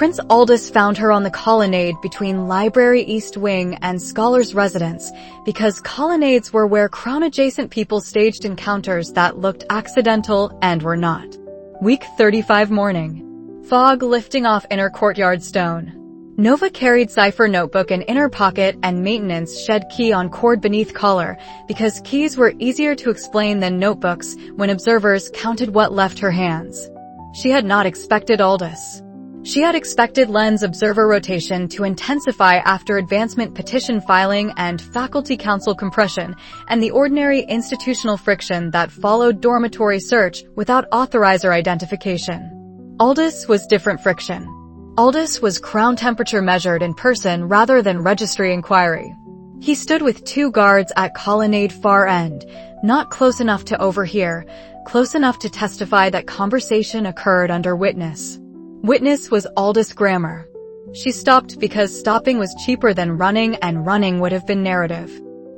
Prince Aldous found her on the colonnade between Library East Wing and Scholar's Residence because colonnades were where Crown-adjacent people staged encounters that looked accidental and were not. Week 35 morning. Fog lifting off inner courtyard stone. Nova carried cipher notebook in inner pocket and maintenance shed key on cord beneath collar because keys were easier to explain than notebooks when observers counted what left her hands. She had not expected Aldous. She had expected lens observer rotation to intensify after advancement petition filing and faculty council compression and the ordinary institutional friction that followed dormitory search without authorizer identification. Aldous was different friction. Aldous was Crown temperature measured in person rather than registry inquiry. He stood with 2 guards at colonnade far end, not close enough to overhear, close enough to testify that conversation occurred under witness. Witness was Aldous Grammer. She stopped because stopping was cheaper than running and running would have been narrative.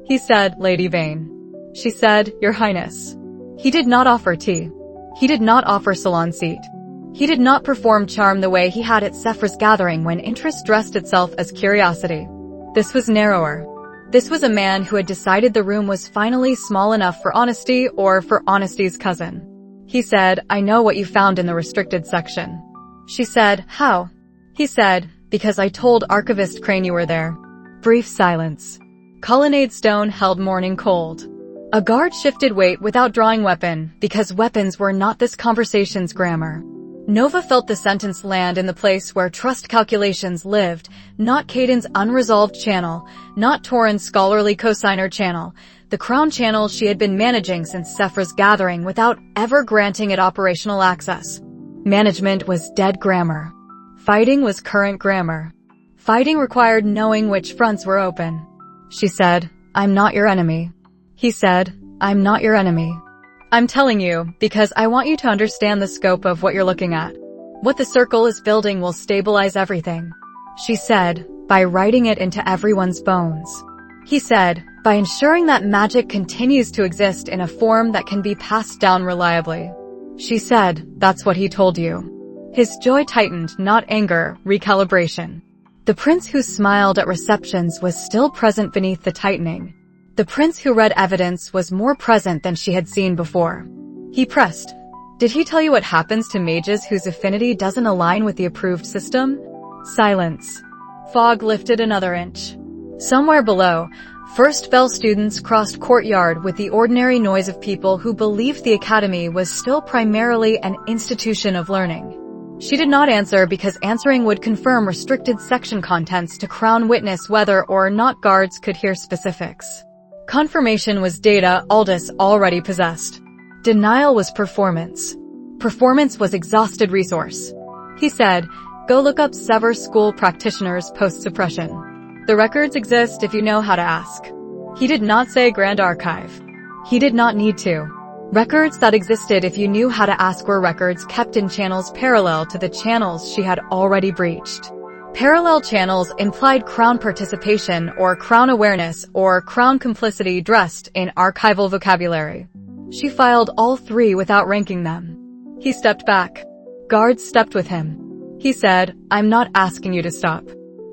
He said, "Lady Vane." She said, "Your Highness." He did not offer tea. He did not offer salon seat. He did not perform charm the way he had at Sephra's gathering when interest dressed itself as curiosity. This was narrower. This was a man who had decided the room was finally small enough for honesty or for honesty's cousin. He said, "I know what you found in the restricted section." She said, "How?" He said, "Because I told Archivist Crane you were there." Brief silence. Colonnade stone held morning cold. A guard shifted weight without drawing weapon because weapons were not this conversation's grammar. Nova felt the sentence land in the place where trust calculations lived, not Caden's unresolved channel, not Torrens' scholarly cosigner channel, the Crown channel she had been managing since Sephra's gathering without ever granting it operational access. Management was dead grammar. Fighting was current grammar. Fighting required knowing which fronts were open. She said, "I'm not your enemy." He said, "I'm not your enemy. I'm telling you because I want you to understand the scope of what you're looking at. What the circle is building will stabilize everything." She said, "By writing it into everyone's bones." He said, "By ensuring that magic continues to exist in a form that can be passed down reliably." She said, "That's what he told you." His joy tightened, not anger, recalibration. The prince who smiled at receptions was still present beneath the tightening. The prince who read evidence was more present than she had seen before. He pressed, "Did he tell you what happens to mages whose affinity doesn't align with the approved system?" Silence. Fog lifted another inch. Somewhere below, first bell students crossed courtyard with the ordinary noise of people who believed the academy was still primarily an institution of learning. She did not answer because answering would confirm restricted section contents to Crown witness whether or not guards could hear specifics. Confirmation was data Aldous already possessed. Denial was performance. Performance was exhausted resource. He said, "Go look up Sever School practitioners post-suppression. The records exist if you know how to ask." He did not say Grand Archive. He did not need to. Records that existed if you knew how to ask were records kept in channels parallel to the channels she had already breached. Parallel channels implied Crown participation or Crown awareness or Crown complicity dressed in archival vocabulary. She filed all 3 without ranking them. He stepped back. Guards stepped with him. He said, "I'm not asking you to stop."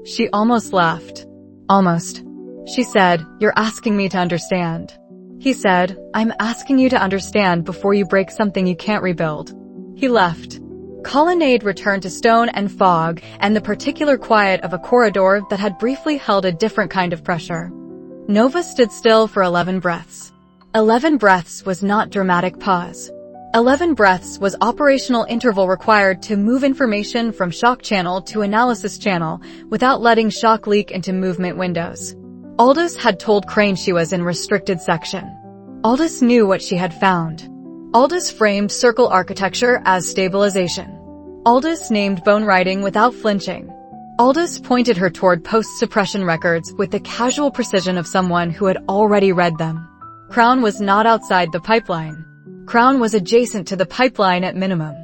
She almost laughed. Almost. She said, "You're asking me to understand." He said, "I'm asking you to understand before you break something you can't rebuild." He left. Colonnade returned to stone and fog and the particular quiet of a corridor that had briefly held a different kind of pressure. Nova stood still for 11 breaths. 11 breaths was not dramatic pause. 11 breaths was operational interval required to move information from shock channel to analysis channel without letting shock leak into movement windows. Aldous had told Crane she was in restricted section. Aldous knew what she had found. Aldous framed circle architecture as stabilization. Aldous named bone writing without flinching. Aldous pointed her toward post-suppression records with the casual precision of someone who had already read them. Crown was not outside the pipeline. Crown was adjacent to the pipeline at minimum.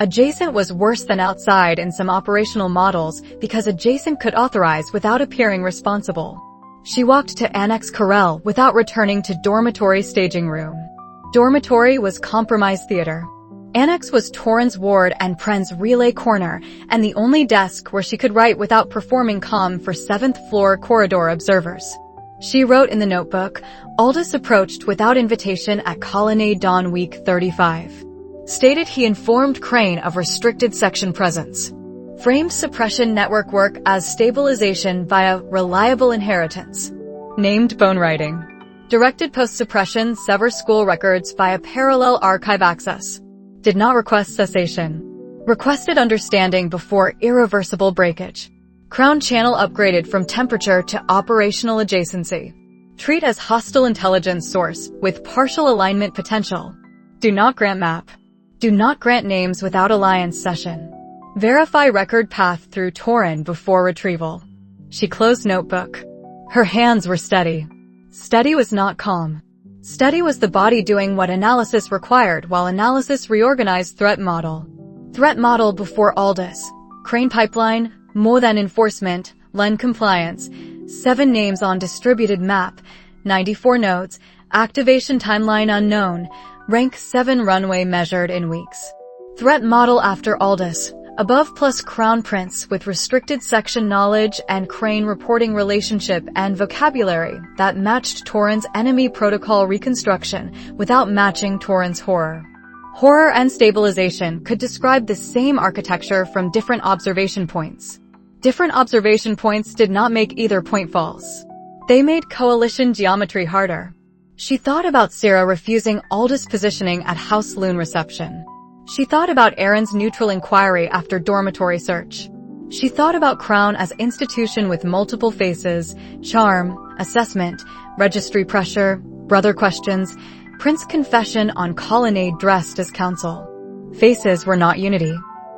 Adjacent was worse than outside in some operational models because adjacent could authorize without appearing responsible. She walked to Annex Corral without returning to dormitory staging room. Dormitory was compromised theater. Annex was Torin's ward and Pren's relay corner, and the only desk where she could write without performing comm for 7th floor corridor observers. She wrote in the notebook, Aldous approached without invitation at Colonnade Dawn Week 35. Stated he informed Crane of restricted section presence. Framed suppression network work as stabilization via reliable inheritance. Named bone writing. Directed post-suppression sever school records via parallel archive access. Did not request cessation. Requested understanding before irreversible breakage. Crown channel upgraded from temperature to operational adjacency. Treat as hostile intelligence source with partial alignment potential. Do not grant map. Do not grant names without alliance session. Verify record path through Torin before retrieval. She closed notebook. Her hands were steady. Steady was not calm. Steady was the body doing what analysis required while analysis reorganized threat model. Threat model before Aldous. Crane pipeline, more than enforcement, Lune compliance, 7 names on distributed map, 94 nodes, activation timeline unknown, rank 7 runway measured in weeks. Threat model after Aldous, above plus Crown Prince with restricted section knowledge and Crane reporting relationship and vocabulary that matched Torin's enemy protocol reconstruction without matching Torin's horror. Horror and stabilization could describe the same architecture from different observation points. Different observation points did not make either point false. They made coalition geometry harder. She thought about Sira refusing Aldous positioning at House Lune reception. She thought about Aaron's neutral inquiry after dormitory search. She thought about Crown as institution with multiple faces, charm, assessment, registry pressure, brother questions, Prince confession on Colonnade dressed as counsel. Faces were not unity.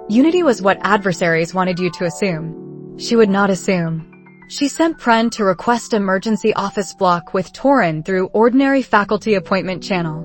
Unity was what adversaries wanted you to assume. She would not assume. She sent Pren to request emergency office block with Torin through ordinary faculty appointment channel.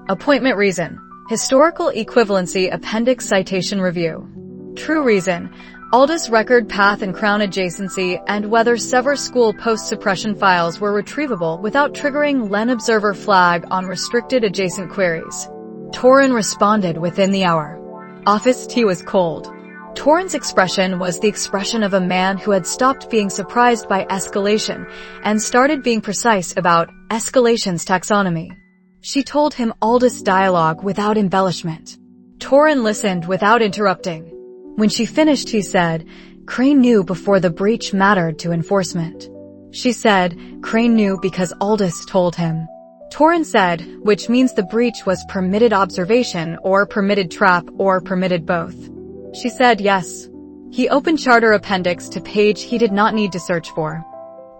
Appointment reason. Historical equivalency appendix citation review. True reason. Aldous record path and Crown adjacency and whether sever school post-suppression files were retrievable without triggering Lune observer flag on restricted adjacent queries. Torin responded within the hour. Office tea was cold. Torin's expression was the expression of a man who had stopped being surprised by escalation and started being precise about escalation's taxonomy. She told him Aldous dialogue without embellishment. Torin listened without interrupting. When she finished, he said, Crane knew before the breach mattered to enforcement. She said, Crane knew because Aldous told him. Torin said, which means the breach was permitted observation or permitted trap or permitted both. She said yes. He opened charter appendix to page he did not need to search for.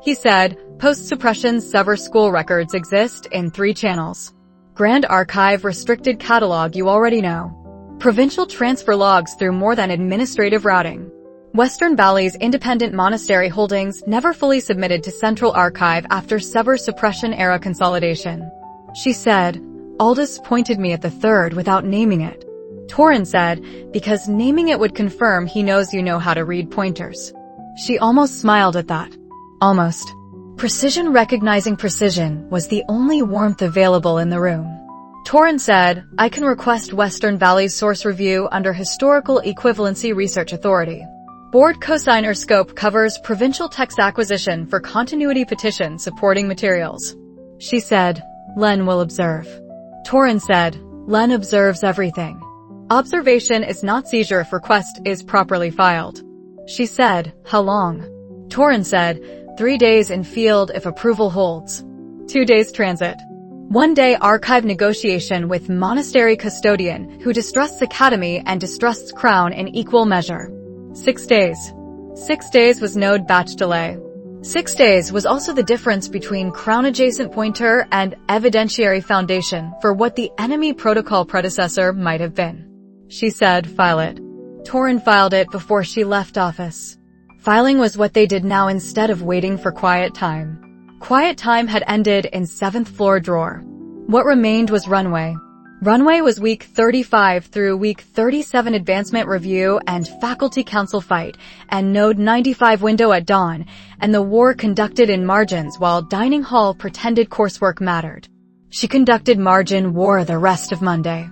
He said, post-suppression sever school records exist in 3 channels. Grand Archive restricted catalog you already know. Provincial transfer logs through more than administrative routing. Western Valley's independent monastery holdings never fully submitted to Central Archive after sever suppression era consolidation. She said, Aldous pointed me at the 3rd without naming it. Torin said, because naming it would confirm he knows you know how to read pointers. She almost smiled at that. Almost. Precision recognizing precision was the only warmth available in the room. Torin said, I can request Western Valley's source review under Historical Equivalency Research Authority. Board cosigner scope covers provincial text acquisition for continuity petition supporting materials. She said, Lune will observe. Torin said, Lune observes everything. Observation is not seizure if request is properly filed. She said, how long? Torin said, 3 days in field if approval holds. 2 days transit. 1 day archive negotiation with monastery custodian who distrusts academy and distrusts crown in equal measure. 6 days. 6 days was node batch delay. 6 days was also the difference between crown adjacent pointer and evidentiary foundation for what the enemy protocol predecessor might have been. She said, file it. Torin filed it before she left office. Filing was what they did now instead of waiting for quiet time. Quiet time had ended in 7th floor drawer. What remained was runway. Runway was week 35 through week 37 advancement review and faculty council fight and node 95 window at dawn and the war conducted in margins while dining hall pretended coursework mattered. She conducted margin war the rest of Monday.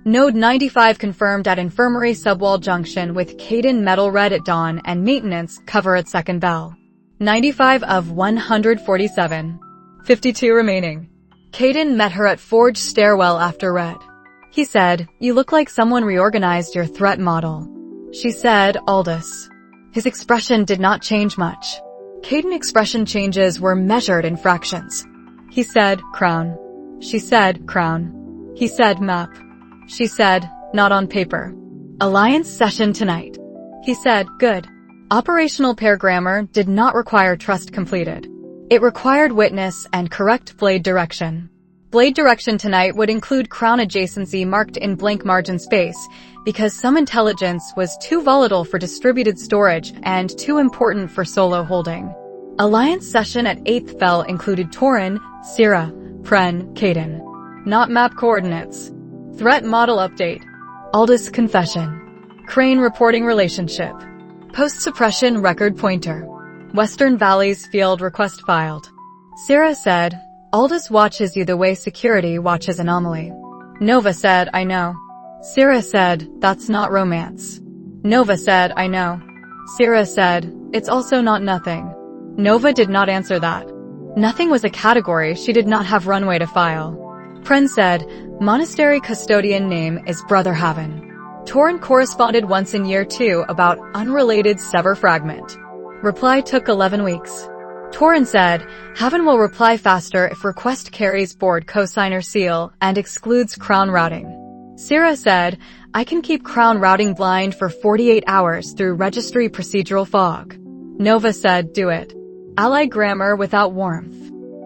Node 95 confirmed at Infirmary Subwall Junction with Caden Metal Red at dawn and maintenance cover at second bell. 95 of 147. 52 remaining. Caden met her at Forge Stairwell after red. He said, "You look like someone reorganized your threat model." She said, "Aldous." His expression did not change much. Caden expression changes were measured in fractions. He said, "Crown." She said, "Crown." He said, "Map." She said, "Not on paper." "Alliance session tonight." He said, "Good." Operational pair grammar did not require trust completed. It required witness and correct blade direction. Blade direction tonight would include crown adjacency marked in blank margin space because some intelligence was too volatile for distributed storage and too important for solo holding. Alliance session at 8th Bell included Torin, Sira, Pren, Caden. Not map coordinates. Threat model update. Aldous confession. Crane reporting relationship. Post-suppression record pointer. Western Valley's field request filed. Sira said, "Aldous watches you the way security watches anomaly." Nova said, "I know." Sira said, "That's not romance." Nova said, "I know." Sira said, "It's also not nothing." Nova did not answer that. Nothing was a category she did not have runway to file. Pren said, "Monastery custodian name is Brother Haven." Torin corresponded once in year 2 about unrelated sever fragment. Reply took 11 weeks. Torin said, "Haven will reply faster if request carries board cosigner seal and excludes crown routing." Sira said, "I can keep crown routing blind for 48 hours through registry procedural fog." Nova said, "Do it." Ally grammar without warmth.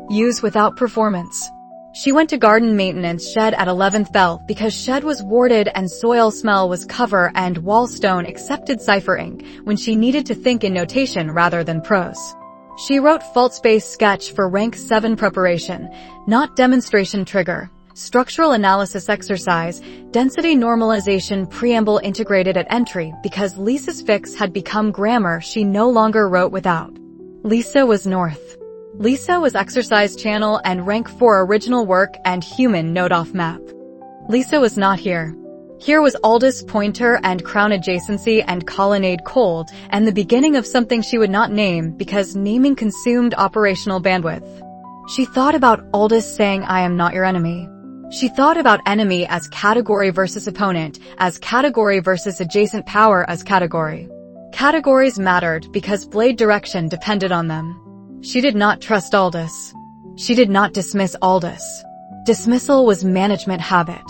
Use without performance. She went to garden maintenance shed at 11th Bell because shed was warded and soil smell was cover and wallstone accepted cipher ink when she needed to think in notation rather than prose. She wrote fault space sketch for rank 7 preparation, not demonstration trigger, structural analysis exercise, density normalization preamble integrated at entry because Lisa's fix had become grammar she no longer wrote without. Lisa was north. Lisa was exercise channel and rank 4 original work and human node off map. Lisa was not here. Here was Aldous pointer and crown adjacency and colonnade cold and the beginning of something she would not name because naming consumed operational bandwidth. She thought about Aldous saying, "I am not your enemy." She thought about enemy as category versus opponent, as category versus adjacent power as category. Categories mattered because blade direction depended on them. She did not trust Aldous. She did not dismiss Aldous. Dismissal was management habit.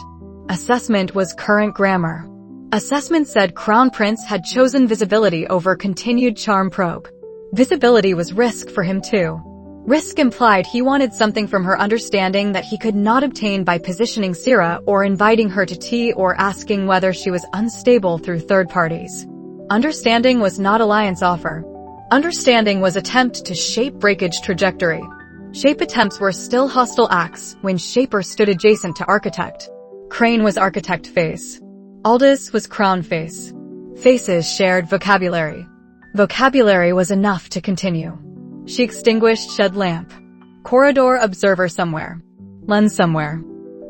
Assessment was current grammar. Assessment said Crown Prince had chosen visibility over continued charm probe. Visibility was risk for him too. Risk implied he wanted something from her understanding that he could not obtain by positioning Sira or inviting her to tea or asking whether she was unstable through third parties. Understanding was not alliance offer. Understanding was attempt to shape breakage trajectory. Shape attempts were still hostile acts when Shaper stood adjacent to Architect. Crane was Architect face. Aldous was Crown face. Faces shared vocabulary. Vocabulary was enough to continue. She extinguished shed lamp. Corridor observer somewhere. Lens somewhere.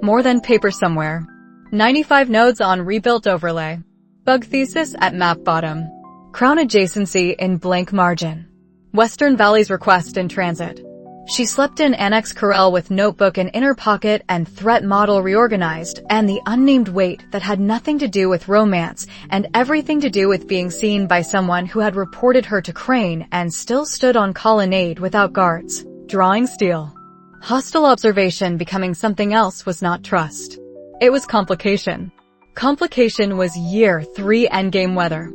More than paper somewhere. 95 nodes on rebuilt overlay. Bug thesis at map bottom. Crown adjacency in blank margin. Western Valley's request in transit. She slept in Annex Corral with notebook in inner pocket and threat model reorganized and the unnamed weight that had nothing to do with romance and everything to do with being seen by someone who had reported her to Crane and still stood on colonnade without guards. Drawing steel. Hostile observation becoming something else was not trust. It was complication. Complication was year 3 endgame weather.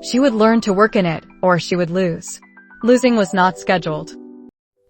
She would learn to work in it, or she would lose. Losing was not scheduled.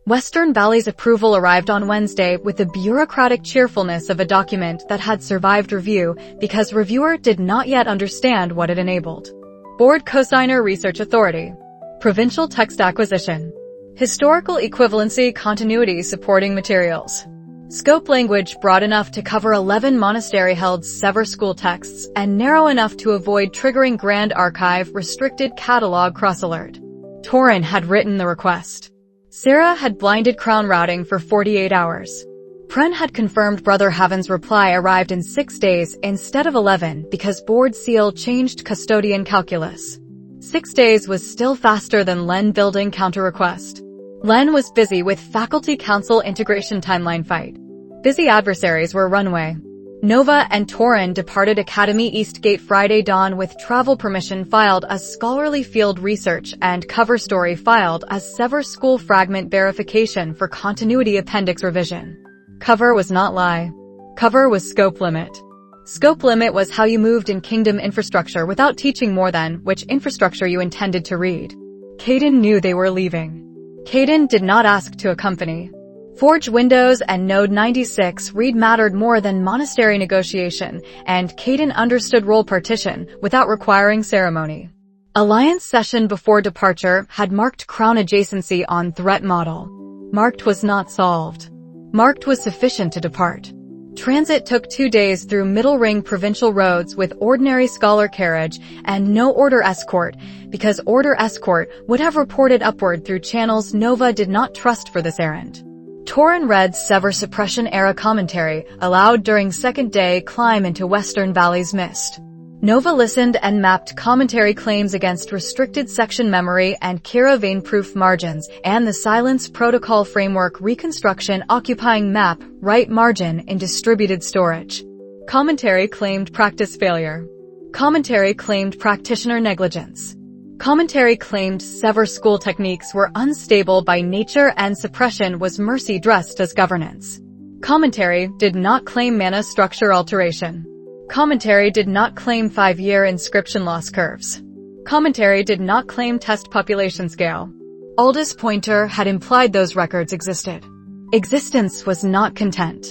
Western Valley's approval arrived on Wednesday with the bureaucratic cheerfulness of a document that had survived review because reviewer did not yet understand what it enabled. Board Cosigner Research Authority. Provincial Text Acquisition. Historical Equivalency Continuity Supporting Materials. Scope language broad enough to cover 11 monastery-held Sever school texts and narrow enough to avoid triggering Grand Archive restricted catalog cross-alert. Torin had written the request. Sira had blinded crown routing for 48 hours. Pren had confirmed Brother Haven's reply arrived in 6 days instead of 11 because Board Seal changed custodian calculus. 6 days was still faster than Len building counter-request. Len was busy with Faculty Council integration timeline fight. Busy adversaries were Runway. Nova and Torin departed Academy East Gate Friday dawn with travel permission filed as scholarly field research and cover story filed as Sever School fragment verification for continuity appendix revision. Cover was not lie. Cover was scope limit. Scope limit was how you moved in Kingdom infrastructure without teaching more than which infrastructure you intended to read. Caden knew they were leaving. Caden did not ask to accompany. Forge Windows and Node 96 read mattered more than monastery negotiation, and Caden understood role partition without requiring ceremony. Alliance session before departure had marked Crown adjacency on threat model. Marked was not solved. Marked was sufficient to depart. Transit took 2 days through Middle Ring provincial roads with ordinary scholar carriage and no order escort, because order escort would have reported upward through channels Nova did not trust for this errand. Torin read Sever Suppression Era commentary, allowed during second day climb into Western Valley's mist. Nova listened and mapped commentary claims against restricted section memory and Kira vein-proof margins, and the Silence Protocol Framework reconstruction occupying map right margin in distributed storage. Commentary claimed practice failure. Commentary claimed practitioner negligence. Commentary claimed Sever School techniques were unstable by nature and suppression was mercy dressed as governance. Commentary did not claim mana structure alteration. Commentary did not claim 5-year inscription loss curves. Commentary did not claim test population scale. Aldous Pointer had implied those records existed. Existence was not content.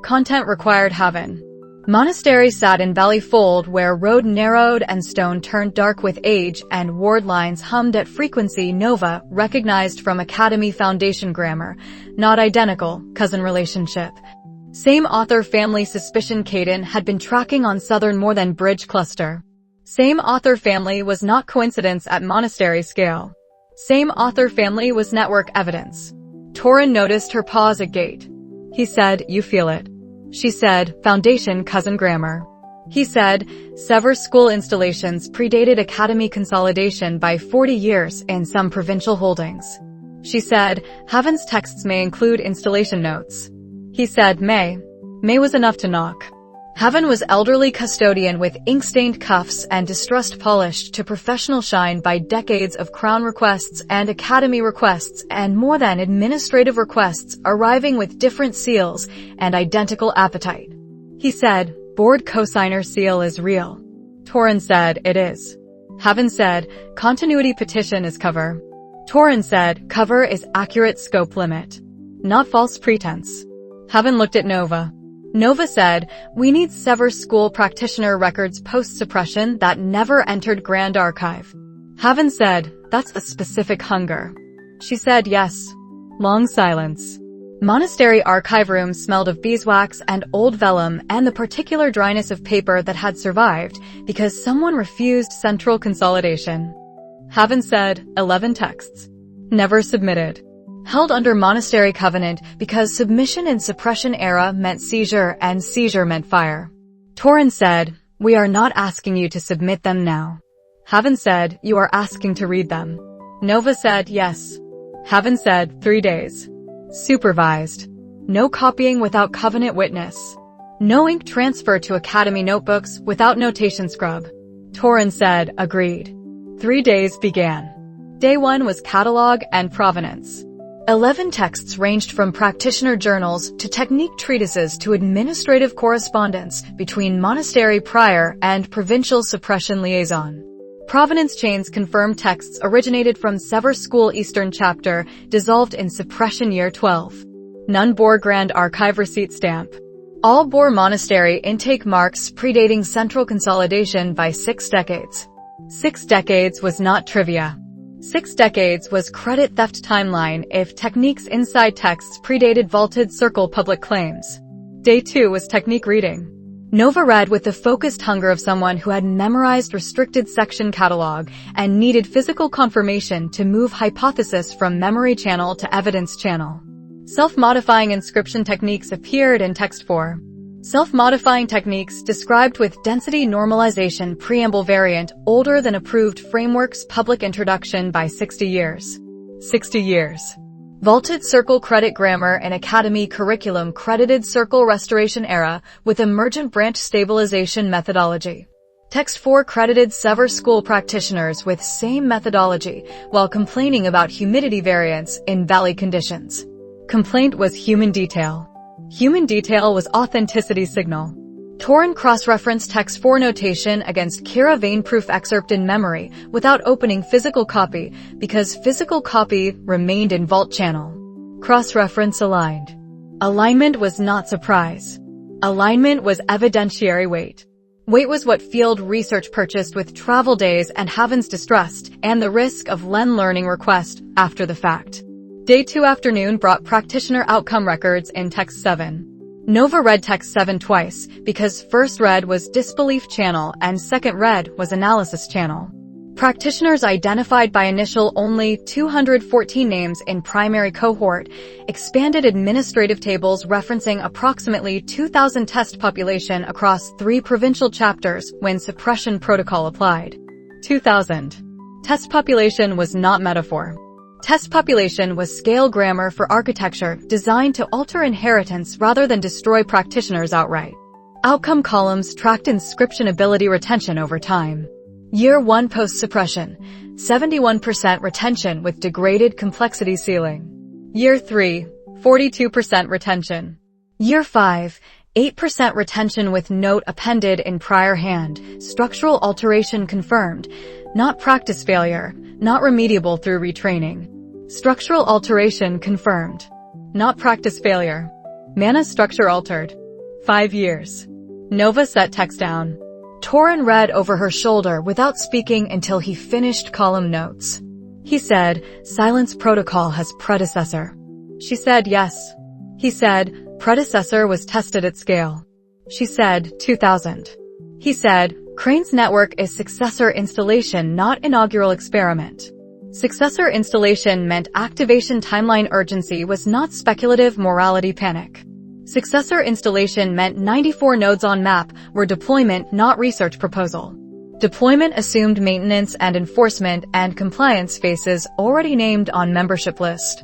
Content required Haven. Monastery sat in Valley Fold where road narrowed and stone turned dark with age and ward lines hummed at frequency Nova recognized from Academy Foundation grammar, not identical, cousin relationship. Same author family suspicion Caden had been tracking on Southern more than Bridge Cluster. Same author family was not coincidence at monastery scale. Same author family was network evidence. Torin noticed her pause at gate. He said, "You feel it." She said, "Foundation cousin grammar." He said, "Sever School installations predated Academy consolidation by 40 years in some provincial holdings." She said, "Haven's texts may include installation notes." He said, May. May was enough to knock. Haven was elderly custodian with ink-stained cuffs and distrust polished to professional shine by decades of Crown requests and Academy requests and more than administrative requests arriving with different seals and identical appetite. He said, "Board cosigner seal is real." Torin said, "It is." Haven said, "Continuity petition is cover." Torin said, "Cover is accurate scope limit. Not false pretense." Haven looked at Nova. Nova said, "We need Sever School practitioner records post-suppression that never entered Grand Archive." Haven said, "That's a specific hunger." She said, "Yes." Long silence. Monastery archive room smelled of beeswax and old vellum and the particular dryness of paper that had survived because someone refused central consolidation. Haven said, 11 texts. Never submitted. Held under monastery covenant because submission in suppression era meant seizure and seizure meant fire. Torin said, "We are not asking you to submit them now." Haven said, "You are asking to read them." Nova said, "Yes." Haven said, 3 days. Supervised. No copying without covenant witness. No ink transfer to Academy notebooks without notation scrub. Torin said, "Agreed." 3 days began. Day 1 was catalog and provenance. 11 texts ranged from practitioner journals to technique treatises to administrative correspondence between monastery prior and provincial suppression liaison. Provenance chains confirmed texts originated from Sever School Eastern Chapter, dissolved in suppression year 12. None bore Grand Archive receipt stamp. All bore monastery intake marks predating central consolidation by 6 decades. 6 decades was not trivia. 6 decades was credit theft timeline if techniques inside texts predated vaulted circle public claims. Day 2 was technique reading. Nova read with the focused hunger of someone who had memorized restricted section catalog and needed physical confirmation to move hypothesis from memory channel to evidence channel. Self-modifying inscription techniques appeared in Text 4. Self-modifying techniques described with density normalization preamble variant older than approved framework's public introduction by 60 years. 60 years. Vaulted circle credit grammar and academy curriculum credited circle restoration era with emergent branch stabilization methodology. Text 4 credited several school practitioners with same methodology while complaining about humidity variance in valley conditions. Complaint was human detail. Human detail was authenticity signal. Torren cross-referenced Text 4 notation against Kira vein-proof excerpt in memory without opening physical copy because physical copy remained in vault channel. Cross-reference aligned. Alignment was not surprise. Alignment was evidentiary weight. Weight was what field research purchased with travel days and Haven's distrust and the risk of Len learning request after the fact. Day 2 afternoon brought practitioner outcome records in Text 7. Nova read Text 7 twice because first read was disbelief channel and second read was analysis channel. Practitioners identified by initial only 214 names in primary cohort, expanded administrative tables referencing approximately 2,000 test population across 3 provincial chapters when suppression protocol applied. 2,000. Test population was not metaphor. Test population was scale grammar for architecture designed to alter inheritance rather than destroy practitioners outright. Outcome columns tracked inscription ability retention over time. Year 1 post-suppression, 71% retention with degraded complexity ceiling. Year 3, 42% retention. Year 5, 8% retention with note appended in prior hand, structural alteration confirmed, not practice failure, not remediable through retraining. Structural alteration confirmed, not practice failure. Mana structure altered. 5 years. Nova set text down. Torren read over her shoulder without speaking until he finished column notes. He said, silence protocol has predecessor. She said yes. He said, predecessor was tested at scale. She said, 2000. He said, Crane's network is successor installation, not inaugural experiment. Successor installation meant activation timeline urgency was not speculative morality panic. Successor installation meant 94 nodes on map were deployment, not research proposal. Deployment assumed maintenance and enforcement and compliance phases already named on membership list.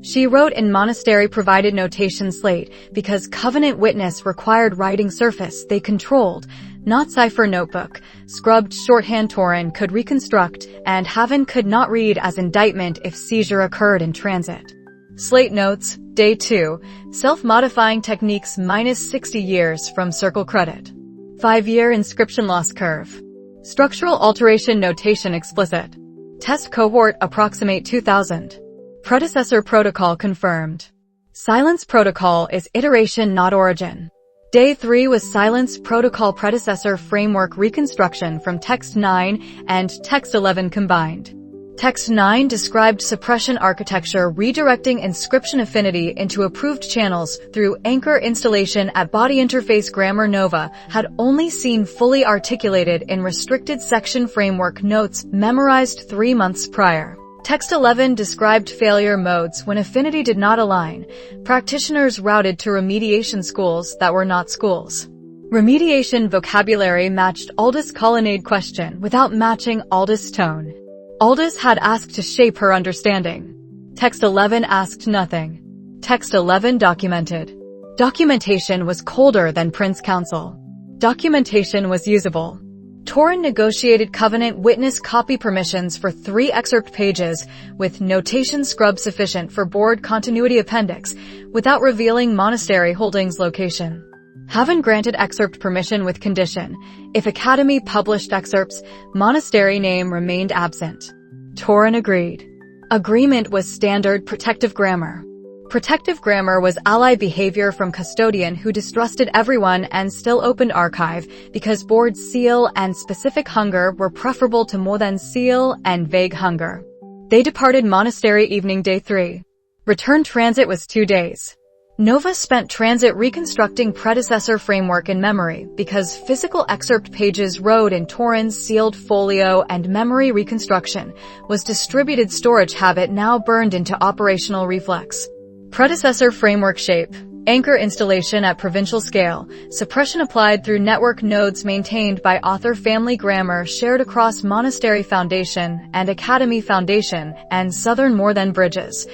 She wrote in monastery-provided notation slate because Covenant Witness required writing surface they controlled, not cipher notebook, scrubbed shorthand Torren could reconstruct, and Haven could not read as indictment if seizure occurred in transit. Slate notes, Day 2, self-modifying techniques minus 60 years from circle credit. 5-year inscription loss curve. Structural alteration notation explicit. Test cohort approximate 2000. Predecessor protocol confirmed. Silence protocol is iteration not origin. Day 3 was silence protocol predecessor framework reconstruction from Text 9 and Text 11 combined. Text 9 described suppression architecture redirecting inscription affinity into approved channels through anchor installation at body interface grammar. Nova had only seen fully articulated in restricted section framework notes memorized 3 months prior. Text 11 described failure modes when affinity did not align, practitioners routed to remediation schools that were not schools. Remediation vocabulary matched Aldous' colonnade question without matching Aldous' tone. Aldous had asked to shape her understanding. Text 11 asked nothing. Text 11 documented. Documentation was colder than Prince Council. Documentation was usable. Torren negotiated Covenant Witness copy permissions for 3 excerpt pages with notation scrub sufficient for board continuity appendix without revealing monastery holdings location. Haven granted excerpt permission with condition. If Academy published excerpts, monastery name remained absent. Torren agreed. Agreement was standard protective grammar. Protective grammar was ally behavior from custodian who distrusted everyone and still opened archive because board seal and specific hunger were preferable to more than seal and vague hunger. They departed monastery evening day 3. Return transit was 2 days. Nova spent transit reconstructing predecessor framework in memory because physical excerpt pages wrote in Torren's sealed folio and memory reconstruction was distributed storage habit now burned into operational reflex. Predecessor framework shape. Anchor installation at provincial scale. Suppression applied through network nodes maintained by author family grammar shared across Monastery Foundation and Academy Foundation and Southern More Than Bridges.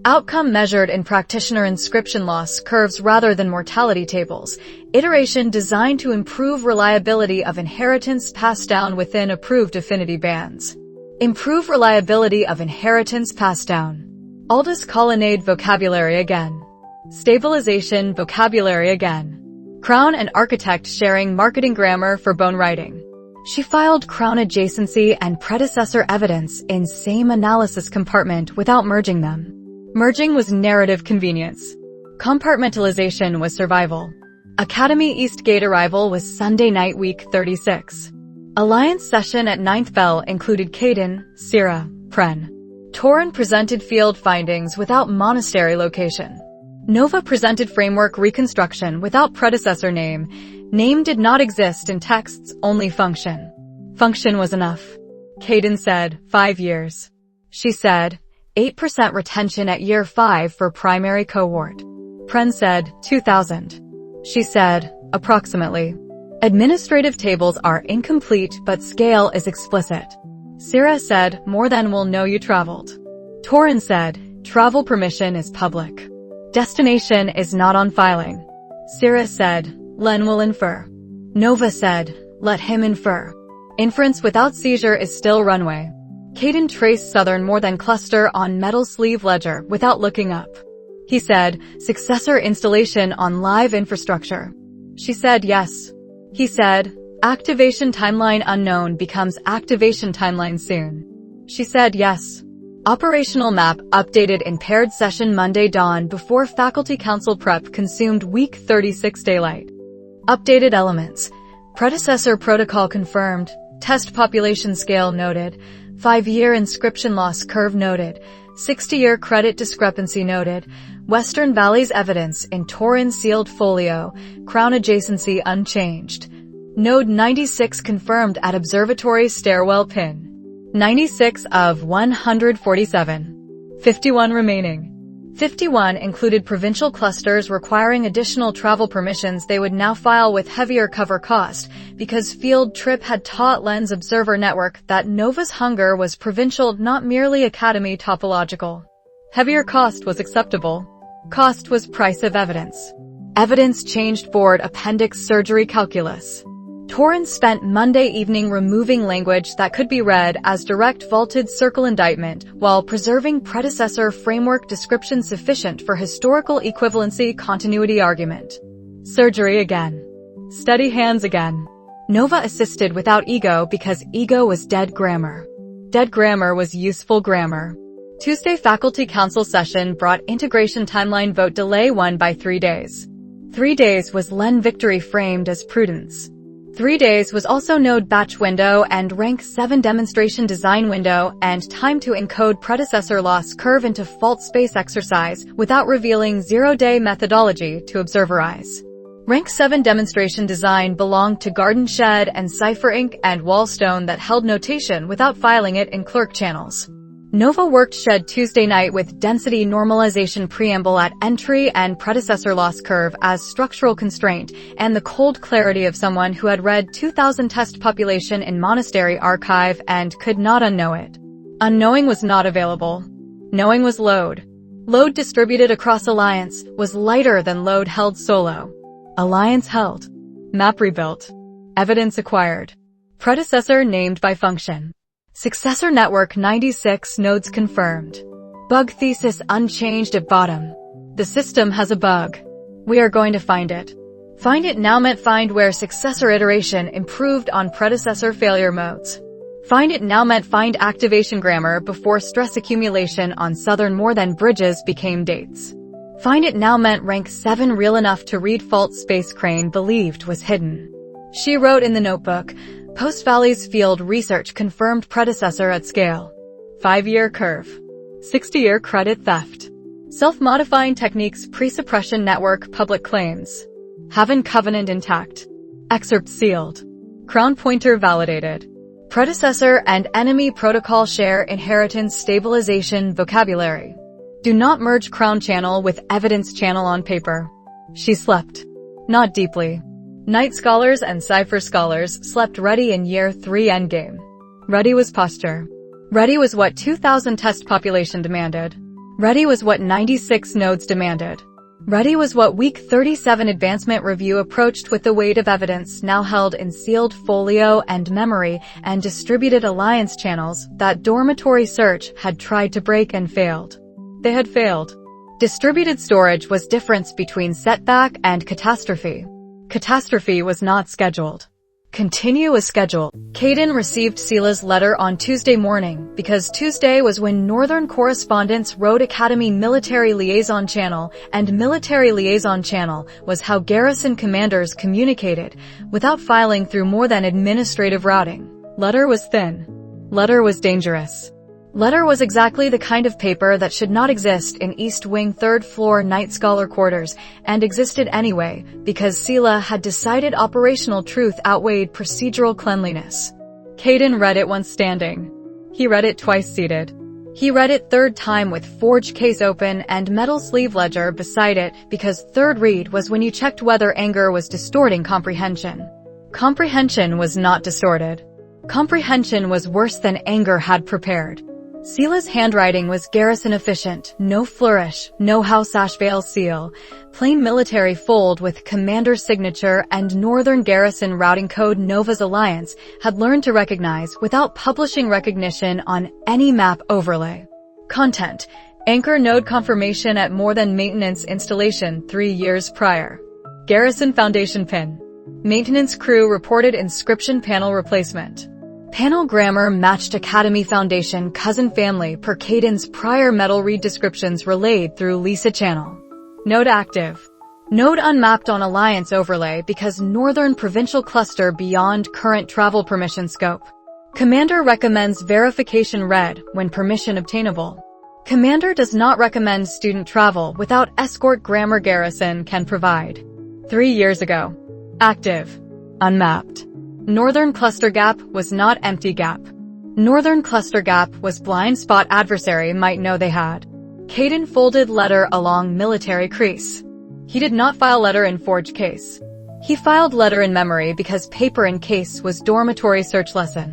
Outcome measured in practitioner inscription loss curves rather than mortality tables. Iteration designed to improve reliability of inheritance passed down within approved affinity bands. Improve reliability of inheritance passed down. Aldous colonnade vocabulary again. Stabilization vocabulary again. Crown and architect sharing marketing grammar for bone writing. She filed crown adjacency and predecessor evidence in same analysis compartment without merging them. Merging was narrative convenience. Compartmentalization was survival. Academy East Gate arrival was Sunday night week 36. Alliance session at 9th Bell included Caden, Sira, Pren. Torin presented field findings without monastery location. Nova presented framework reconstruction without predecessor name. Name did not exist in texts, only function. Function was enough. Caden said, 5 years. She said, 8% retention at year 5 for primary cohort. Pren said, 2,000. She said, approximately. Administrative tables are incomplete but scale is explicit. Sira said, more than will know you traveled. Torin said, travel permission is public. Destination is not on filing. Sira said, Len will infer. Nova said, let him infer. Inference without seizure is still runway. Caden traced Southern More Than cluster on metal sleeve ledger without looking up. He said, successor installation on live infrastructure. She said yes. He said, activation timeline unknown becomes activation timeline soon. She said yes. Operational map updated in paired session Monday dawn before faculty council prep consumed week 36 daylight. Updated elements. Predecessor protocol confirmed. Test population scale noted. 5-year inscription loss curve noted. 60-year credit discrepancy noted. Western Valley's evidence in Torin sealed folio. Crown adjacency unchanged. Node 96 confirmed at observatory stairwell pin. 96 of 147. 51 remaining. 51 included provincial clusters requiring additional travel permissions they would now file with heavier cover cost because field trip had taught Len's observer network that Nova's hunger was provincial, not merely academy topological. Heavier cost was acceptable. Cost was price of evidence. Evidence changed board appendix surgery calculus. Torin spent Monday evening removing language that could be read as direct vaulted circle indictment while preserving predecessor framework description sufficient for historical equivalency continuity argument. Surgery again. Steady hands again. Nova assisted without ego because ego was dead grammar. Dead grammar was useful grammar. Tuesday faculty council session brought integration timeline vote delay 1 by 3 days. 3 days was Len victory framed as prudence. 3 days was also node batch window and rank 7 demonstration design window and time to encode predecessor loss curve into fault space exercise without revealing 0-day methodology to observer eyes. Rank 7 demonstration design belonged to Garden Shed and Cipher Inc. and Wallstone that held notation without filing it in clerk channels. Nova worked Shed Tuesday night with density normalization preamble at entry and predecessor loss curve as structural constraint and the cold clarity of someone who had read 2,000 test population in monastery archive and could not unknow it. Unknowing was not available. Knowing was load. Load distributed across Alliance was lighter than load held solo. Alliance held. Map rebuilt. Evidence acquired. Predecessor named by function. Successor network 96 nodes confirmed. Bug thesis unchanged at bottom. The system has a bug. We are going to find it. Find it now meant find where successor iteration improved on predecessor failure modes. Find it now meant find activation grammar before stress accumulation on Southern More Than Bridges became dates. Find it now meant rank 7 real enough to read fault space Crane believed was hidden. She wrote in the notebook, Post Valley's field research confirmed predecessor at scale. 5-year curve. 60-year credit theft. Self-modifying techniques pre-suppression network public claims. Haven covenant intact. Excerpt sealed. Crown pointer validated. Predecessor and enemy protocol share inheritance stabilization vocabulary. Do not merge Crown Channel with Evidence Channel on paper. She slept. Not deeply. Night scholars and cipher scholars slept ready in year 3 endgame. Ready was posture. Ready was what 2000 test population demanded. Ready was what 96 nodes demanded. Ready was what week 37 advancement review approached with the weight of evidence now held in sealed folio and memory and distributed alliance channels that dormitory search had tried to break and failed. They had failed. Distributed storage was difference between setback and catastrophe. Catastrophe was not scheduled. Continue was scheduled. Caden received Sila's letter on Tuesday morning because Tuesday was when Northern Correspondence Road Academy Military Liaison Channel and Military Liaison Channel was how garrison commanders communicated without filing through more than administrative routing. Letter was thin. Letter was dangerous. Letter was exactly the kind of paper that should not exist in East Wing 3rd floor night scholar quarters and existed anyway because Sila had decided operational truth outweighed procedural cleanliness. Caden read it once standing. He read it twice seated. He read it third time with forge case open and metal sleeve ledger beside it because third read was when you checked whether anger was distorting comprehension. Comprehension was not distorted. Comprehension was worse than anger had prepared. Sila's handwriting was garrison efficient, no flourish, no house ashvale seal, plain military fold with commander's signature and Northern Garrison routing code Nova's Alliance had learned to recognize without publishing recognition on any map overlay. Content: Anchor node confirmation at more than maintenance installation 3 years prior. Garrison foundation pin. Maintenance crew reported inscription panel replacement. Panel grammar matched Academy Foundation cousin family per Caden's prior metal read descriptions relayed through Lisa channel. Node active. Node unmapped on Alliance overlay because Northern Provincial Cluster beyond current travel permission scope. Commander recommends verification red when permission obtainable. Commander does not recommend student travel without escort grammar garrison can provide. 3 years ago. Active. Unmapped. Northern Cluster Gap was not empty gap. Northern Cluster Gap was blind spot adversary might know they had. Caden folded letter along military crease. He did not file letter in forge case. He filed letter in memory because paper in case was dormitory search lesson.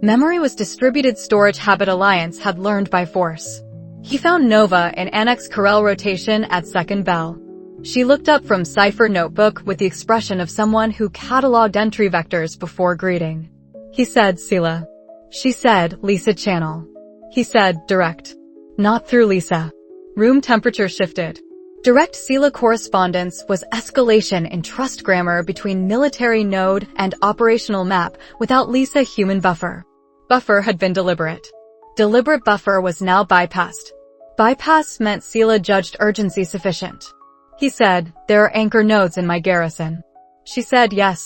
Memory was distributed storage habit Alliance had learned by force. He found Nova in Annex Corel rotation at second bell. She looked up from cipher notebook with the expression of someone who cataloged entry vectors before greeting. He said, Sila. She said, Lisa channel. He said, direct. Not through Lisa. Room temperature shifted. Direct Sila correspondence was escalation in trust grammar between military node and operational map without Lisa human buffer. Buffer had been deliberate. Deliberate buffer was now bypassed. Bypass meant Sila judged urgency sufficient. He said, there are anchor nodes in my garrison. She said yes.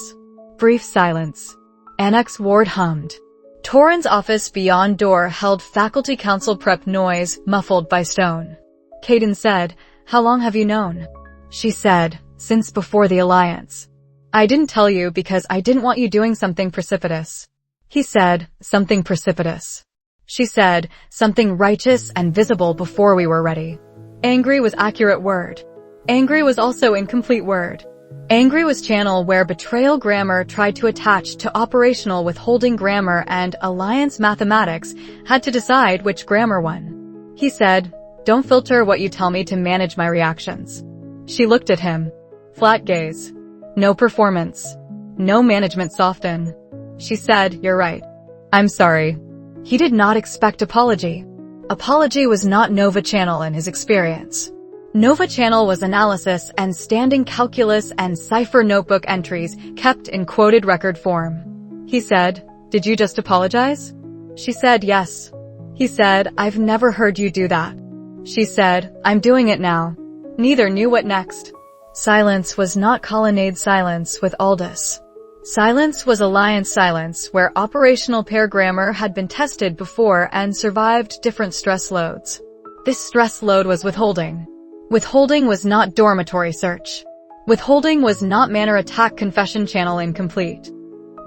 Brief silence. Annex ward hummed. Torrin's office beyond door held faculty council prep noise muffled by stone. Caden said, how long have you known? She said, since before the Alliance. I didn't tell you because I didn't want you doing something precipitous. He said, something precipitous. She said, something righteous and visible before we were ready. Angry was accurate word. Angry was also incomplete word. Angry was channel where betrayal grammar tried to attach to operational withholding grammar and Alliance mathematics had to decide which grammar won. He said, don't filter what you tell me to manage my reactions. She looked at him. Flat gaze. No performance. No management soften. She said, you're right. I'm sorry. He did not expect apology. Apology was not Nova channel in his experience. Nova channel was analysis and standing calculus and cipher notebook entries kept in quoted record form. He said, did you just apologize? She said yes. He said, I've never heard you do that. She said, I'm doing it now. Neither knew what next. Silence was not colonnade silence with Aldous. Silence was Alliance silence where operational pair grammar had been tested before and survived different stress loads. This stress load was withholding. Withholding was not dormitory search. Withholding was not manner attack confession channel incomplete.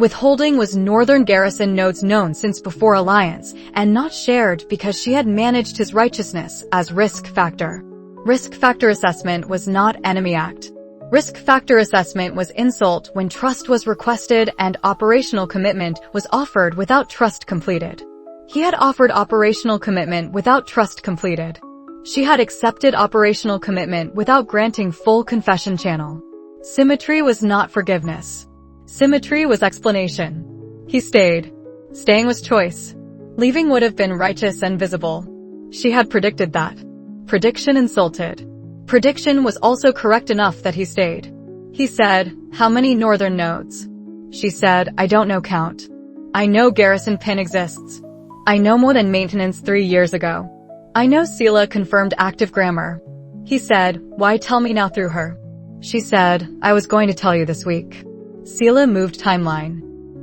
Withholding was Northern Garrison nodes known since before Alliance, and not shared because she had managed his righteousness as risk factor. Risk factor assessment was not enemy act. Risk factor assessment was insult when trust was requested and operational commitment was offered without trust completed. He had offered operational commitment without trust completed. She had accepted operational commitment without granting full confession channel. Symmetry was not forgiveness. Symmetry was explanation. He stayed. Staying was choice. Leaving would have been righteous and visible. She had predicted that. Prediction insulted. Prediction was also correct enough that he stayed. He said, "How many northern nodes?" She said, "I don't know count. I know Garrison Pin exists. I know more than maintenance 3 years ago. I know Sila confirmed active grammar." He said, "Why tell me now through her?" She said, "I was going to tell you this week." Sila moved timeline.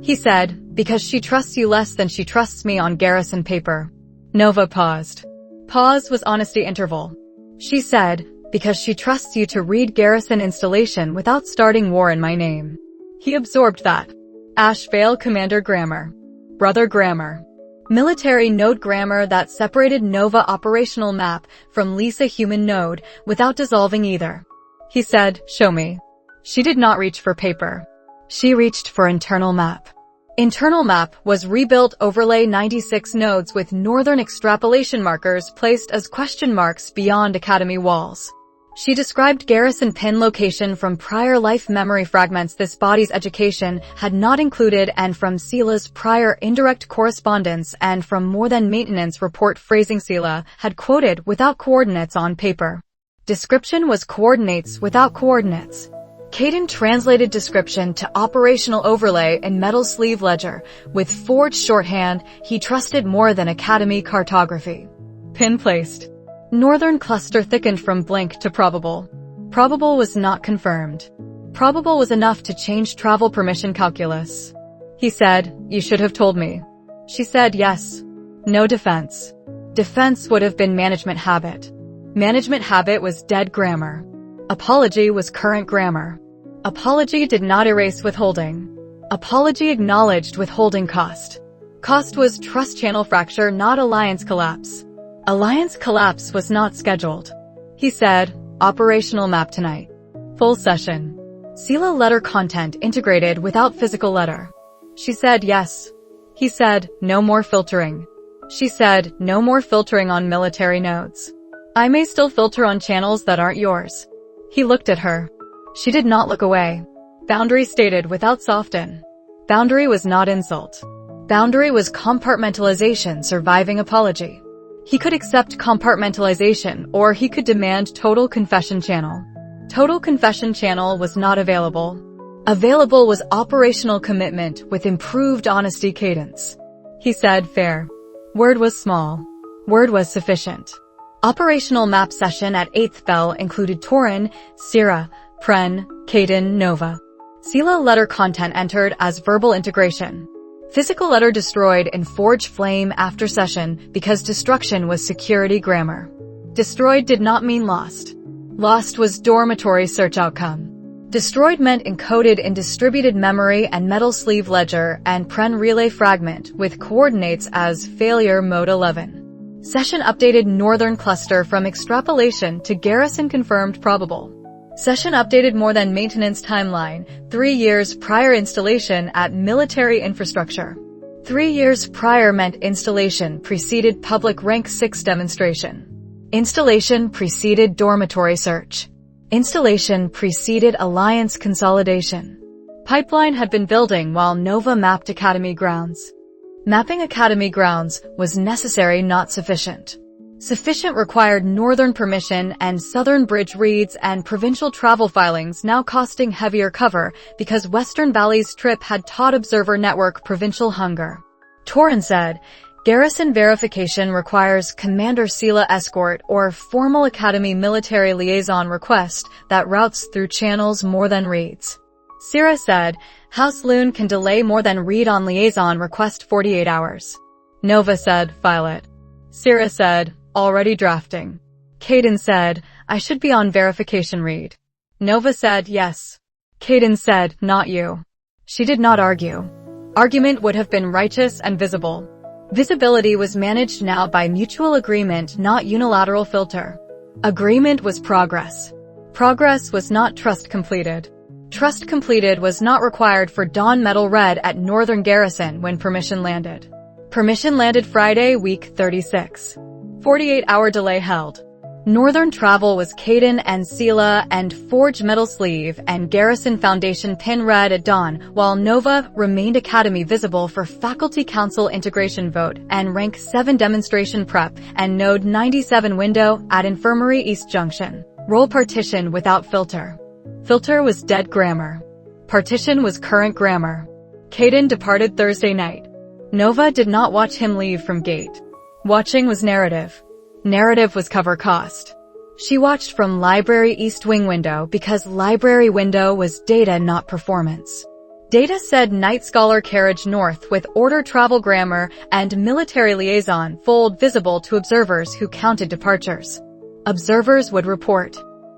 He said, "Because she trusts you less than she trusts me on Garrison paper." Nova paused. Pause was honesty interval. She said, "Because she trusts you to read Garrison installation without starting war in my name." He absorbed that. Ash Vale Commander Grammar. Brother Grammar. Military node grammar that separated Nova operational map from Lisa human node without dissolving either. He said, "Show me." She did not reach for paper. She reached for internal map. Internal map was rebuilt overlay 96 nodes with northern extrapolation markers placed as question marks beyond academy walls. She described Garrison Pin location from prior life memory fragments this body's education had not included and from Sila's prior indirect correspondence and from more than maintenance report phrasing Sila had quoted without coordinates on paper. Description was coordinates without coordinates. Caden translated description to operational overlay in metal sleeve ledger. With forged shorthand, he trusted more than academy cartography. Pin placed. Northern cluster thickened from blank to probable. Probable was not confirmed. Probable was enough to change travel permission calculus. He said, "You should have told me." She said yes. No defense. Defense would have been management habit. Management habit was dead grammar. Apology was current grammar. Apology did not erase withholding. Apology acknowledged withholding cost. Cost was trust channel fracture, not alliance collapse. Alliance collapse was not scheduled. He said, "Operational map tonight." Full session. Sila letter content integrated without physical letter. She said yes. He said, "No more filtering." She said, "No more filtering on military nodes. I may still filter on channels that aren't yours." He looked at her. She did not look away. Boundary stated without soften. Boundary was not insult. Boundary was compartmentalization surviving apology. He could accept compartmentalization or he could demand total confession channel. Total confession channel was not available. Available was operational commitment with improved honesty cadence. He said fair. Word was small. Word was sufficient. Operational map session at 8th bell included Torin, Sira, Pren, Caden, Nova. Sila letter content entered as verbal integration. Physical letter destroyed in Forge Flame after session because destruction was security grammar. Destroyed did not mean lost. Lost was dormitory search outcome. Destroyed meant encoded in distributed memory and metal sleeve ledger and Pren relay fragment with coordinates as failure mode 11. Session updated northern cluster from extrapolation to garrison confirmed probable. Session updated more than maintenance timeline, 3 years prior installation at military infrastructure. 3 years prior meant installation preceded public rank 6 demonstration. Installation preceded dormitory search. Installation preceded alliance consolidation. Pipeline had been building while Nova mapped academy grounds. Mapping academy grounds was necessary, not sufficient. Sufficient required northern permission and southern bridge reads and provincial travel filings now costing heavier cover because Western Valley's trip had taught observer network provincial hunger. Torin said, garrison verification requires Commander Sila escort or formal academy military liaison request that routes through channels more than reads. Sira said, House Lune can delay more than read on liaison request 48 hours. Nova said, file it. Sira said, already drafting. Caden said, I should be on verification read. Nova said, yes. Caden said, not you. She did not argue. Argument would have been righteous and visible. Visibility was managed now by mutual agreement, not unilateral filter. Agreement was progress. Progress was not trust completed. Trust completed was not required for Dawn Metal Red at Northern Garrison when permission landed. Permission landed Friday, week 36. 48-hour delay held. Northern travel was Caden and Sila and Forge Metal Sleeve and Garrison Foundation Pin Red at dawn, while Nova remained Academy visible for Faculty Council integration vote and Rank 7 demonstration prep and Node 97 window at Infirmary East Junction. Role partition without filter. Filter was dead grammar. Partition was current grammar. Caden departed Thursday night. Nova did not watch him leave from gate. Watching was narrative. Narrative was cover cost. She watched from Library East Wing window because Library window was data, not performance. Data said Night Scholar carriage north with order travel grammar and military liaison fold visible to observers who counted departures. Observers would report.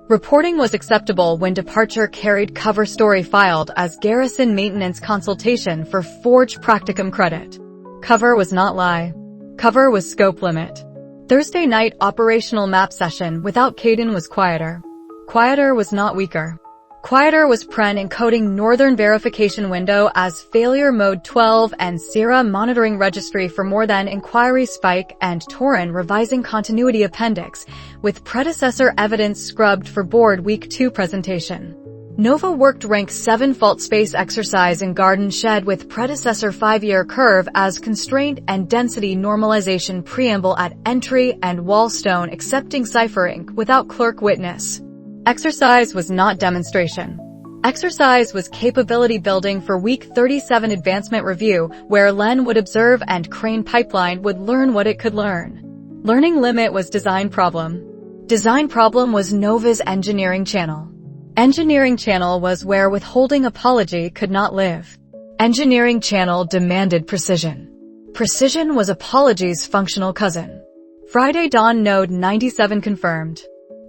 Reporting was acceptable when departure carried cover story filed as garrison maintenance consultation for Forge practicum credit. Cover was not lie. Cover was scope limit. Thursday night operational map session without Caden was quieter. Quieter was not weaker. Quieter was Pren encoding Northern verification window as failure mode 12 and Sira monitoring registry for more than inquiry spike and Torin revising continuity appendix with predecessor evidence scrubbed for board week 2 presentation. Nova worked rank 7 fault space exercise in garden shed with predecessor 5-year curve as constraint and density normalization preamble at entry and wallstone accepting ciphering without clerk witness. Exercise was not demonstration. Exercise was capability building for week 37 advancement review where Len would observe and Crane pipeline would learn what it could learn. Learning limit was design problem. Design problem was Nova's engineering channel. Engineering channel was where withholding apology could not live. Engineering channel demanded precision. Precision was apology's functional cousin. Friday dawn node 97 confirmed.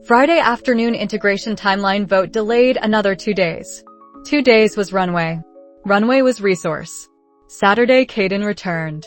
Friday afternoon integration timeline vote delayed another 2 days. 2 days was runway. Runway was resource. Saturday Caden returned.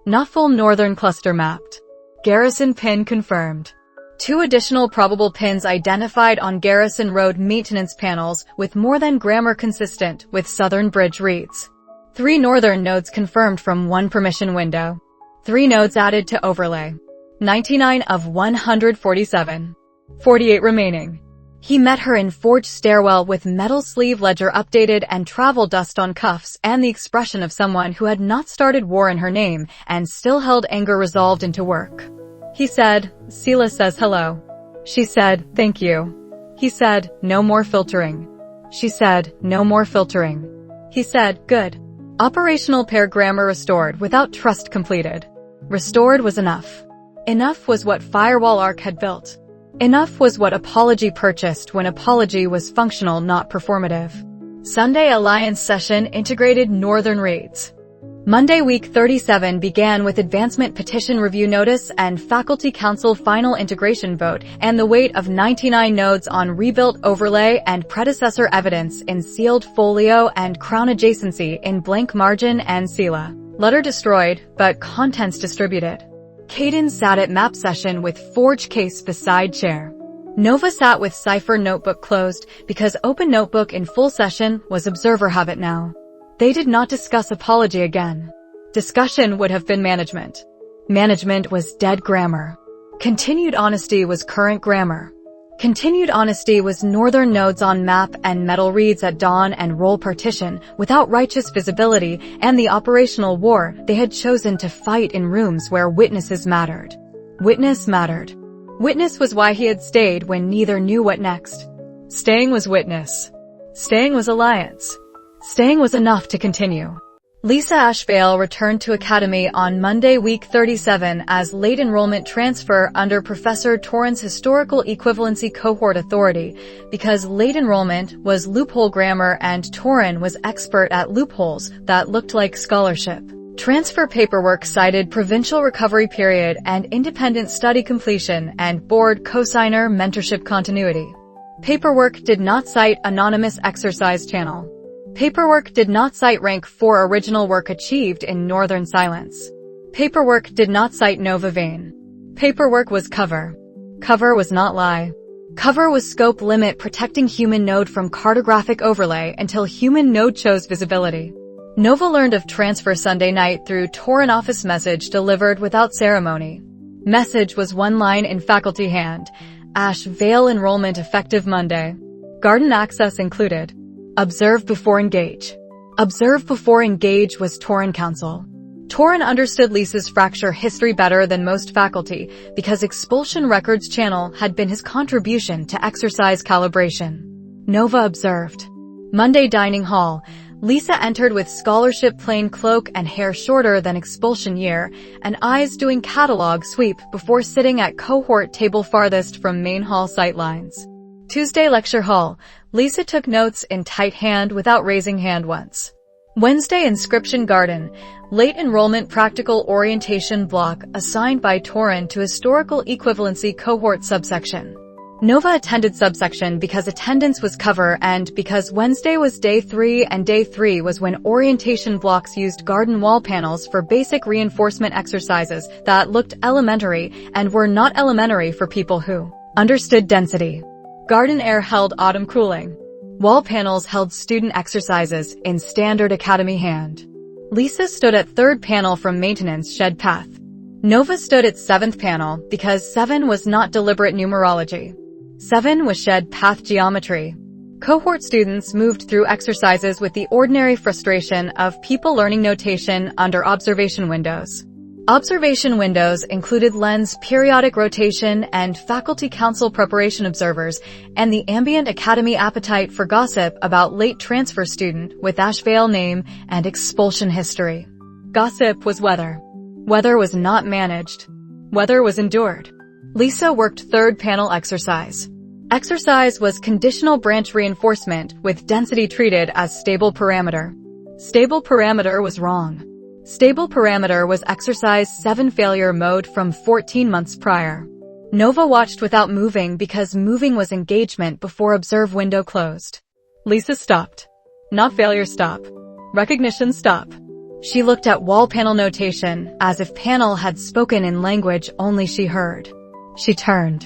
Not full northern cluster mapped. Garrison pin confirmed. 2 additional probable pins identified on Garrison Road maintenance panels with more than grammar consistent with Southern Bridge reads. 3 northern nodes confirmed from 1 permission window. 3 nodes added to overlay. 99 of 147. 48 remaining. He met her in Forge stairwell with metal sleeve ledger updated and travel dust on cuffs and the expression of someone who had not started war in her name and still held anger resolved into work. He said, Sila says hello. She said, thank you. He said, no more filtering. She said, no more filtering. He said, good. Operational pair grammar restored without trust completed. Restored was enough. Enough was what Firewall Arc had built. Enough was what Apology purchased when Apology was functional, not performative. Sunday Alliance session integrated Northern raids. Monday week 37 began with advancement petition review notice and Faculty Council final integration vote and the weight of 99 nodes on rebuilt overlay and predecessor evidence in sealed folio and crown adjacency in blank margin and Sila. Letter destroyed, but contents distributed. Caden sat at map session with Forge case beside chair. Nova sat with Cipher notebook closed because open notebook in full session was observer habit now. They did not discuss apology again. Discussion would have been management. Management was dead grammar. Continued honesty was current grammar. Continued honesty was northern nodes on map and metal reads at dawn and role partition without righteous visibility and the operational war they had chosen to fight in rooms where witnesses mattered. Witness mattered. Witness was why he had stayed when neither knew what next. Staying was witness. Staying was alliance. Staying was enough to continue. Lisa Ashvale returned to Academy on Monday week 37 as late enrollment transfer under Professor Torin's historical equivalency cohort authority because late enrollment was loophole grammar and Torin was expert at loopholes that looked like scholarship. Transfer paperwork cited provincial recovery period and independent study completion and board cosigner mentorship continuity. Paperwork did not cite anonymous exercise channel. Paperwork did not cite rank for original work achieved in Northern Silence. Paperwork did not cite Nova Vein. Paperwork was cover. Cover was not lie. Cover was scope limit protecting human node from cartographic overlay until human node chose visibility. Nova learned of transfer Sunday night through Torin office message delivered without ceremony. Message was one line in faculty hand. Ash Vale enrollment effective Monday. Garden access included. Observe before engage. Observe before engage was Torin counsel. Torin understood Lisa's fracture history better than most faculty because Expulsion Records channel had been his contribution to exercise calibration. Nova observed. Monday dining hall. Lisa entered with scholarship plain cloak and hair shorter than expulsion year, and eyes doing catalog sweep before sitting at cohort table farthest from main hall sightlines. Tuesday lecture hall. Lisa took notes in tight hand without raising hand once. Wednesday inscription garden. Late enrollment practical orientation block assigned by Torin to historical equivalency cohort subsection. Nova attended subsection because attendance was cover and because Wednesday was day 3 and day 3 was when orientation blocks used garden wall panels for basic reinforcement exercises that looked elementary and were not elementary for people who understood density. Garden air held autumn cooling. Wall panels held student exercises in standard academy hand. Lisa stood at third panel from maintenance shed path. Nova stood at seventh panel because 7 was not deliberate numerology. 7 was shed path geometry. Cohort students moved through exercises with the ordinary frustration of people learning notation under observation windows. Observation windows included lens periodic rotation and faculty council preparation observers and the ambient academy appetite for gossip about late transfer student with Ashvale name and expulsion history. Gossip was weather. Weather was not managed. Weather was endured. Lisa worked third panel exercise. Exercise was conditional branch reinforcement with density treated as stable parameter. Stable parameter was wrong. Stable parameter was exercise 7 failure mode from 14 months prior. Nova watched without moving because moving was engagement before observe window closed. Lisa stopped. Not failure stop. Recognition stop. She looked at wall panel notation as if panel had spoken in language only she heard. She turned.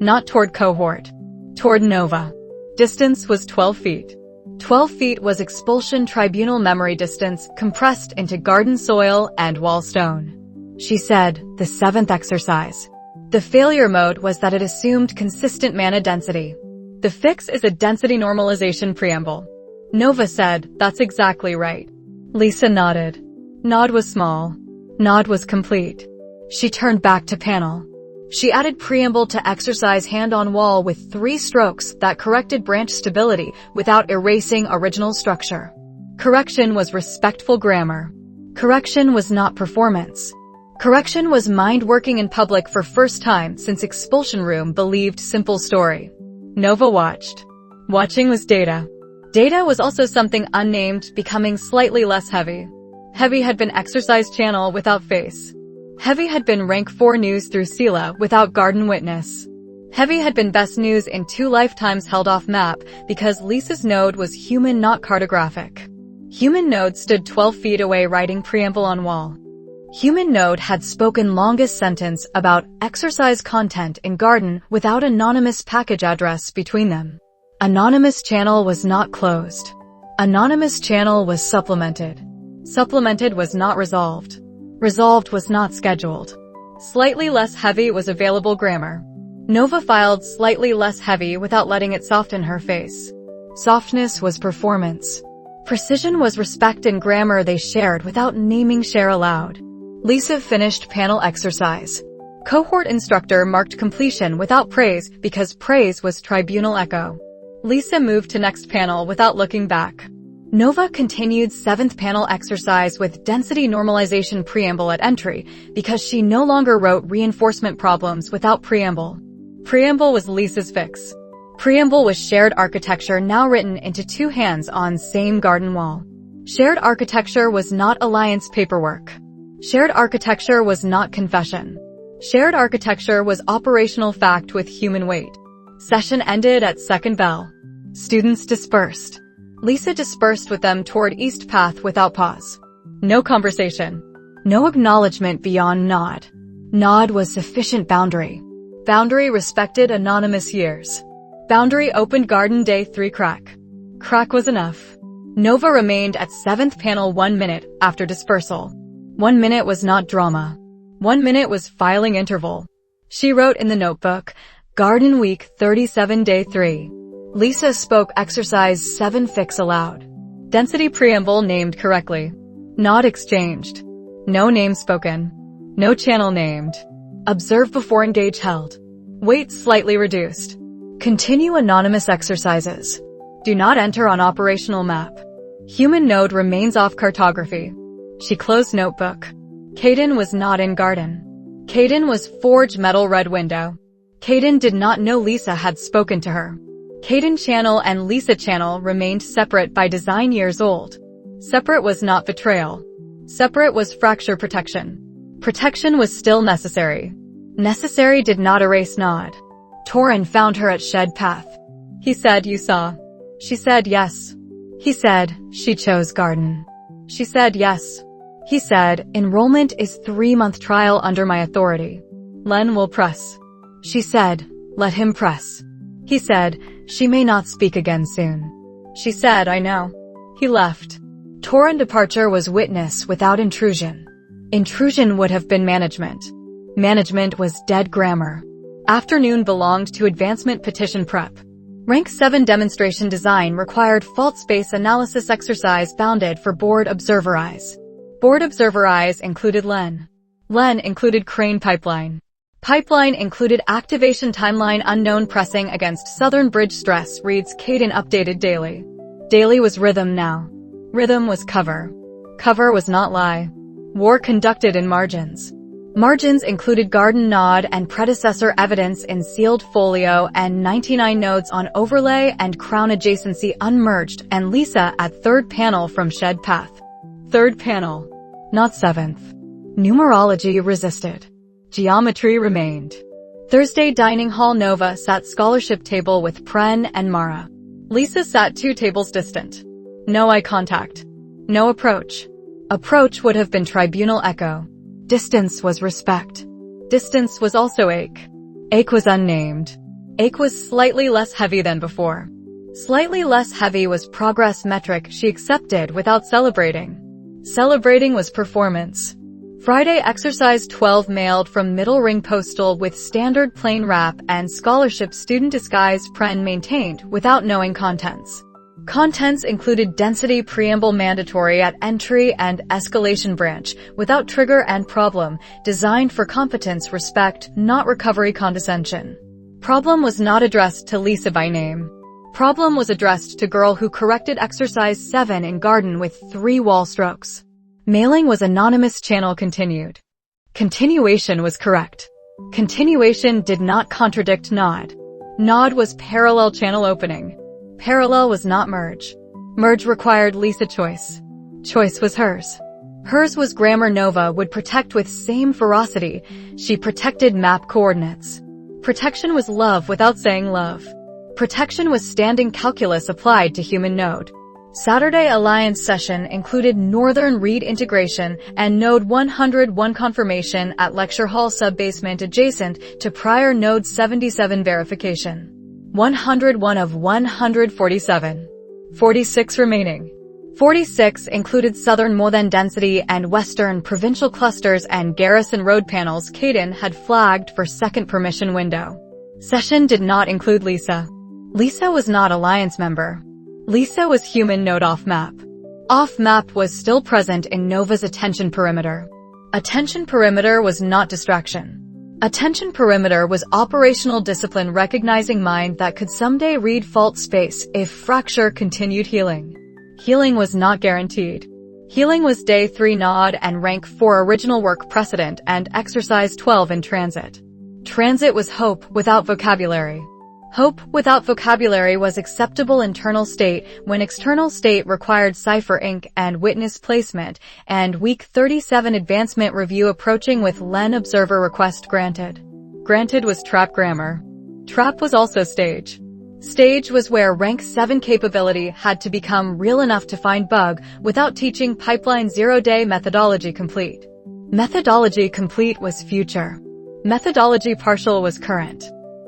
Not toward cohort. Toward Nova. Distance was 12 feet. 12 feet was expulsion tribunal memory distance compressed into garden soil and wall stone. She said, the 7th exercise. The failure mode was that it assumed consistent mana density. The fix is a density normalization preamble. Nova said, that's exactly right. Lisa nodded. Nod was small. Nod was complete. She turned back to panel. She added preamble to exercise hand on wall with 3 strokes that corrected branch stability without erasing original structure. Correction was respectful grammar. Correction was not performance. Correction was mind working in public for first time since expulsion room believed simple story. Nova watched. Watching was data. Data was also something unnamed becoming slightly less heavy. Heavy had been exercise channel without face. Heavy had been rank 4 news through Sila without garden witness. Heavy had been best news in 2 lifetimes held off map because Lisa's node was human not cartographic. Human node stood 12 feet away writing preamble on wall. Human node had spoken longest sentence about exercise content in garden without anonymous package address between them. Anonymous channel was not closed. Anonymous channel was supplemented. Supplemented was not resolved. Resolved was not scheduled. Slightly less heavy was available grammar. Nova filed slightly less heavy without letting it soften her face. Softness was performance. Precision was respect in grammar they shared without naming share aloud. Lisa finished panel exercise. Cohort instructor marked completion without praise because praise was tribunal echo. Lisa moved to next panel without looking back. Nova continued 7th panel exercise with density normalization preamble at entry because she no longer wrote reinforcement problems without preamble. Preamble was Lisa's fix. Preamble was shared architecture now written into 2 hands on same garden wall. Shared architecture was not alliance paperwork. Shared architecture was not confession. Shared architecture was operational fact with human weight. Session ended at second bell. Students dispersed. Lisa dispersed with them toward East Path without pause. No conversation. No acknowledgement beyond nod. Nod was sufficient boundary. Boundary respected anonymous years. Boundary opened Garden Day 3 crack. Crack was enough. Nova remained at 7th panel 1 minute after dispersal. 1 minute was not drama. 1 minute was filing interval. She wrote in the notebook, Garden Week 37 Day 3. Lisa spoke exercise 7 fix aloud. Density preamble named correctly. Nod exchanged. No name spoken. No channel named. Observe before engage held. Weight slightly reduced. Continue anonymous exercises. Do not enter on operational map. Human node remains off cartography. She closed notebook. Caden was not in garden. Caden was forge metal red window. Caden did not know Lisa had spoken to her. Caden channel and Lisa channel remained separate by design years old. Separate was not betrayal. Separate was fracture protection. Protection was still necessary. Necessary did not erase Nod. Torin found her at Shed Path. He said, you saw. She said yes. He said, she chose garden. She said yes. He said, enrollment is 3-month trial under my authority. Len will press. She said, let him press. He said, she may not speak again soon. She said, I know. He left. Torin departure was witness without intrusion. Intrusion would have been management. Management was dead grammar. Afternoon belonged to advancement petition prep. Rank 7 demonstration design required fault space analysis exercise bounded for board observer eyes. Board observer eyes included Len. Len included Crane pipeline. Pipeline included activation timeline unknown pressing against Southern Bridge stress reads Caden updated daily. Daily was rhythm now. Rhythm was cover. Cover was not lie. War conducted in margins. Margins included garden nod and predecessor evidence in sealed folio and 99 nodes on overlay and crown adjacency unmerged and Lisa at 3rd panel from Shed Path. 3rd panel. Not 7th. Numerology resisted. Geometry remained. Thursday dining hall Nova sat scholarship table with Pren and Mara. Lisa sat 2 tables distant. No eye contact. No approach. Approach would have been tribunal echo. Distance was respect. Distance was also ache. Ache was unnamed. Ache was slightly less heavy than before. Slightly less heavy was progress metric she accepted without celebrating. Celebrating was performance. Friday exercise 12 mailed from Middle Ring Postal with standard plain wrap and scholarship student disguise Pren maintained without knowing contents. Contents included density preamble mandatory at entry and escalation branch without trigger and problem, designed for competence respect, not recovery condescension. Problem was not addressed to Lisa by name. Problem was addressed to girl who corrected exercise 7 in garden with 3 wall strokes. Mailing was anonymous channel continued. Continuation was correct. Continuation did not contradict nod. Nod was parallel channel opening. Parallel was not merge. Merge required Lisa choice. Choice was hers. Hers was grammar Nova would protect with same ferocity. She protected map coordinates. Protection was love without saying love. Protection was standing calculus applied to human node. Saturday Alliance session included Northern Read integration and Node 101 confirmation at Lecture Hall subbasement adjacent to prior Node 77 verification. 101 of 147. 46 remaining. 46 included Southern Moden density and Western provincial clusters and Garrison Road panels Caden had flagged for second permission window. Session did not include Lisa. Lisa was not Alliance member. Lisa was human node off-map. Off-map was still present in Nova's attention perimeter. Attention perimeter was not distraction. Attention perimeter was operational discipline recognizing mind that could someday read fault space if fracture continued healing. Healing was not guaranteed. Healing was day 3 nod and rank 4 original work precedent and exercise 12 in transit. Transit was hope without vocabulary. Hope without vocabulary was acceptable internal state when external state required cipher ink and witness placement, and week 37 advancement review approaching with Len observer request granted. Granted was trap grammar. Trap was also stage. Stage was where rank 7 capability had to become real enough to find bug without teaching pipeline 0-day methodology complete. Methodology complete was future. Methodology partial was current.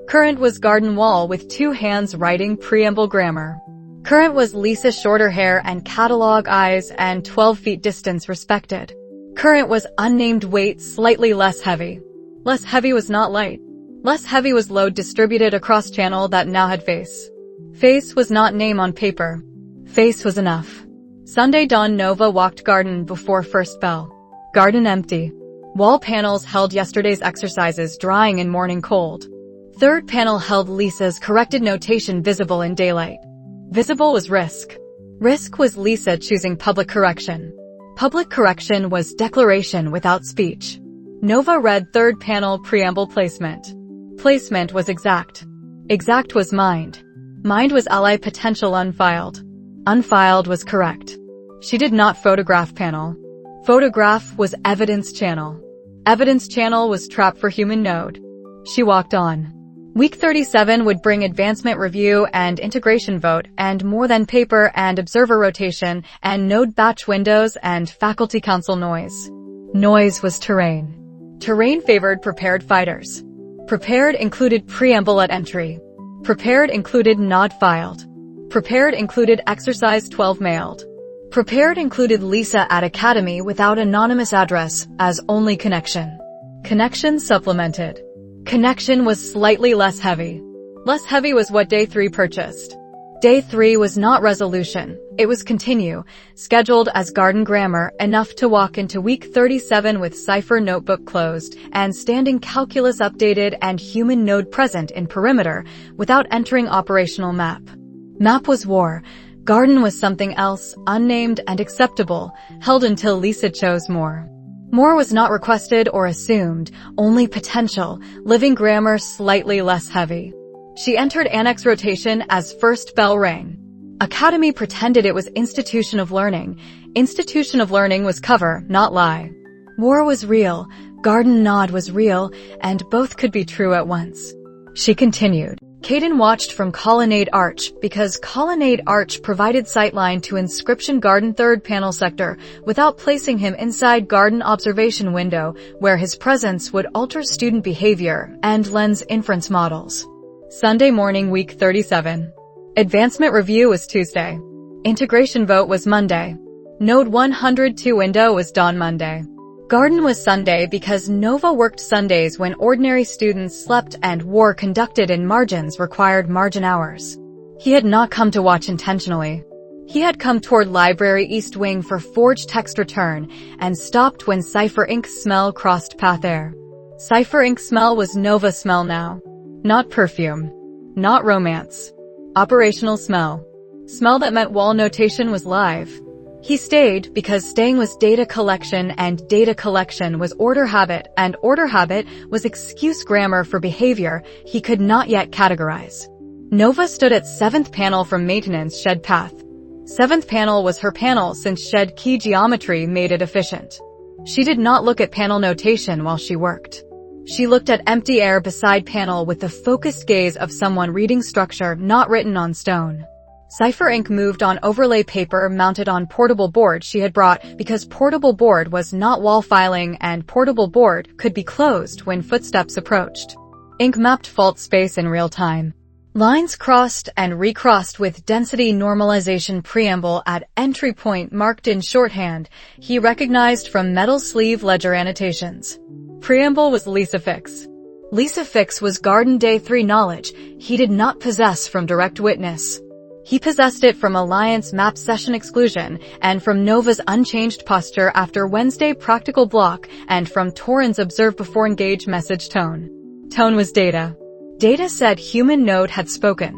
Current was garden wall with 2 hands writing preamble grammar. Current was Lisa shorter hair and catalog eyes and 12 feet distance respected. Current was unnamed weight slightly less heavy. Less heavy was not light. Less heavy was load distributed across channel that now had face. Face was not name on paper. Face was enough. Sunday dawn Nova walked garden before first bell. Garden empty. Wall panels held yesterday's exercises drying in morning cold. Third panel held Lisa's corrected notation visible in daylight. Visible was risk. Risk was Lisa choosing public correction. Public correction was declaration without speech. Nova read third panel preamble placement. Placement was exact. Exact was mind. Mind was ally potential unfiled. Unfiled was correct. She did not photograph panel. Photograph was evidence channel. Evidence channel was trap for human node. She walked on. Week 37 would bring advancement review and integration vote and more than paper and observer rotation and node batch windows and faculty council noise. Noise was terrain. Terrain favored prepared fighters. Prepared included preamble at entry. Prepared included nod filed. Prepared included exercise 12 mailed. Prepared included Lisa at academy without anonymous address as only connection. Connection supplemented. Connection was slightly less heavy. Less heavy was what day 3 purchased. Day 3 was not resolution, it was continue, scheduled as garden grammar, enough to walk into week 37 with cipher notebook closed and standing calculus updated and human node present in perimeter without entering operational map. Map was war, garden was something else, unnamed and acceptable, held until Lisa chose more. More was not requested or assumed, only potential, living grammar slightly less heavy. She entered annex rotation as first bell rang. Academy pretended it was institution of learning. Institution of learning was cover, not lie. War was real, garden nod was real, and both could be true at once. She continued. Caden watched from colonnade arch because colonnade arch provided sightline to inscription garden third panel sector without placing him inside garden observation window where his presence would alter student behavior and lens inference models. Sunday morning week 37. Advancement review was Tuesday. Integration vote was Monday. Node 102 window was dawn Monday. Garden was Sunday because Nova worked Sundays when ordinary students slept and war conducted in margins required margin hours. He had not come to watch intentionally. He had come toward library east wing for forge text return and stopped when cipher ink smell crossed path air. Cipher ink smell was Nova smell now. Not perfume. Not romance. Operational smell. Smell that meant wall notation was live. He stayed because staying was data collection and data collection was order habit and order habit was excuse grammar for behavior he could not yet categorize. Nova stood at 7th panel from maintenance shed path. 7th panel was her panel since shed key geometry made it efficient. She did not look at panel notation while she worked. She looked at empty air beside panel with the focused gaze of someone reading structure not written on stone. Cipher ink moved on overlay paper mounted on portable board she had brought because portable board was not wall filing and portable board could be closed when footsteps approached. Ink mapped fault space in real time. Lines crossed and recrossed with density normalization preamble at entry point marked in shorthand, he recognized from metal sleeve ledger annotations. Preamble was Lisa Fix. Lisa Fix was garden day 3 knowledge he did not possess from direct witness. He possessed it from Alliance map session exclusion and from Nova's unchanged posture after Wednesday practical block and from Torrens observe before engage message tone. Tone was data. Data said human node had spoken.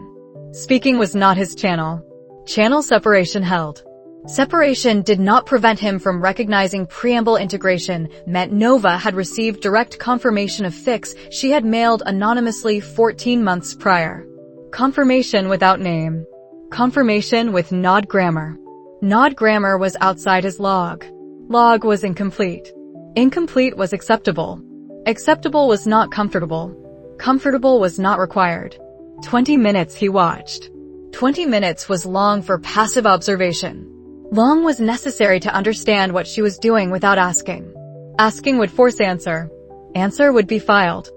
Speaking was not his channel. Channel separation held. Separation did not prevent him from recognizing preamble integration meant Nova had received direct confirmation of fix she had mailed anonymously 14 months prior. Confirmation without name. Confirmation with nod grammar. Nod grammar was outside his log. Log was incomplete. Incomplete was acceptable. Acceptable was not comfortable. Comfortable was not required. 20 minutes he watched. 20 minutes was long for passive observation. Long was necessary to understand what she was doing without asking. Asking would force answer. Answer would be filed.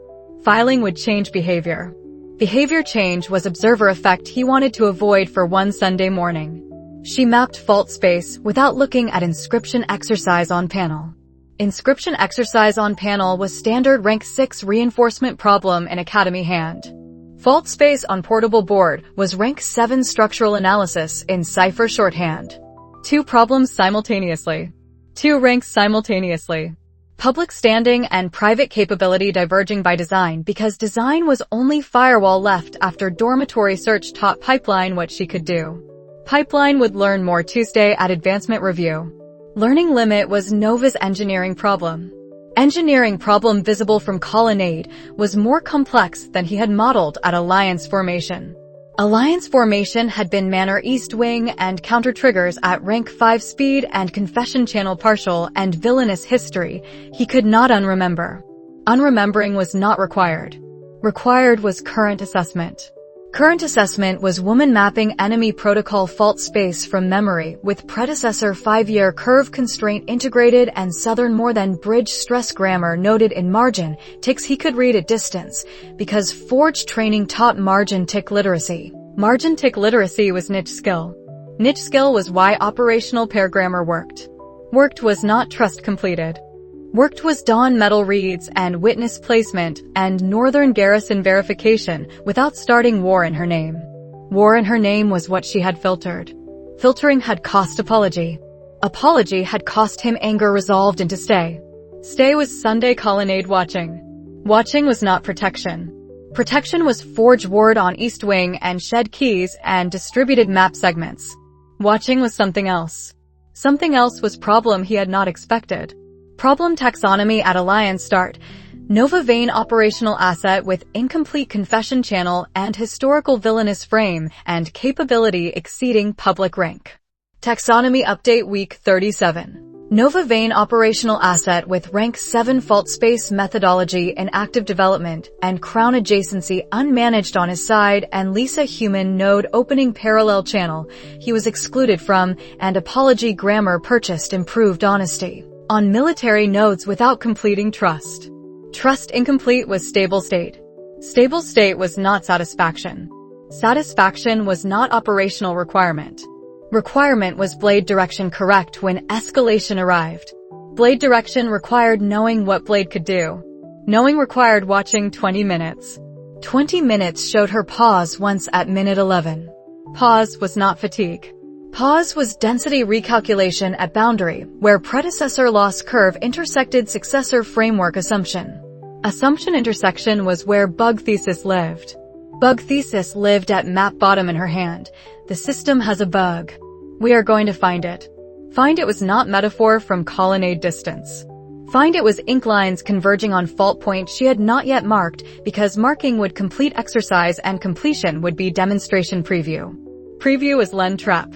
Filing would change behavior. Behavior change was observer effect he wanted to avoid for one Sunday morning. She mapped fault space without looking at inscription exercise on panel. Inscription exercise on panel was standard rank 6 reinforcement problem in Academy hand. Fault space on portable board was rank 7 structural analysis in cipher shorthand. 2 problems simultaneously. 2 ranks simultaneously. Public standing and private capability diverging by design because design was only firewall left after dormitory search taught Pipeline what she could do. Pipeline would learn more Tuesday at advancement review. Learning limit was Nova's engineering problem. Engineering problem visible from colonnade was more complex than he had modeled at Alliance formation. Alliance formation had been Manor East Wing and counter triggers at rank 5 speed and confession channel partial and villainous history he could not unremember. Unremembering was not required. Required was current assessment. Current assessment was woman mapping enemy protocol fault space from memory with predecessor 5-year curve constraint integrated and southern more than bridge stress grammar noted in margin ticks he could read at distance because forge training taught margin tick literacy. Margin tick literacy was niche skill. Niche skill was why operational pair grammar worked. Worked was not trust completed. Worked was dawn metal reads and witness placement and northern garrison verification without starting war in her name. War in her name was what she had filtered. Filtering had cost apology. Apology had cost him anger resolved into stay. Stay was Sunday colonnade watching. Watching was not protection. Protection was forge ward on East Wing and shed keys and distributed map segments. Watching was something else. Something else was problem he had not expected. Problem taxonomy at Alliance start. Nova Vein operational asset with incomplete confession channel and historical villainous frame and capability exceeding public rank. Taxonomy update week 37. Nova Vein operational asset with rank 7 fault space methodology in active development and crown adjacency unmanaged on his side and Lisa human node opening parallel channel he was excluded from and apology grammar purchased improved honesty. On military nodes without completing trust. Trust incomplete was stable state. Stable state was not satisfaction. Satisfaction was not operational requirement. Requirement was blade direction correct when escalation arrived. Blade direction required knowing what blade could do. Knowing required watching 20 minutes. 20 minutes showed her pause once at minute 11. Pause was not fatigue. Pause was density recalculation at boundary, where predecessor loss curve intersected successor framework assumption. Assumption intersection was where bug thesis lived. Bug thesis lived at map bottom in her hand. The system has a bug. We are going to find it. Find it was not metaphor from colonnade distance. Find it was ink lines converging on fault point she had not yet marked because marking would complete exercise and completion would be demonstration preview. Preview was Len trap.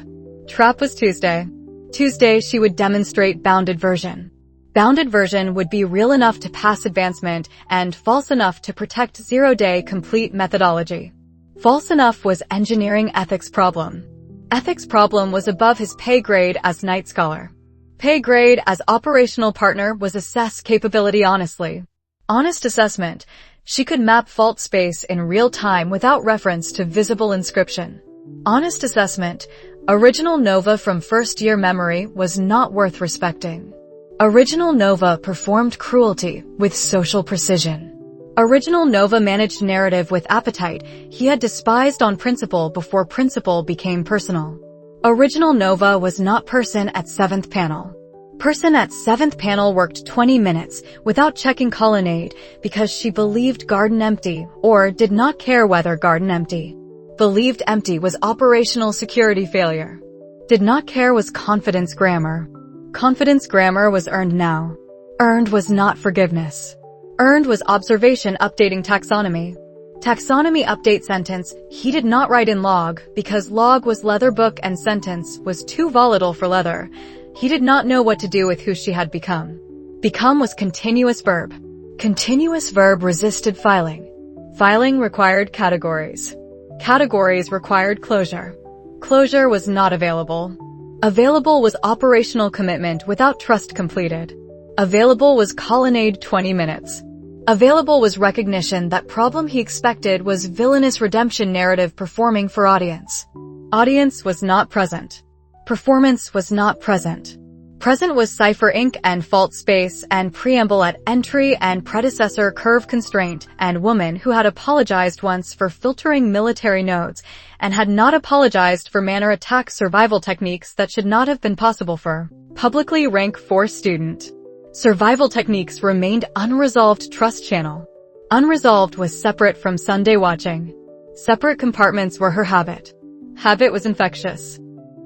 Trap was Tuesday. Tuesday she would demonstrate bounded version. Bounded version would be real enough to pass advancement and false enough to protect 0-day complete methodology. False enough was engineering ethics problem. Ethics problem was above his pay grade as Night Scholar. Pay grade as operational partner was assess capability honestly. Honest assessment. She could map fault space in real time without reference to visible inscription. Honest assessment. Original Nova from first year memory was not worth respecting. Original Nova performed cruelty with social precision. Original Nova managed narrative with appetite he had despised on principle before principle became personal. Original Nova was not person at 7th panel. Person at 7th panel worked 20 minutes without checking colonnade because she believed garden empty or did not care whether garden empty. Believed empty was operational security failure. Did not care was confidence grammar. Confidence grammar was earned now. Earned was not forgiveness. Earned was observation updating taxonomy. Taxonomy update sentence, he did not write in log because log was leather book and sentence was too volatile for leather. He did not know what to do with who she had become. Become was continuous verb. Continuous verb resisted filing. Filing required categories. Categories required closure. Closure was not available. Available was operational commitment without trust completed. Available was colonnade 20 minutes. Available was recognition that problem he expected was villainous redemption narrative performing for audience. Audience was not present. Performance was not present. Present was cipher ink and fault space and preamble at entry and predecessor curve constraint and woman who had apologized once for filtering military nodes and had not apologized for manner attack survival techniques that should not have been possible for publicly rank 4 student. Survival techniques remained unresolved trust channel. Unresolved was separate from Sunday watching. Separate compartments were her habit. Habit was infectious.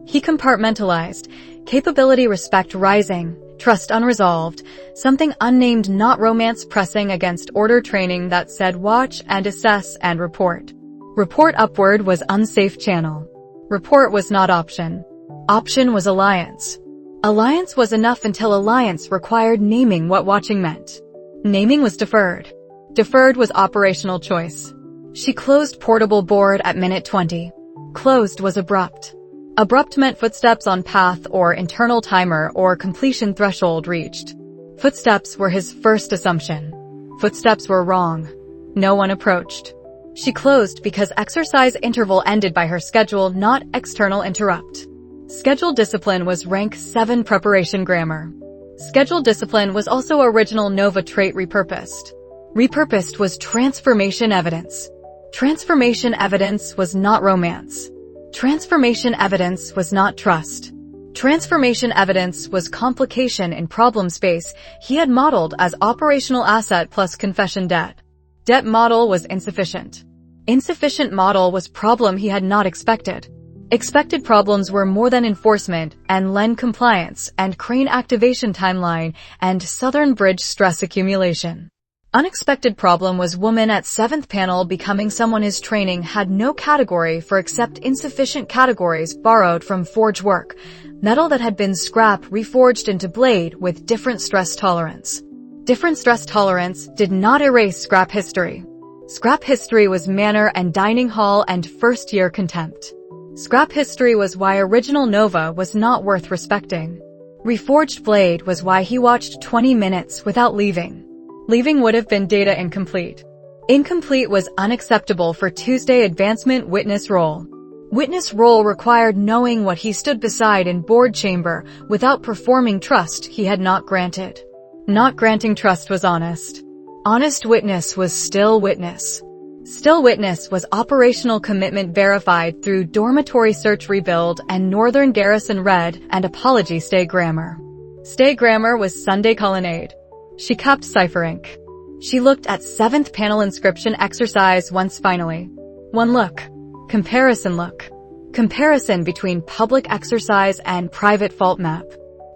He compartmentalized. Capability respect rising. Trust unresolved. Something unnamed not romance pressing against order training that said watch and assess and report. Report upward was unsafe channel. Report was not option. Option was alliance. Alliance was enough until alliance required naming what watching meant. Naming was deferred. Deferred was operational choice. She closed portable board at minute 20. Closed was abrupt. Abrupt meant footsteps on path or internal timer or completion threshold reached. Footsteps were his first assumption. Footsteps were wrong. No one approached. She closed because exercise interval ended by her schedule, not external interrupt. Schedule discipline was rank 7 preparation grammar. Schedule discipline was also original Nova trait repurposed. Repurposed was transformation evidence. Transformation evidence was not romance. Transformation evidence was not trust. Transformation evidence was complication in problem space he had modeled as operational asset plus confession debt. Debt model was insufficient. Insufficient model was problem he had not expected. Expected problems were more than enforcement and LEN compliance and Crane activation timeline and Southern Bridge stress accumulation. Unexpected problem was woman at 7th panel becoming someone his training had no category for except insufficient categories borrowed from forge work, metal that had been scrap reforged into blade with different stress tolerance. Different stress tolerance did not erase scrap history. Scrap history was manor and dining hall and first year contempt. Scrap history was why original Nova was not worth respecting. Reforged blade was why he watched 20 minutes without leaving. Leaving would have been data incomplete. Incomplete was unacceptable for Tuesday advancement witness role. Witness role required knowing what he stood beside in board chamber without performing trust he had not granted. Not granting trust was honest. Honest witness was still witness. Still witness was operational commitment verified through dormitory search rebuild and Northern Garrison read and apology stay grammar. Stay grammar was Sunday colonnade. She kept cipher ink. She looked at 7th panel inscription exercise once finally. One look. Comparison look. Comparison between public exercise and private fault map.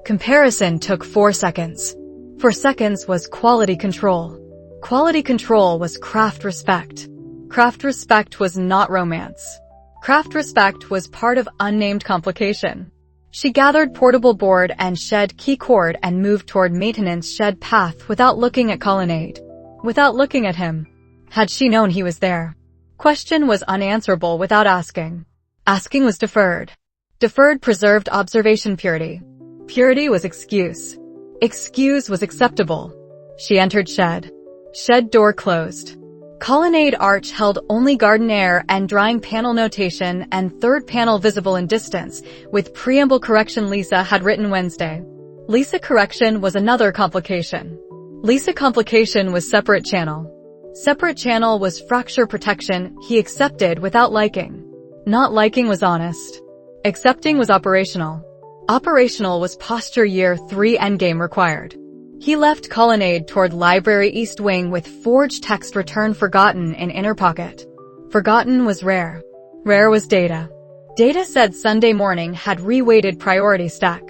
Comparison took 4 seconds. 4 seconds was quality control. Quality control was craft respect. Craft respect was not romance. Craft respect was part of unnamed complication. She gathered portable board and shed key cord and moved toward maintenance shed path without looking at colonnade. Without looking at him. Had she known he was there? Question was unanswerable without asking. Asking was deferred. Deferred preserved observation purity. Purity was excuse. Excuse was acceptable. She entered shed. Shed door closed. Colonnade arch held only garden air and drying panel notation and 3rd panel visible in distance, with preamble correction Lisa had written Wednesday. Lisa correction was another complication. Lisa complication was separate channel. Separate channel was fracture protection he accepted without liking. Not liking was honest. Accepting was operational. Operational was posture year 3 endgame required. He left colonnade toward library east wing with forged text return forgotten in inner pocket. Forgotten was rare. Rare was data. Data said Sunday morning had reweighted priority stack.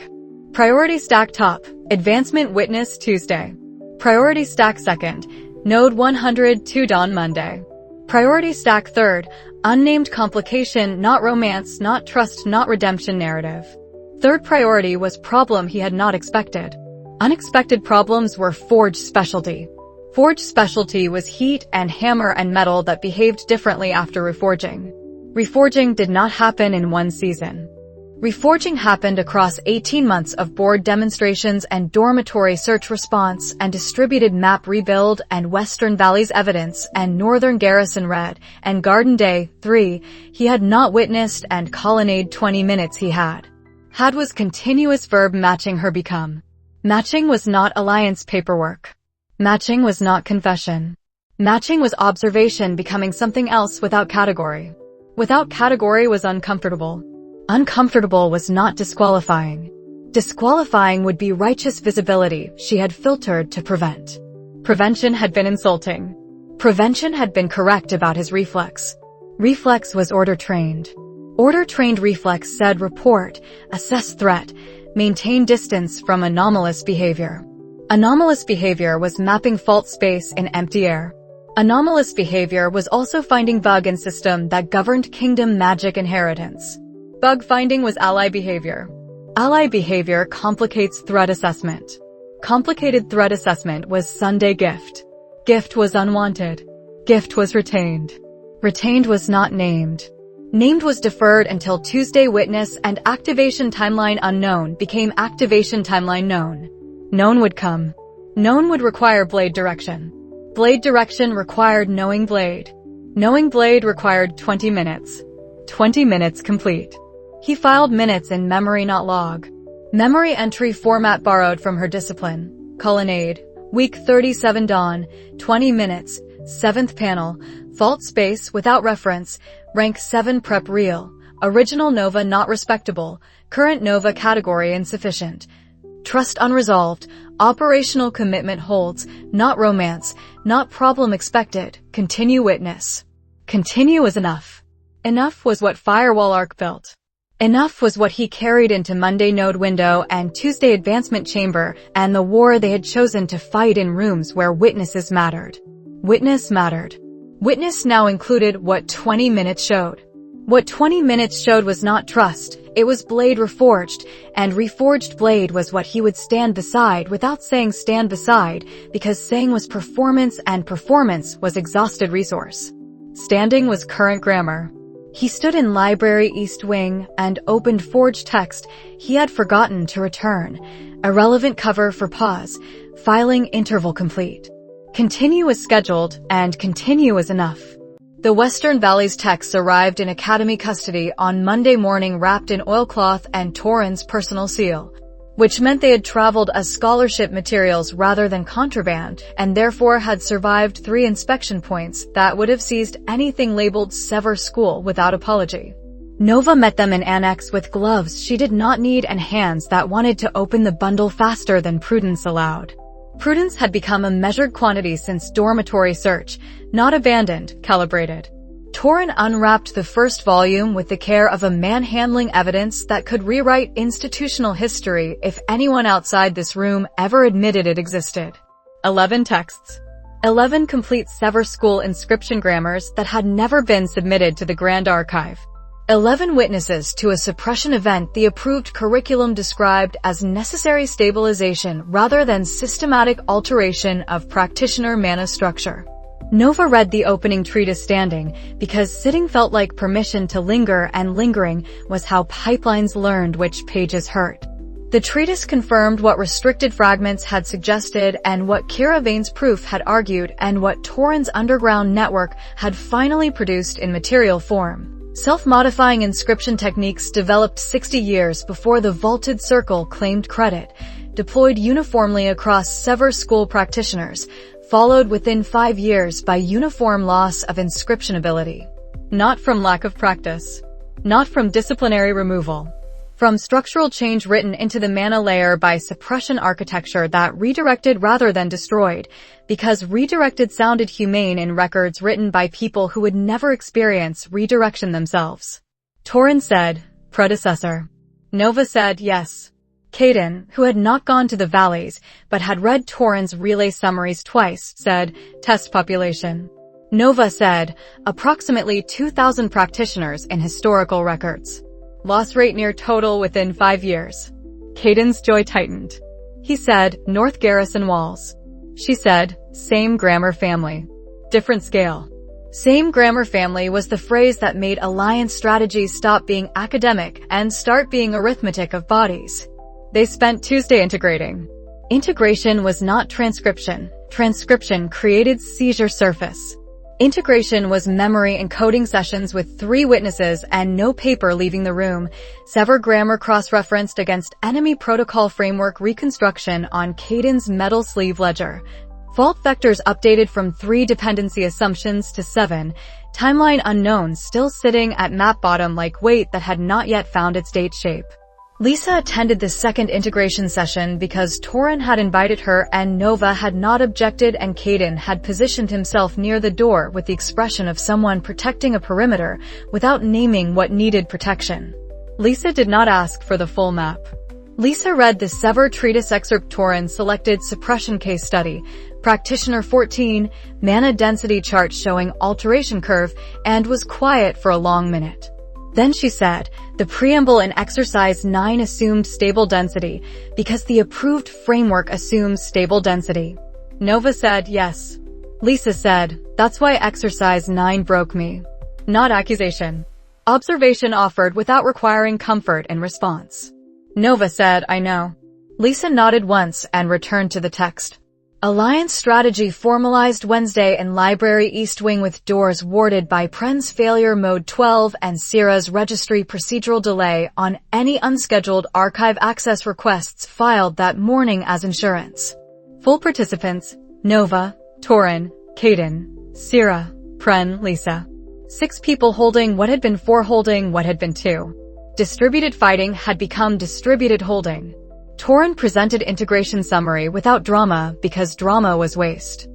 Priority stack top, advancement witness Tuesday. Priority stack second, node 102 dawn Monday. Priority stack third, unnamed complication, not romance, not trust, not redemption narrative. Third priority was problem he had not expected. Unexpected problems were forge specialty. Forge specialty was heat and hammer and metal that behaved differently after reforging. Reforging did not happen in one season. Reforging happened across 18 months of board demonstrations and dormitory search response and distributed map rebuild and Western Valley's evidence and Northern Garrison Red and Garden Day 3 he had not witnessed and Colonnade 20 minutes he had. Had was continuous verb matching her become. Matching was not alliance paperwork. Matching was not confession. Matching was observation becoming something else without category. Without category was uncomfortable. Uncomfortable was not disqualifying. Disqualifying would be righteous visibility she had filtered to prevent. Prevention had been insulting. Prevention had been correct about his reflex. Reflex was order-trained. Order-trained reflex said report, assess threat, maintain distance from anomalous behavior. Anomalous behavior was mapping fault space in empty air. Anomalous behavior was also finding bug in system that governed kingdom magic inheritance. Bug finding was ally behavior. Ally behavior complicates threat assessment. Complicated threat assessment was Sunday gift. Gift was unwanted. Gift was retained. Retained was not named. Named was deferred until Tuesday witness and activation timeline unknown became activation timeline known. Known would come. Known would require blade direction. Blade direction required knowing blade. Knowing blade required 20 minutes. 20 minutes complete. He filed minutes in memory not log. Memory entry format borrowed from her discipline. Colonnade. Week 37 Dawn. 20 minutes. 7th panel. Fault space without reference. Rank 7 prep real. Original Nova not respectable. Current Nova category insufficient. Trust unresolved. Operational commitment holds. Not romance. Not problem expected. Continue witness. Continue is enough. Enough was what Firewall Arc built. Enough was what he carried into Monday Node Window and Tuesday Advancement Chamber and the war they had chosen to fight in rooms where witnesses mattered. Witness mattered. Witness now included what 20 minutes showed. What 20 minutes showed was not trust, it was blade reforged, and reforged blade was what he would stand beside without saying stand beside, because saying was performance and performance was exhausted resource. Standing was current grammar. He stood in Library East Wing and opened forged text he had forgotten to return. Irrelevant cover for pause. Filing interval complete. Continue was scheduled, and continue was enough. The Western Valley's texts arrived in Academy custody on Monday morning wrapped in oilcloth and Torrens' personal seal, which meant they had traveled as scholarship materials rather than contraband, and therefore had survived 3 inspection points that would have seized anything labeled Sever School without apology. Nova met them in Annex with gloves she did not need and hands that wanted to open the bundle faster than prudence allowed. Prudence had become a measured quantity since dormitory search, not abandoned, calibrated. Torren unwrapped the first volume with the care of a man handling evidence that could rewrite institutional history if anyone outside this room ever admitted it existed. 11 texts. 11 complete Sever School inscription grammars that had never been submitted to the Grand Archive. 11 witnesses to a suppression event the approved curriculum described as necessary stabilization rather than systematic alteration of practitioner mana structure. Nova read the opening treatise standing, because sitting felt like permission to linger and lingering was how pipelines learned which pages hurt. The treatise confirmed what restricted fragments had suggested and what Kira Vane's proof had argued and what Torren's underground network had finally produced in material form. Self-modifying inscription techniques developed 60 years before the Vaulted Circle claimed credit, deployed uniformly across Sever School practitioners, followed within 5 years by uniform loss of inscription ability. Not from lack of practice. Not from disciplinary removal. From structural change written into the mana layer by suppression architecture that redirected rather than destroyed, because redirected sounded humane in records written by people who would never experience redirection themselves. Torren said, predecessor. Nova said, yes. Caden, who had not gone to the valleys, but had read Torren's relay summaries twice, said, test population. Nova said, approximately 2,000 practitioners in historical records. Loss rate near total within 5 years. Caden's joy tightened. He said, North Garrison Walls. She said, same grammar family. Different scale. Same grammar family was the phrase that made alliance strategy stop being academic and start being arithmetic of bodies. They spent Tuesday integrating. Integration was not transcription. Transcription created seizure surface. Integration was memory encoding sessions with 3 witnesses and no paper leaving the room. Sever grammar cross-referenced against enemy protocol framework reconstruction on Caden's metal sleeve ledger. Fault vectors updated from 3 dependency assumptions to 7. Timeline unknown still sitting at map bottom like weight that had not yet found its date shape. Lisa attended the second integration session because Torin had invited her and Nova had not objected, and Caden had positioned himself near the door with the expression of someone protecting a perimeter without naming what needed protection. Lisa did not ask for the full map. Lisa read the Sever treatise excerpt. Torin selected suppression case study, practitioner 14, mana density chart showing alteration curve, and was quiet for a long minute. Then she said, the preamble in exercise 9 assumed stable density because the approved framework assumes stable density. Nova said, yes. Lisa said, that's why exercise 9 broke me. Not accusation. Observation offered without requiring comfort in response. Nova said, I know. Lisa nodded once and returned to the text. Alliance strategy formalized Wednesday in Library East Wing with doors warded by Pren's failure mode 12 and Sira's registry procedural delay on any unscheduled archive access requests filed that morning as insurance. Full participants, Nova, Torin, Caden, Sira, Pren, Lisa. 6 people holding what had been 4 holding what had been 2. Distributed fighting had become distributed holding. Torin presented integration summary without drama because drama was waste.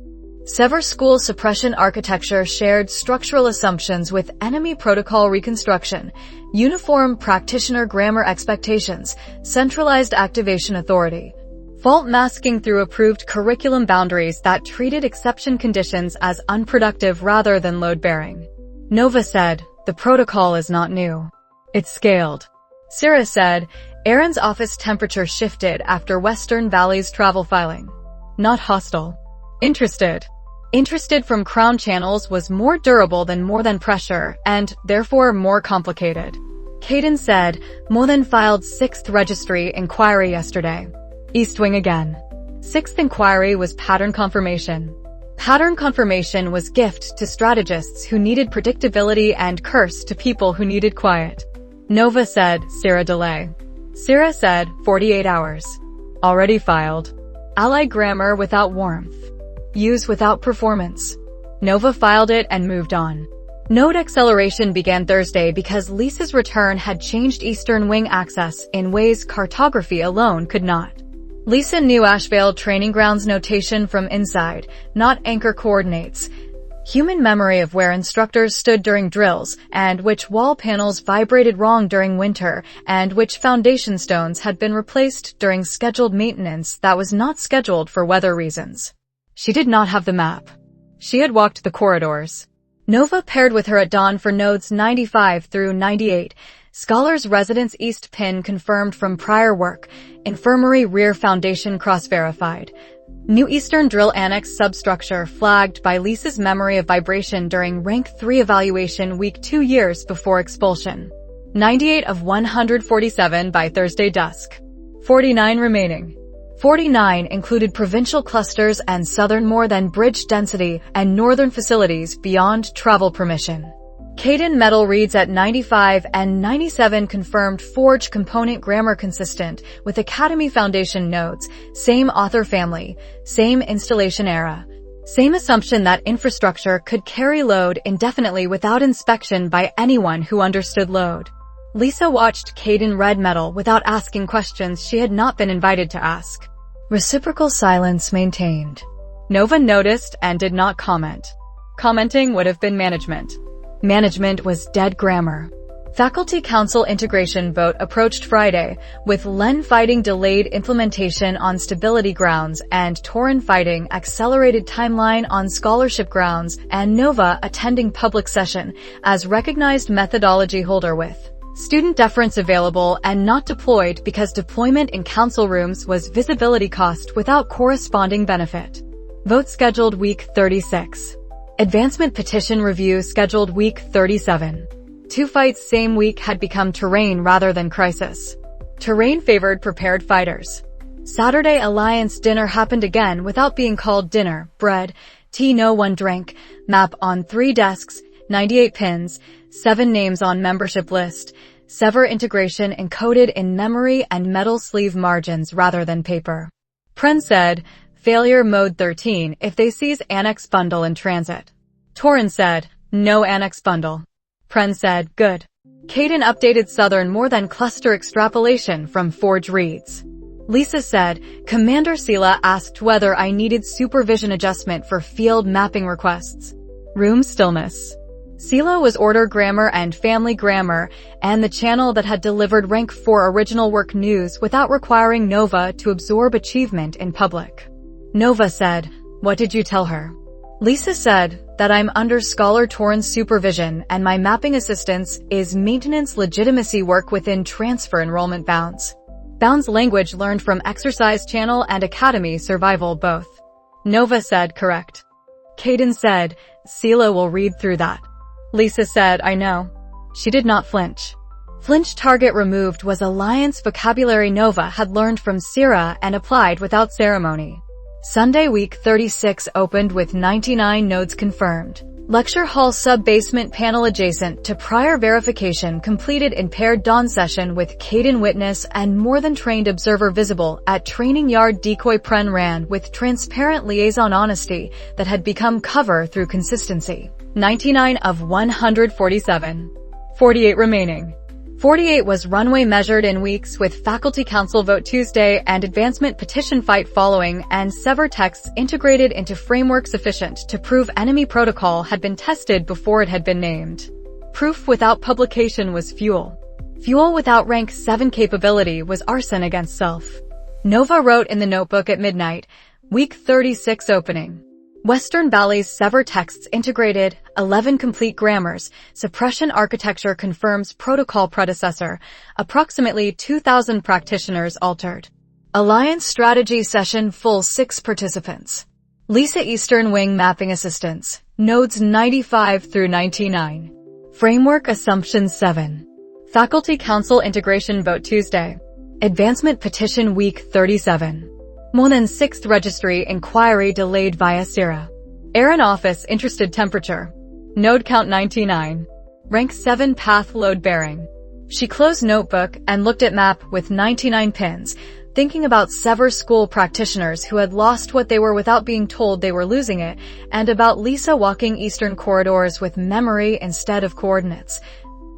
Sever school suppression architecture shared structural assumptions with enemy protocol reconstruction, uniform practitioner grammar expectations, centralized activation authority. Fault masking through approved curriculum boundaries that treated exception conditions as unproductive rather than load-bearing. Nova said, the protocol is not new. It's scaled. Sira said, Aaron's office temperature shifted after Western Valley's travel filing. Not hostile. Interested. Interested from Crown channels was more durable than more than pressure, and therefore more complicated. Caden said, more than filed 6th registry inquiry yesterday. East Wing again. 6th inquiry was pattern confirmation. Pattern confirmation was gift to strategists who needed predictability and curse to people who needed quiet. Nova said, Sira delay. Sira said, 48 hours. Already filed. Ally grammar without warmth. Use without performance. Nova filed it and moved on. Node acceleration began Thursday because Lisa's return had changed Eastern Wing access in ways cartography alone could not. Lisa knew Ashvale training grounds notation from inside, not anchor coordinates. Human memory of where instructors stood during drills, and which wall panels vibrated wrong during winter, and which foundation stones had been replaced during scheduled maintenance that was not scheduled for weather reasons. She did not have the map. She had walked the corridors. Nova paired with her at dawn for nodes 95 through 98. Scholars Residence East pin confirmed from prior work. Infirmary rear foundation cross-verified. New Eastern Drill Annex substructure flagged by Lisa's memory of vibration during Rank 3 evaluation week 2 years before expulsion. 98 of 147 by Thursday dusk. 49 remaining. 49 included provincial clusters and southern more than bridge density and northern facilities beyond travel permission. Caden metal reads at 95 and 97 confirmed forge component grammar consistent with Academy Foundation nodes, same author family, same installation era, same assumption that infrastructure could carry load indefinitely without inspection by anyone who understood load. Lisa watched Caden read metal without asking questions she had not been invited to ask. Reciprocal silence maintained. Nova noticed and did not comment. Commenting would have been management. Management was dead grammar. Faculty Council integration vote approached Friday, with Len fighting delayed implementation on stability grounds and Torin fighting accelerated timeline on scholarship grounds, and Nova attending public session as recognized methodology holder with student deference available and not deployed because deployment in council rooms was visibility cost without corresponding benefit. Vote scheduled week 36. Advancement Petition Review scheduled week 37. Two fights same week had become terrain rather than crisis. Terrain favored prepared fighters. Saturday Alliance dinner happened again without being called dinner. Bread, tea no one drank, map on 3 desks, 98 pins, 7 names on membership list, Sever integration encoded in memory and metal sleeve margins rather than paper. Pren said, failure mode 13 if they seize Annex bundle in transit. Torin said, no Annex bundle. Pren said, good. Caden updated Southern more than cluster extrapolation from Forge reads. Lisa said, Commander Sila asked whether I needed supervision adjustment for field mapping requests. Room stillness. Sila was Order Grammar and Family Grammar, and the channel that had delivered rank 4 original work news without requiring Nova to absorb achievement in public. Nova said, what did you tell her? Lisa said that I'm under Scholar Torin's supervision and my mapping assistance is maintenance legitimacy work within transfer enrollment bounds. Bounds language learned from Exercise Channel and Academy Survival both. Nova said correct. Caden said, Sila will read through that. Lisa said, I know. She did not flinch. Flinch target removed was Alliance vocabulary Nova had learned from Sira and applied without ceremony. Sunday week 36 opened with 99 nodes confirmed. Lecture hall sub-basement panel adjacent to prior verification completed in paired dawn session with Caden witness and more than trained observer visible at training yard decoy Pren ran with transparent liaison honesty that had become cover through consistency. 99 of 147. 48 remaining. 48 was runway measured in weeks with Faculty Council vote Tuesday and advancement petition fight following and sever texts integrated into framework sufficient to prove enemy protocol had been tested before it had been named. Proof without publication was fuel. Fuel without rank 7 capability was arson against self. Nova wrote in the notebook at midnight, week 36 opening. Western Valley's sever texts integrated, 11 complete grammars, suppression architecture confirms protocol predecessor, approximately 2,000 practitioners altered. Alliance strategy session full 6 participants. Lisa Eastern Wing mapping assistance, nodes 95 through 99. Framework assumptions 7. Faculty Council integration vote Tuesday. Advancement petition week 37. More than 6th registry inquiry delayed via Sira. Aaron office interested temperature. Node count 99. Rank 7 path load bearing. She closed notebook and looked at map with 99 pins, thinking about sever school practitioners who had lost what they were without being told they were losing it, and about Lisa walking eastern corridors with memory instead of coordinates.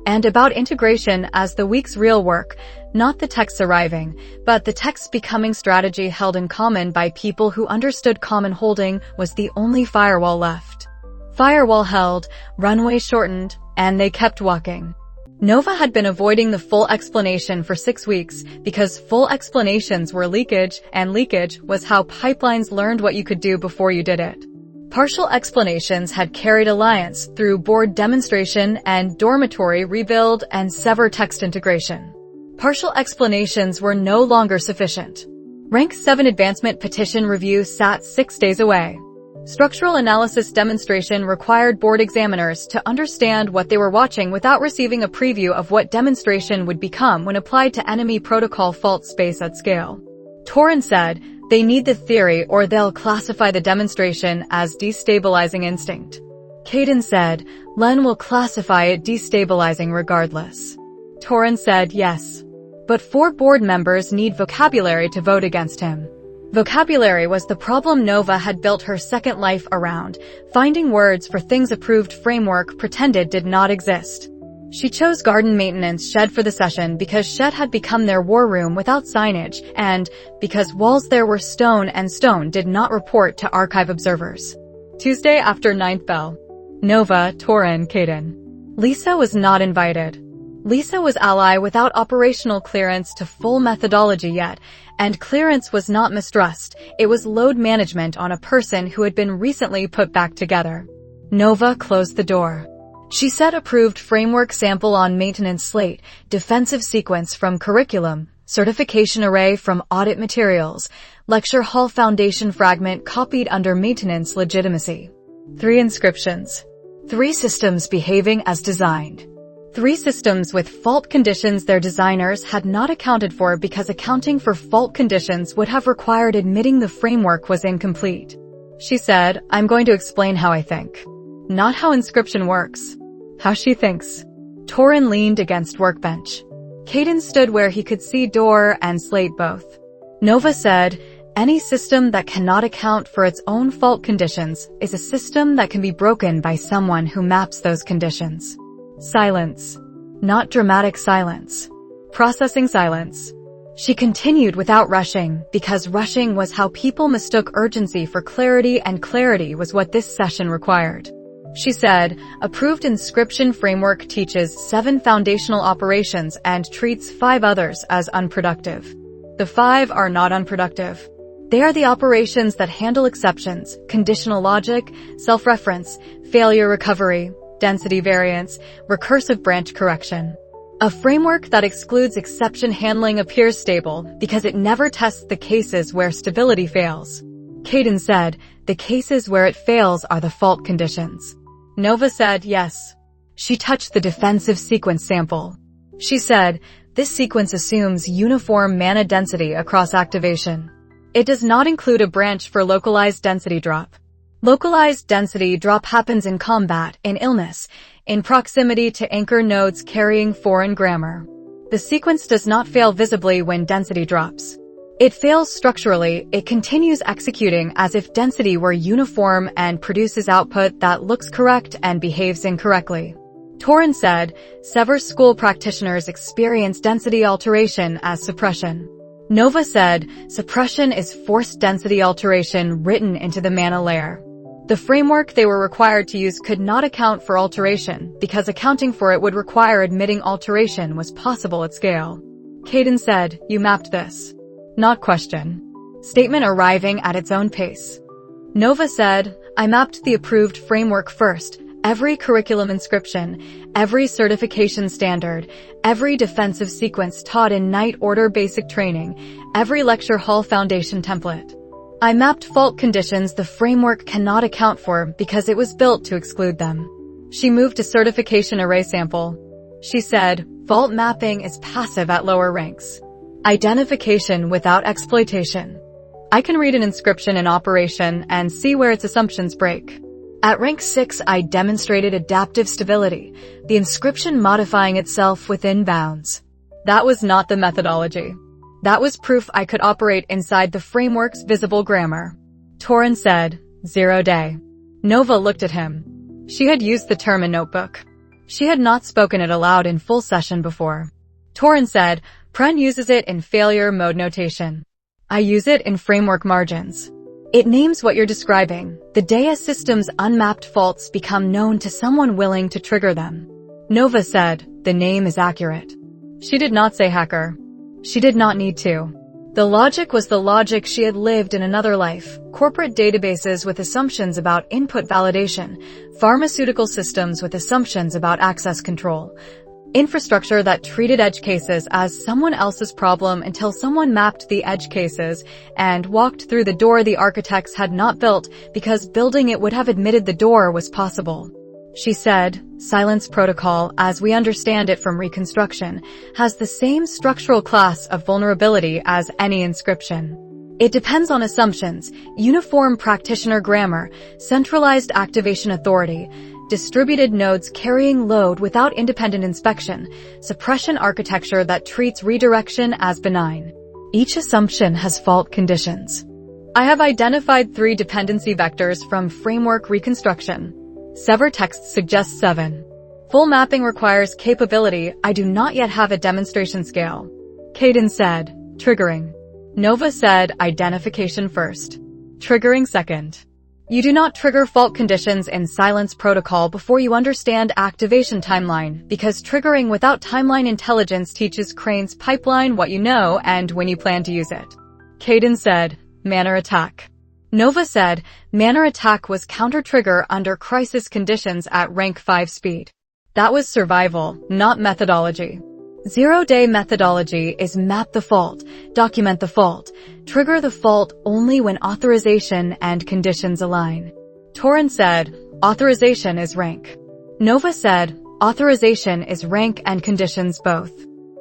And about integration as the week's real work, not the texts arriving, but the texts becoming strategy held in common by people who understood common holding was the only firewall left. Firewall held, runway shortened, and they kept walking. Nova had been avoiding the full explanation for 6 weeks because full explanations were leakage, and leakage was how pipelines learned what you could do before you did it. Partial explanations had carried Alliance through board demonstration and dormitory rebuild and sever text integration. Partial explanations were no longer sufficient. Rank 7 advancement petition review sat 6 days away. Structural analysis demonstration required board examiners to understand what they were watching without receiving a preview of what demonstration would become when applied to enemy protocol fault space at scale. Torin said, they need the theory or they'll classify the demonstration as destabilizing instinct. Caden said, Len will classify it destabilizing regardless. Torin said yes. But 4 board members need vocabulary to vote against him. Vocabulary was the problem Nova had built her second life around, finding words for things approved framework pretended did not exist. She chose garden maintenance shed for the session because shed had become their war room without signage, and because walls there were stone and stone did not report to archive observers. Tuesday after 9th bell. Nova, Torin, Caden. Lisa was not invited. Lisa was ally without operational clearance to full methodology yet, and clearance was not mistrust, it was load management on a person who had been recently put back together. Nova closed the door. She said approved framework sample on maintenance slate, defensive sequence from curriculum, certification array from audit materials, lecture hall foundation fragment copied under maintenance legitimacy. 3 inscriptions. 3 systems behaving as designed. 3 systems with fault conditions their designers had not accounted for because accounting for fault conditions would have required admitting the framework was incomplete. She said, I'm going to explain how I think. Not how inscription works. How she thinks. Torin leaned against workbench. Caden stood where he could see door and slate both. Nova said, any system that cannot account for its own fault conditions is a system that can be broken by someone who maps those conditions. Silence. Not dramatic silence. Processing silence. She continued without rushing, because rushing was how people mistook urgency for clarity, and clarity was what this session required. She said, approved inscription framework teaches 7 foundational operations and treats 5 others as unproductive. The 5 are not unproductive. They are the operations that handle exceptions, conditional logic, self-reference, failure recovery, density variance, recursive branch correction. A framework that excludes exception handling appears stable because it never tests the cases where stability fails. Caden said, the cases where it fails are the fault conditions. Nova said, yes. She touched the defensive sequence sample. She said, this sequence assumes uniform mana density across activation. It does not include a branch for localized density drop. Localized density drop happens in combat, in illness, in proximity to anchor nodes carrying foreign grammar. The sequence does not fail visibly when density drops. It fails structurally. It continues executing as if density were uniform and produces output that looks correct and behaves incorrectly. Torin said, Sever School practitioners experience density alteration as suppression. Nova said, suppression is forced density alteration written into the mana layer. The framework they were required to use could not account for alteration because accounting for it would require admitting alteration was possible at scale. Caden said, you mapped this. Not question. Statement arriving at its own pace. Nova said, I mapped the approved framework first. Every curriculum inscription, every certification standard, every defensive sequence taught in Night Order basic training, every lecture hall foundation template. I mapped fault conditions the framework cannot account for because it was built to exclude them. She moved to certification array sample. She said, fault mapping is passive at lower ranks. Identification without exploitation. I can read an inscription in operation and see where its assumptions break. At rank 6, I demonstrated adaptive stability, the inscription modifying itself within bounds. That was not the methodology. That was proof I could operate inside the framework's visible grammar. Torin said, 0 day. Nova looked at him. She had used the term in notebook. She had not spoken it aloud in full session before. Torin said, Pren uses it in failure mode notation. I use it in framework margins. It names what you're describing. The day a system's unmapped faults become known to someone willing to trigger them. Nova said, the name is accurate. She did not say hacker. She did not need to. The logic was the logic she had lived in another life. Corporate databases with assumptions about input validation. Pharmaceutical systems with assumptions about access control. Infrastructure that treated edge cases as someone else's problem until someone mapped the edge cases and walked through the door the architects had not built because building it would have admitted the door was possible. She said, Silence Protocol, as we understand it from Reconstruction, has the same structural class of vulnerability as any inscription. It depends on assumptions, uniform practitioner grammar, centralized activation authority, distributed nodes carrying load without independent inspection, suppression architecture that treats redirection as benign. Each assumption has fault conditions. I have identified 3 dependency vectors from Framework Reconstruction. Sever text suggests 7. Full mapping requires capability. I do not yet have a demonstration scale. Caden said, triggering. Nova said, identification first. Triggering second. You do not trigger fault conditions in Silence Protocol before you understand activation timeline, because triggering without timeline intelligence teaches Crane's pipeline what you know and when you plan to use it. Caden said, Manner attack. Nova said, Manner attack was counter-trigger under crisis conditions at rank 5 speed. That was survival, not methodology. 0-day methodology is map the fault, document the fault, trigger the fault only when authorization and conditions align. Torin said, authorization is rank. Nova said, authorization is rank and conditions both.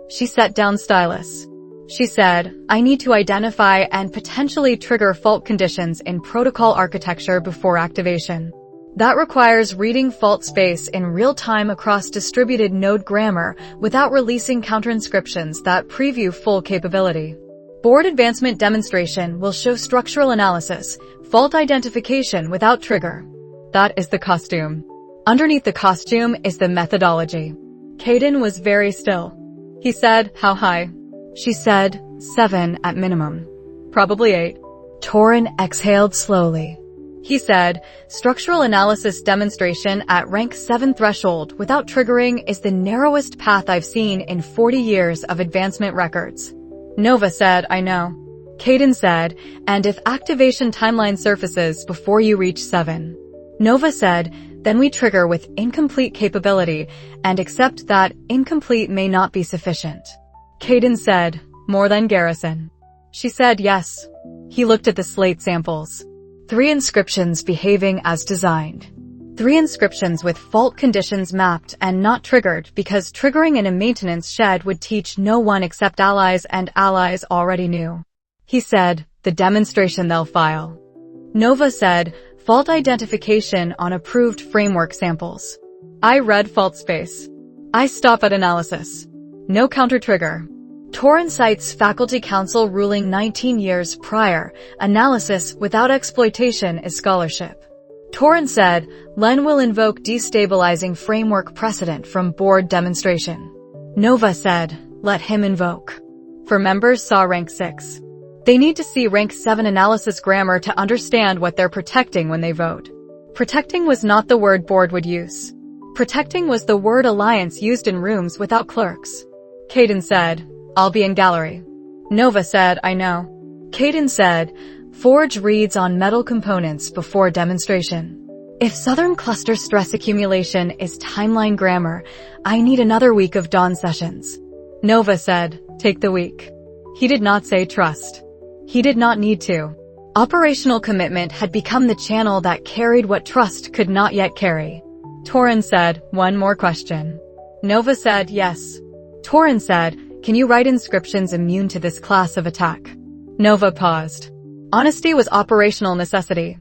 She set down stylus. She said, I need to identify and potentially trigger fault conditions in protocol architecture before activation. That requires reading fault space in real time across distributed node grammar without releasing counterinscriptions that preview full capability. Board advancement demonstration will show structural analysis, fault identification without trigger. That is the costume. Underneath the costume is the methodology. Caden was very still. He said, how high? She said, 7 at minimum. Probably 8. Torin exhaled slowly. He said, structural analysis demonstration at rank 7 threshold without triggering is the narrowest path I've seen in 40 years of advancement records. Nova said, I know. Caden said, and if activation timeline surfaces before you reach 7. Nova said, then we trigger with incomplete capability and accept that incomplete may not be sufficient. Caden said, more than garrison. She said yes. He looked at the slate samples. 3 inscriptions behaving as designed. 3 inscriptions with fault conditions mapped and not triggered because triggering in a maintenance shed would teach no one except allies and allies already knew. He said, the demonstration they'll file. Nova said, fault identification on approved framework samples. I read fault space. I stop at analysis. No counter trigger. Torin cites Faculty Council ruling 19 years prior, analysis without exploitation is scholarship. Torin said, Len will invoke destabilizing framework precedent from board demonstration. Nova said, let him invoke. For members saw rank 6. They need to see rank 7 analysis grammar to understand what they're protecting when they vote. Protecting was not the word board would use. Protecting was the word alliance used in rooms without clerks. Caden said, I'll be in gallery. Nova said, I know. Caden said, forge reads on metal components before demonstration. If Southern Cluster stress accumulation is timeline grammar, I need another week of dawn sessions. Nova said, take the week. He did not say trust. He did not need to. Operational commitment had become the channel that carried what trust could not yet carry. Torin said, one more question. Nova said, yes. Torin said, can you write inscriptions immune to this class of attack? Nova paused. Honesty was operational necessity.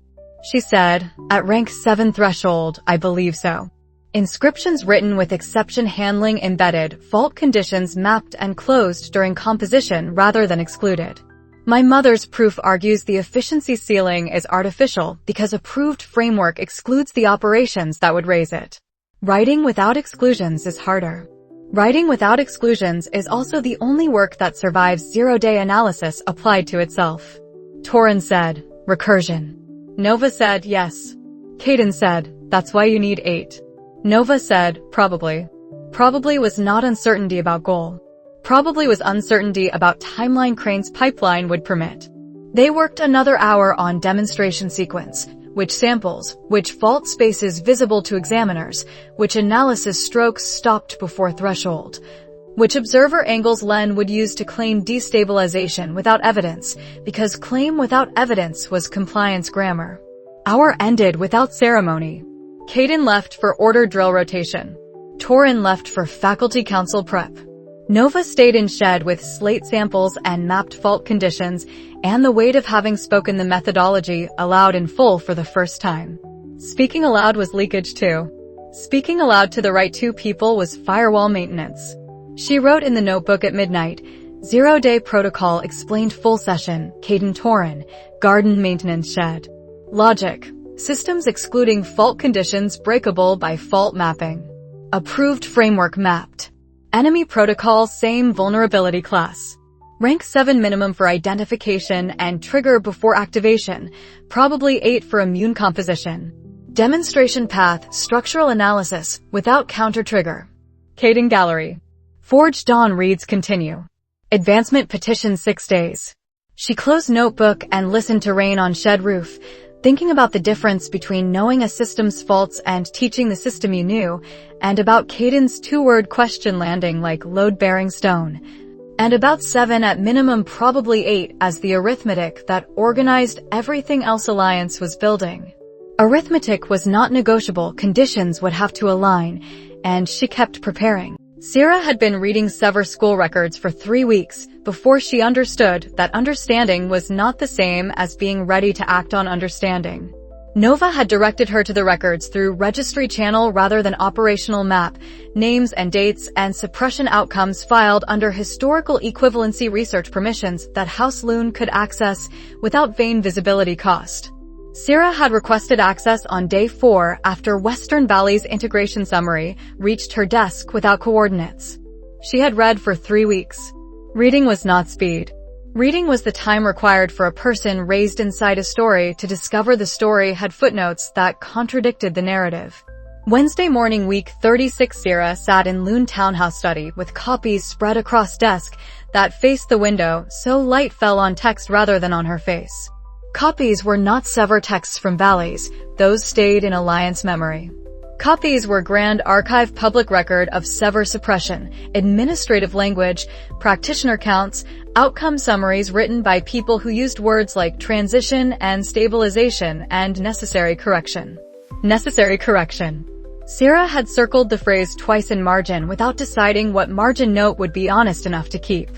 She said, at rank 7 threshold, I believe so. Inscriptions written with exception handling embedded, fault conditions mapped and closed during composition rather than excluded. My mother's proof argues the efficiency ceiling is artificial because approved framework excludes the operations that would raise it. Writing without exclusions is harder. Writing without exclusions is also the only work that survives zero-day analysis applied to itself. Torin said, recursion. Nova said, yes. Caden said, that's why you need 8. Nova said, probably. Probably was not uncertainty about goal. Probably was uncertainty about timeline Crane's pipeline would permit. They worked another hour on demonstration sequence, which samples, which fault spaces visible to examiners, which analysis strokes stopped before threshold, which observer angles Len would use to claim destabilization without evidence, because claim without evidence was compliance grammar. Hour ended without ceremony. Caden left for order drill rotation. Torin left for faculty council prep. Nova stayed in shed with slate samples and mapped fault conditions, and the weight of having spoken the methodology aloud in full for the first time. Speaking aloud was leakage too. Speaking aloud to the right 2 people was firewall maintenance. She wrote in the notebook at midnight, zero-day protocol explained full session, Caden Torin, garden maintenance shed. Logic. Systems excluding fault conditions breakable by fault mapping. Approved framework mapped. Enemy protocol same vulnerability class. Rank 7 minimum for identification and trigger before activation, probably 8 for immune composition. Demonstration path, structural analysis, without counter trigger. Caden Gallery. Forge Dawn reads continue. Advancement petition 6 days. She closed notebook and listened to rain on shed roof, thinking about the difference between knowing a system's faults and teaching the system you knew, and about Caden's 2-word question landing like load-bearing stone, and about 7 at minimum probably 8 as the arithmetic that organized everything else Alliance was building. Arithmetic was not negotiable, conditions would have to align, and she kept preparing. Sira had been reading Sever school records for 3 weeks before she understood that understanding was not the same as being ready to act on understanding. Nova had directed her to the records through registry channel rather than operational map, names and dates and suppression outcomes filed under historical equivalency research permissions that House Lune could access without vain visibility cost. Sira had requested access on day 4 after Western Valley's integration summary reached her desk without coordinates. She had read for 3 weeks. Reading was not speed. Reading was the time required for a person raised inside a story to discover the story had footnotes that contradicted the narrative. Wednesday morning, week 36, Sira sat in Lune townhouse study with copies spread across desk that faced the window so light fell on text rather than on her face. Copies were not Sever texts from Valleys, those stayed in Alliance memory. Copies were Grand Archive public record of Sever suppression, administrative language, practitioner counts, outcome summaries written by people who used words like transition and stabilization and necessary correction. Necessary correction. Sira had circled the phrase twice in margin without deciding what margin note would be honest enough to keep.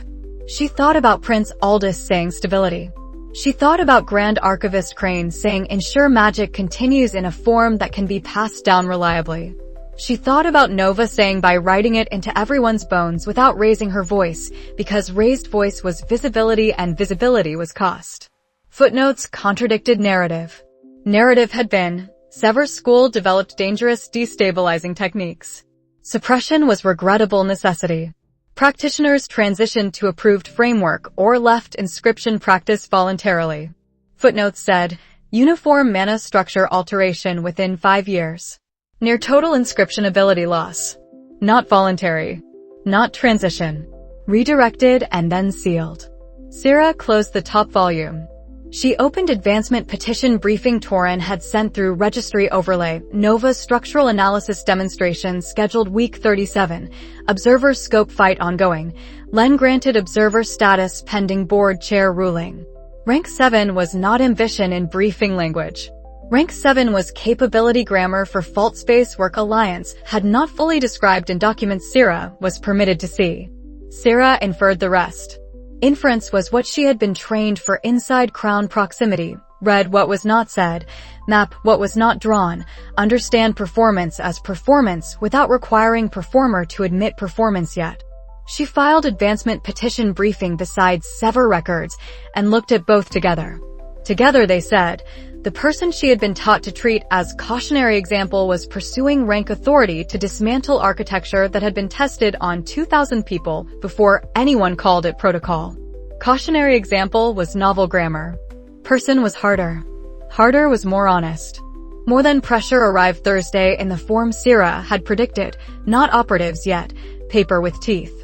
She thought about Prince Aldous saying stability. She thought about Grand Archivist Crane saying ensure magic continues in a form that can be passed down reliably. She thought about Nova saying by writing it into everyone's bones without raising her voice, because raised voice was visibility and visibility was cost. Footnotes contradicted narrative. Narrative had been, Sever school developed dangerous destabilizing techniques. Suppression was regrettable necessity. Practitioners transitioned to approved framework or left inscription practice voluntarily. Footnotes said, uniform mana structure alteration within 5 years. Near total inscription ability loss. Not voluntary. Not transition. Redirected and then sealed. Sira closed the top volume. She opened advancement petition briefing Torin had sent through registry overlay, Nova structural analysis demonstration scheduled week 37, observer scope fight ongoing, Len granted observer status pending board chair ruling. Rank 7 was not ambition in briefing language. Rank 7 was capability grammar for fault space work Alliance had not fully described in documents Sira was permitted to see. Sira inferred the rest. Inference was what she had been trained for inside crown proximity, read what was not said, map what was not drawn, understand performance as performance without requiring performer to admit performance yet. She filed advancement petition briefing beside Sever records and looked at both together. Together they said, the person she had been taught to treat as cautionary example was pursuing rank authority to dismantle architecture that had been tested on 2,000 people before anyone called it protocol. Cautionary example was novel grammar. Person was harder. Harder was more honest. More than pressure arrived Thursday in the form Sira had predicted, not operatives yet, paper with teeth.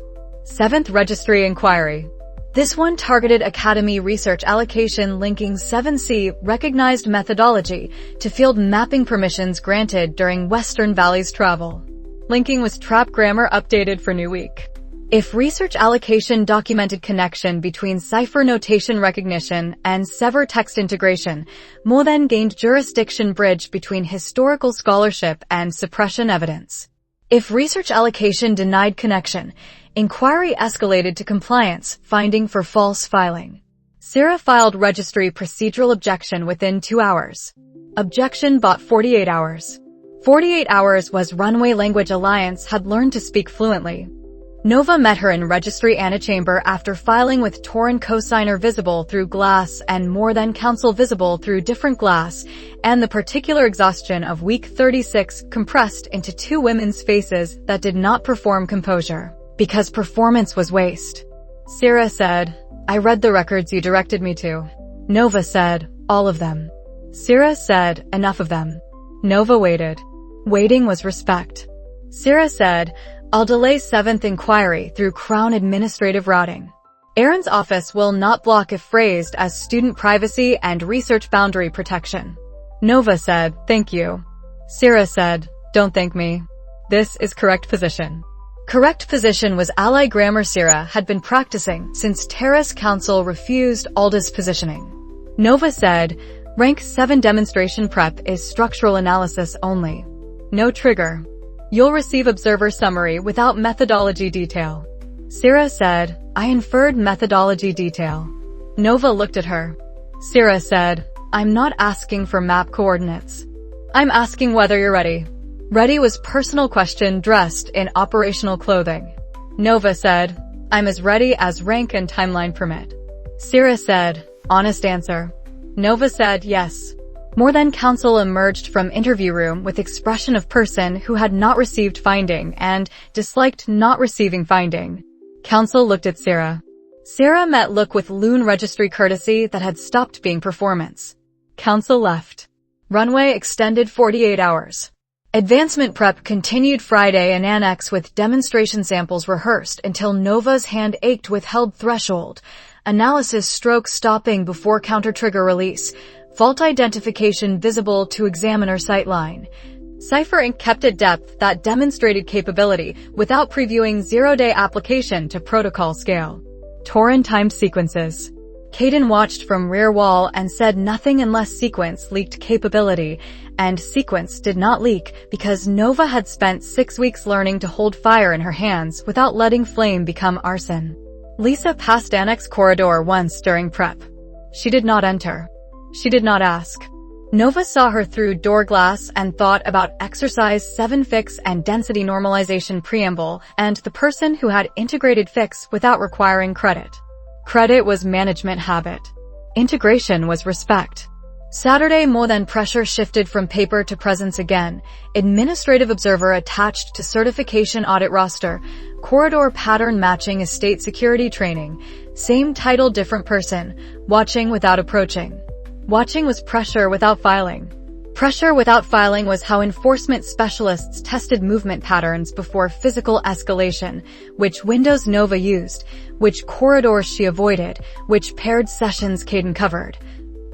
7th Registry Inquiry. This one targeted Academy research allocation linking 7C recognized methodology to field mapping permissions granted during Western Valley's travel. Linking was trap grammar updated for new week. If research allocation documented connection between cipher notation recognition and Sever text integration, Mo then gained jurisdiction bridge between historical scholarship and suppression evidence. If research allocation denied connection, inquiry escalated to compliance, finding for false filing. Sira filed registry procedural objection within 2 hours. Objection bought 48 hours. 48 hours was Runway Language Alliance had learned to speak fluently. Nova met her in registry antechamber after filing with Torin cosigner visible through glass and more than counsel visible through different glass, and the particular exhaustion of week 36 compressed into 2 women's faces that did not perform composure. Because performance was waste. Sira said, I read the records you directed me to. Nova said, all of them. Sira said, enough of them. Nova waited. Waiting was respect. Sira said, I'll delay 7th inquiry through Crown administrative routing. Aaron's office will not block if phrased as student privacy and research boundary protection. Nova said, thank you. Sira said, don't thank me. This is correct position. Correct position was ally grammar Sira had been practicing since Terrace Council refused Aldous positioning. Nova said, Rank 7 demonstration prep is structural analysis only. No trigger. You'll receive observer summary without methodology detail. Sira said, I inferred methodology detail. Nova looked at her. Sira said, I'm not asking for map coordinates. I'm asking whether you're ready. Ready was personal question dressed in operational clothing. Nova said, I'm as ready as rank and timeline permit. Sira said, honest answer. Nova said yes. More than counsel emerged from interview room with expression of person who had not received finding and disliked not receiving finding. Counsel looked at Sira. Sira met look with Lune registry courtesy that had stopped being performance. Counsel left. Runway extended 48 hours. Advancement prep continued Friday in Annex with demonstration samples rehearsed until Nova's hand ached with held threshold. Analysis stroke stopping before counter-trigger release. Fault identification visible to examiner sightline. Cypher Inc. kept a depth that demonstrated capability without previewing zero-day application to protocol scale. Torin timed sequences. Caden watched from rear wall and said nothing unless sequence leaked capability, and sequence did not leak because Nova had spent 6 weeks learning to hold fire in her hands without letting flame become arson. Lisa passed Annex corridor once during prep. She did not enter. She did not ask. Nova saw her through door glass and thought about Exercise 7 fix and density normalization preamble and the person who had integrated fix without requiring credit. Credit was management habit. Integration was respect. Saturday more than pressure shifted from paper to presence again. Administrative observer attached to certification audit roster. Corridor pattern matching estate security training. Same title different person. Watching without approaching. Watching was pressure without filing. Pressure without filing was how enforcement specialists tested movement patterns before physical escalation, which windows Nova used, which corridors she avoided, which paired sessions Caden covered,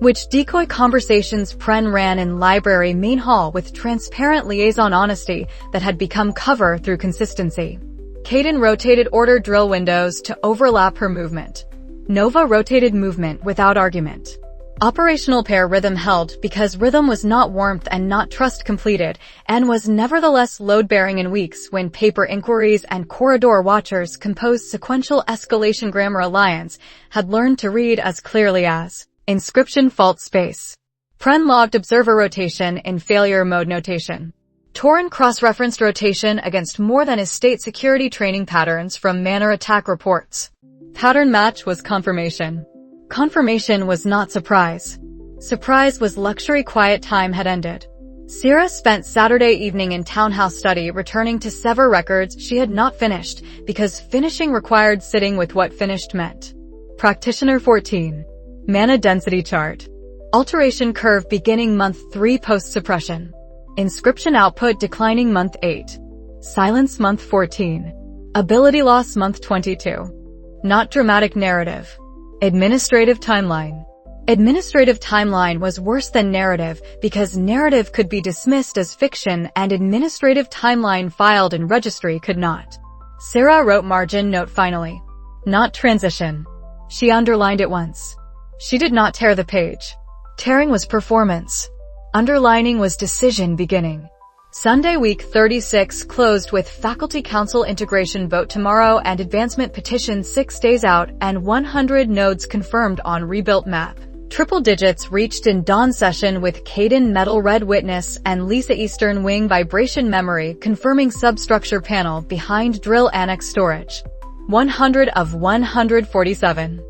which decoy conversations Pren ran in library main hall with transparent liaison honesty that had become cover through consistency. Caden rotated order drill windows to overlap her movement. Nova rotated movement without argument. Operational pair rhythm held because rhythm was not warmth and not trust completed, and was nevertheless load-bearing in weeks when paper inquiries and corridor watchers composed sequential escalation grammar alliance had learned to read as clearly as inscription fault space. Pren logged observer rotation in failure mode notation. Torin cross-referenced rotation against more than estate security training patterns from manner attack reports. Pattern match was confirmation. Confirmation was not surprise. Surprise was luxury quiet time had ended. Sira spent Saturday evening in townhouse study returning to sever records she had not finished because finishing required sitting with what finished meant. Practitioner 14. Mana density chart. Alteration curve beginning month 3 post-suppression. Inscription output declining month 8. Silence month 14. Ability loss month 22. Not dramatic narrative. Administrative timeline. Administrative timeline was worse than narrative because narrative could be dismissed as fiction and administrative timeline filed in registry could not. Sira wrote margin note finally. Not transition. She underlined it once. She did not tear the page. Tearing was performance. Underlining was decision beginning. Sunday week 36 closed with Faculty Council integration vote tomorrow and advancement petition 6 days out and 100 nodes confirmed on rebuilt map. Triple digits reached in dawn session with Caden Metal Red Witness and Lisa Eastern Wing Vibration Memory confirming substructure panel behind drill annex storage. 100 of 147.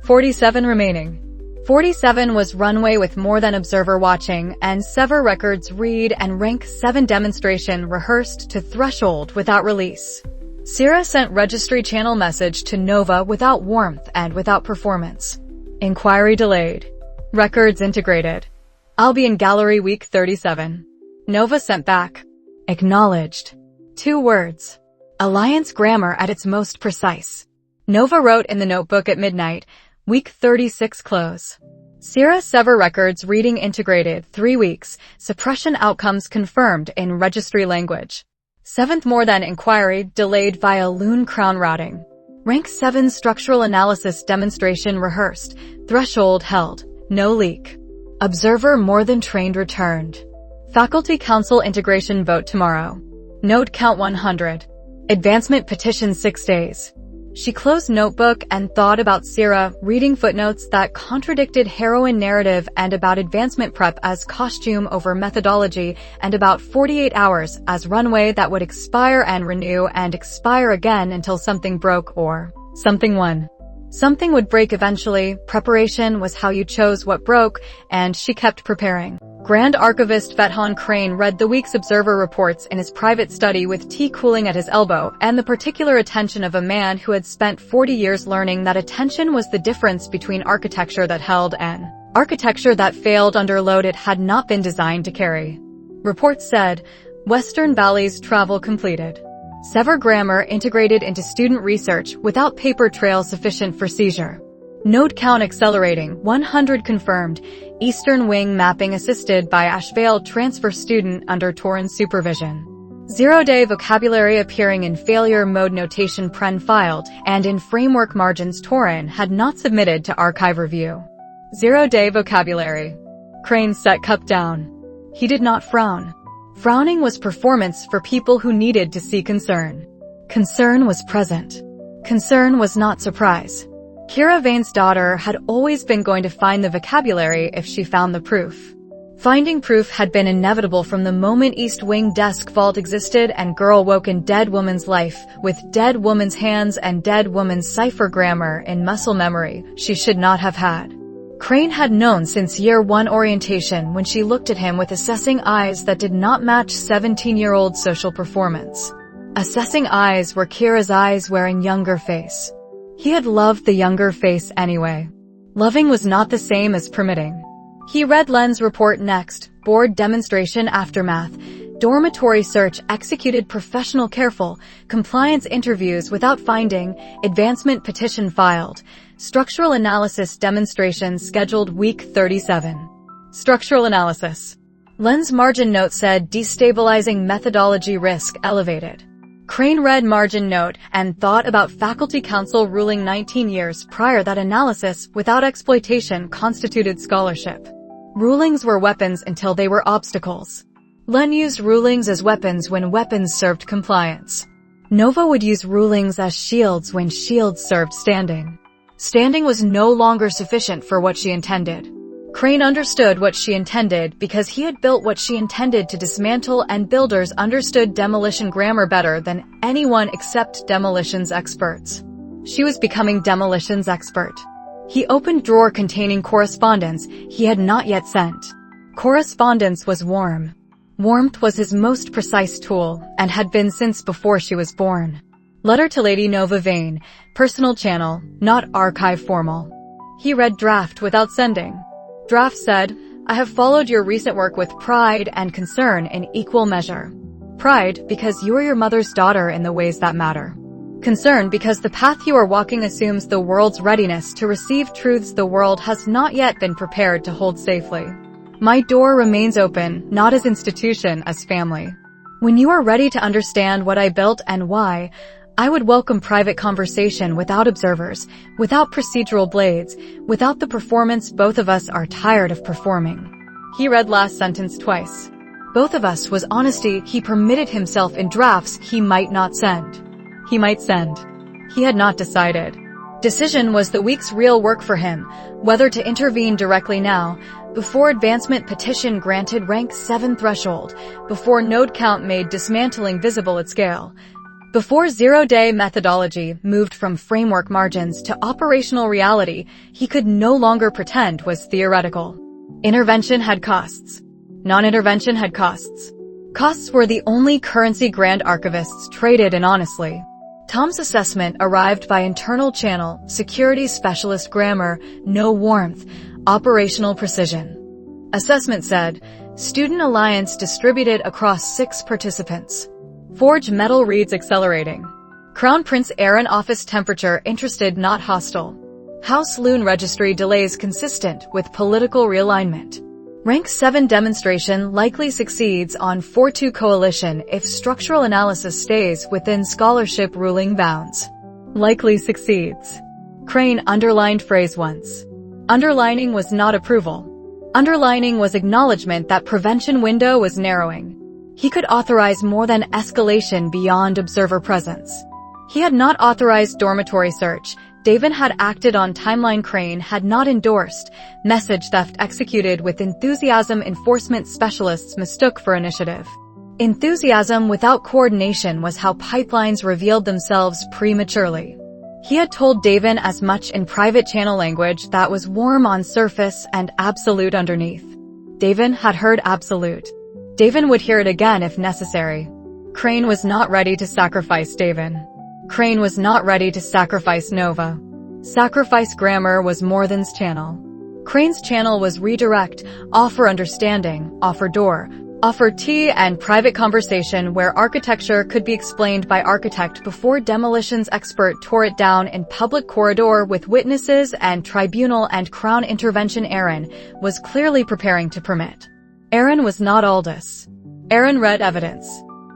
47 remaining. 47 was runway with more than observer watching and sever records read and rank 7 demonstration rehearsed to threshold without release. Sira sent registry channel message to Nova without warmth and without performance. Inquiry delayed. Records integrated. I'll be in gallery week 37. Nova sent back. Acknowledged. 2 words. Alliance grammar at its most precise. Nova wrote in the notebook at midnight. Week 36 close. Sira sever records reading integrated 3 weeks, suppression outcomes confirmed in registry language. 7th more than inquiry delayed via Lune crown routing. Rank 7 structural analysis demonstration rehearsed, threshold held, no leak. Observer more than trained returned. Faculty Council integration vote tomorrow. Note count 100. Advancement petition 6 days. She closed notebook and thought about Sira, reading footnotes that contradicted Heroine narrative and about advancement prep as costume over methodology and about 48 hours as runway that would expire and renew and expire again until something broke or something won. Something would break eventually, preparation was how you chose what broke, and she kept preparing. Grand Archivist Vethon Crane read the week's Observer reports in his private study with tea cooling at his elbow and the particular attention of a man who had spent 40 years learning that attention was the difference between architecture that held and architecture that failed under load it had not been designed to carry. Reports said, Western Valley's travel completed. Sever grammar integrated into student research without paper trail sufficient for seizure. Node count accelerating, 100 confirmed. Eastern Wing mapping assisted by Ashvale transfer student under Torrens supervision. 0-day vocabulary appearing in failure mode notation Pren filed, and in framework margins Torren had not submitted to archive review. 0-day vocabulary. Crane set cup down. He did not frown. Frowning was performance for people who needed to see concern. Concern was present. Concern was not surprise. Kira Vane's daughter had always been going to find the vocabulary if she found the proof. Finding proof had been inevitable from the moment East Wing desk vault existed and girl woke in dead woman's life, with dead woman's hands and dead woman's cipher grammar in muscle memory she should not have had. Crane had known since year 1 orientation when she looked at him with assessing eyes that did not match 17-year-old social performance. Assessing eyes were Kira's eyes wearing younger face. He had loved the younger face anyway. Loving was not the same as permitting. He read Len's report next, board demonstration aftermath, dormitory search executed professional careful, compliance interviews without finding, advancement petition filed, structural analysis demonstration scheduled week 37. Structural analysis. Len's margin note said destabilizing methodology risk elevated. Crane read margin note and thought about Faculty Council ruling 19 years prior that analysis without exploitation constituted scholarship. Rulings were weapons until they were obstacles. Len used rulings as weapons when weapons served compliance. Nova would use rulings as shields when shields served standing. Standing was no longer sufficient for what she intended. Crane understood what she intended because he had built what she intended to dismantle, and builders understood demolition grammar better than anyone except demolitions experts. She was becoming demolitions expert. He opened drawer containing correspondence he had not yet sent. Correspondence was warm. Warmth was his most precise tool, and had been since before she was born. Letter to Lady Nova Vane, personal channel, not archive formal. He read draft without sending. Draft said, I have followed your recent work with pride and concern in equal measure. Pride, because you are your mother's daughter in the ways that matter. Concern, because the path you are walking assumes the world's readiness to receive truths the world has not yet been prepared to hold safely. My door remains open, not as institution, as family. When you are ready to understand what I built and why, I would welcome private conversation without observers, without procedural blades, without the performance both of us are tired of performing. He read last sentence twice. Both of us was honesty he permitted himself in drafts he might not send. He might send. He had not decided. Decision was the week's real work for him, whether to intervene directly now, before advancement petition granted rank 7 threshold, before node count made dismantling visible at scale, before 0-day methodology moved from framework margins to operational reality he could no longer pretend was theoretical. Intervention had costs. Non-intervention had costs. Costs were the only currency Grand Archivists traded in honestly. Tom's assessment arrived by internal channel, security specialist grammar, no warmth, operational precision. Assessment said, Student Alliance distributed across 6 participants. Forge metal reads accelerating. Crown Prince Aaron office temperature interested not hostile. House Lune registry delays consistent with political realignment. Rank 7 demonstration likely succeeds on 4-2 coalition if structural analysis stays within scholarship ruling bounds. Likely succeeds. Crane underlined phrase once. Underlining was not approval. Underlining was acknowledgement that prevention window was narrowing. He could authorize more than escalation beyond observer presence. He had not authorized dormitory search. Davin had acted on timeline. Crane had not endorsed. Message theft executed with enthusiasm. Enforcement specialists mistook for initiative. Enthusiasm without coordination was how pipelines revealed themselves prematurely. He had told Davin as much in private channel language that was warm on surface and absolute underneath. Davin had heard absolute. Davin would hear it again if necessary. Crane was not ready to sacrifice Davin. Crane was not ready to sacrifice Nova. Sacrifice grammar was more than's channel. Crane's channel was redirect, offer understanding, offer door, offer tea, and private conversation where architecture could be explained by architect before demolitions expert tore it down in public corridor with witnesses and tribunal and crown intervention. Aaron was clearly preparing to permit. Aaron was not Aldous. Aaron read evidence.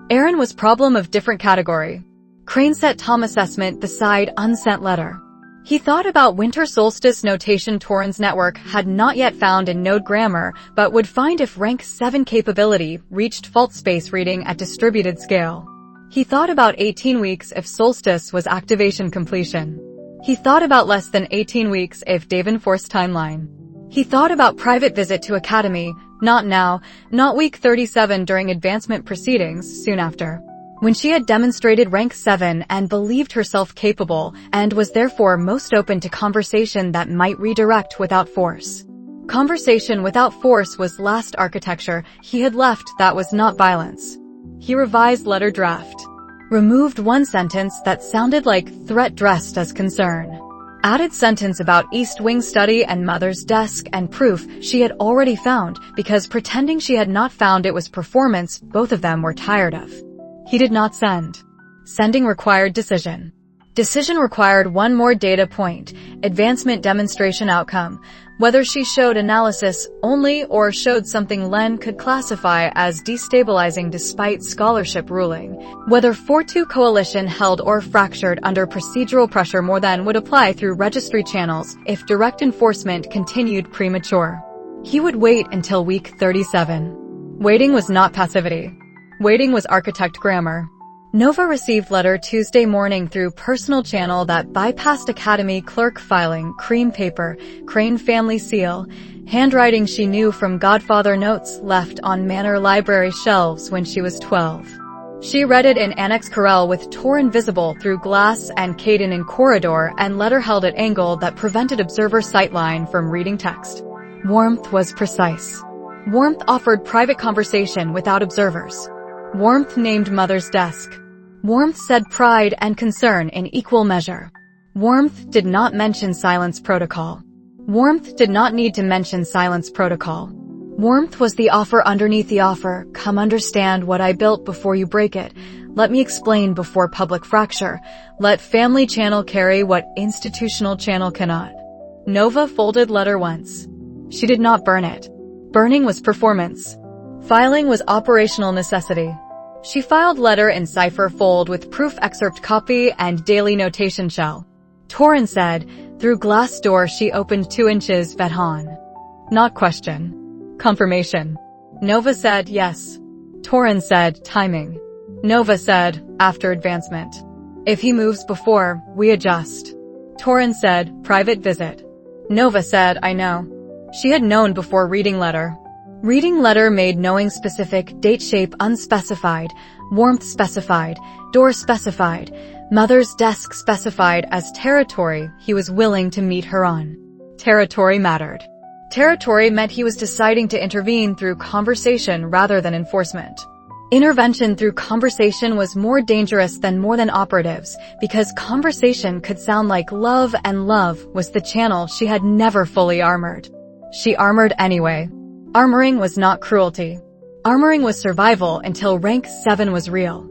Aaron was problem of different category. Crane set Tom assessment beside unsent letter. He thought about winter solstice notation. Torrens network had not yet found in node grammar, but would find if rank 7 capability reached fault space reading at distributed scale. He thought about 18 weeks if solstice was activation completion. He thought about less than 18 weeks if Davin forced timeline. He thought about private visit to academy, not now, not week 37 during advancement proceedings, soon after, when she had demonstrated rank 7 and believed herself capable, and was therefore most open to conversation that might redirect without force. Conversation without force was last architecture he had left that was not violence. He revised letter draft. Removed one sentence that sounded like threat dressed as concern. Added sentence about East Wing study and mother's desk and proof she had already found, because pretending she had not found it was performance both of them were tired of. He did not send. Sending required decision. Decision required one more data point, advancement demonstration outcome, whether she showed analysis only or showed something Len could classify as destabilizing despite scholarship ruling, whether 4-2 coalition held or fractured under procedural pressure more than would apply through registry channels if direct enforcement continued premature. He would wait until week 37. Waiting was not passivity. Waiting was architect grammar. Nova received letter Tuesday morning through personal channel that bypassed academy clerk filing, cream paper, Crane family seal, handwriting she knew from Godfather notes left on Manor Library shelves when she was 12. She read it in Annex Corral with Torren visible through glass and Caden in corridor and letter held at angle that prevented observer sightline from reading text. Warmth was precise. Warmth offered private conversation without observers. Warmth named mother's desk. Warmth said pride and concern in equal measure. Warmth did not mention silence protocol. Warmth did not need to mention silence protocol. Warmth was the offer underneath the offer. Come understand what I built before you break it. Let me explain before public fracture. Let family channel carry what institutional channel cannot. Nova folded letter once. She did not burn it. Burning was performance. Filing was operational necessity. She filed letter in cipher fold with proof excerpt copy and daily notation shell. Torren said, through glass door she opened 2 inches Vethon. Not question. Confirmation. Nova said yes. Torren said timing. Nova said, after advancement. If he moves before, we adjust. Torren said, private visit. Nova said, I know. She had known before reading letter. Reading letter made knowing specific, date shape unspecified, warmth specified, door specified, mother's desk specified as territory he was willing to meet her on. Territory mattered. Territory meant he was deciding to intervene through conversation rather than enforcement. Intervention through conversation was more dangerous than more than operatives, because conversation could sound like love, and love was the channel she had never fully armored. She armored anyway. Armoring was not cruelty. Armoring was survival until rank 7 was real.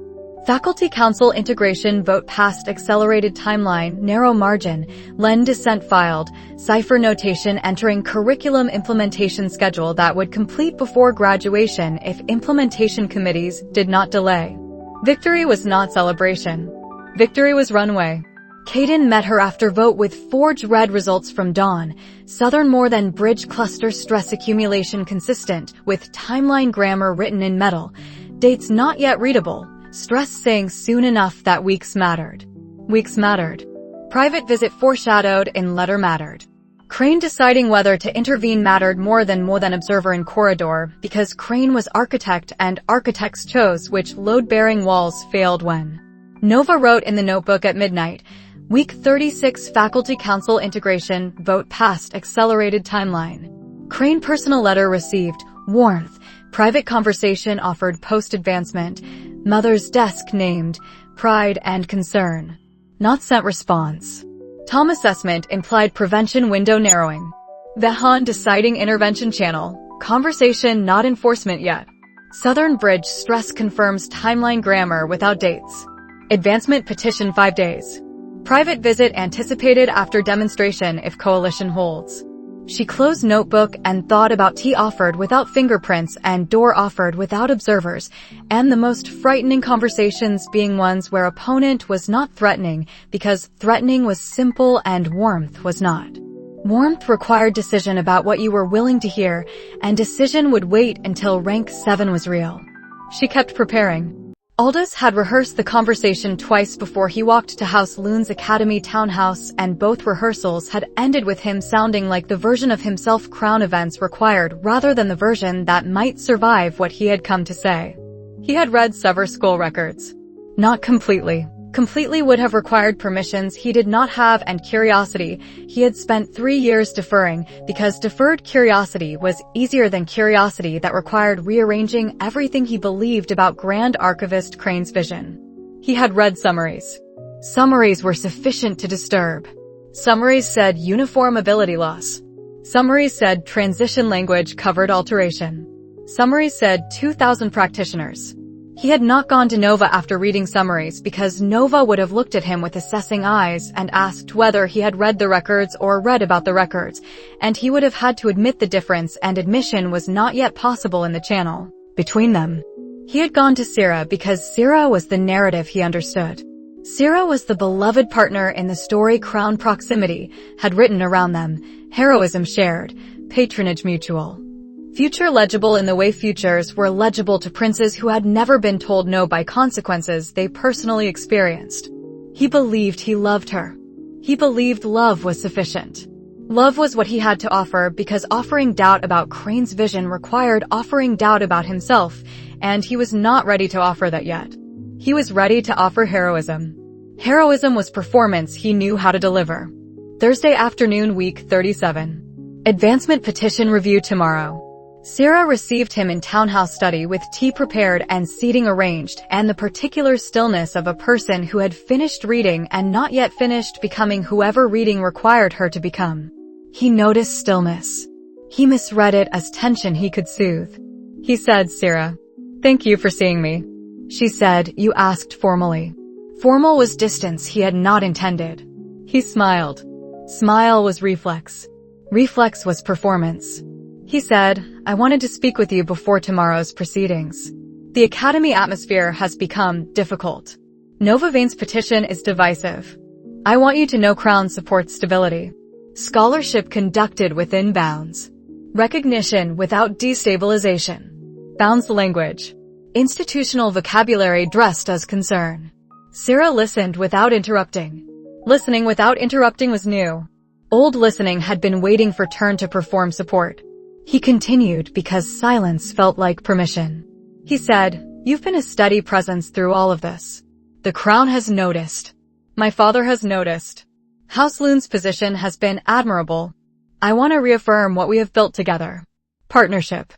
Faculty Council integration vote passed accelerated timeline, narrow margin, Len dissent filed, cipher notation entering curriculum implementation schedule that would complete before graduation if implementation committees did not delay. Victory was not celebration. Victory was runway. Caden met her after vote with forged red results from Dawn. Southern more than bridge cluster stress accumulation consistent, with timeline grammar written in metal. Dates not yet readable. Stress saying soon enough that weeks mattered. Weeks mattered. Private visit foreshadowed in letter mattered. Crane deciding whether to intervene mattered more than observer in corridor, because Crane was architect and architects chose which load-bearing walls failed when. Nova wrote in the notebook at midnight, Week 36 Faculty Council Integration Vote Passed Accelerated Timeline. Crane personal letter received, warmth, private conversation offered post-advancement, mother's desk named, pride and concern. Not sent response. Tom assessment implied prevention window narrowing. Vethon deciding intervention channel, conversation not enforcement yet. Southern Bridge stress confirms timeline grammar without dates. Advancement petition 5 days. Private visit anticipated after demonstration if coalition holds. She closed notebook and thought about tea offered without fingerprints and door offered without observers, and the most frightening conversations being ones where opponent was not threatening because threatening was simple and warmth was not. Warmth required decision about what you were willing to hear, and decision would wait until rank 7 was real. She kept preparing. Aldous had rehearsed the conversation twice before he walked to House Lune's Academy townhouse, and both rehearsals had ended with him sounding like the version of himself Crown events required rather than the version that might survive what he had come to say. He had read several school records. Not completely. Completely would have required permissions he did not have and curiosity. He had spent 3 years deferring, because deferred curiosity was easier than curiosity that required rearranging everything he believed about Grand Archivist Crane's vision. He had read summaries. Summaries were sufficient to disturb. Summaries said uniform ability loss. Summaries said transition language covered alteration. Summaries said 2,000 practitioners. He had not gone to Nova after reading summaries because Nova would have looked at him with assessing eyes and asked whether he had read the records or read about the records, and he would have had to admit the difference, and admission was not yet possible in the channel between them. He had gone to Sira because Sira was the narrative he understood. Sira was the beloved partner in the story Crown proximity had written around them, heroism shared, patronage mutual. Future legible in the way futures were legible to princes who had never been told no by consequences they personally experienced. He believed he loved her. He believed love was sufficient. Love was what he had to offer because offering doubt about Crane's vision required offering doubt about himself, and he was not ready to offer that yet. He was ready to offer heroism. Heroism was performance he knew how to deliver. Thursday afternoon, week 37. Advancement petition review tomorrow. Sira received him in townhouse study with tea prepared and seating arranged, and the particular stillness of a person who had finished reading and not yet finished becoming whoever reading required her to become. He noticed stillness. He misread it as tension he could soothe. He said, Sira, thank you for seeing me. She said, you asked formally. Formal was distance he had not intended. He smiled. Smile was reflex. Reflex was performance. He said, I wanted to speak with you before tomorrow's proceedings. The Academy atmosphere has become difficult. Nova Vane's petition is divisive. I want you to know Crown supports stability. Scholarship conducted within bounds. Recognition without destabilization. Bounds language. Institutional vocabulary dressed as concern. Sira listened without interrupting. Listening without interrupting was new. Old listening had been waiting for turn to perform support. He continued because silence felt like permission. He said, you've been a steady presence through all of this. The Crown has noticed. My father has noticed. House Lune's position has been admirable. I want to reaffirm what we have built together. Partnership.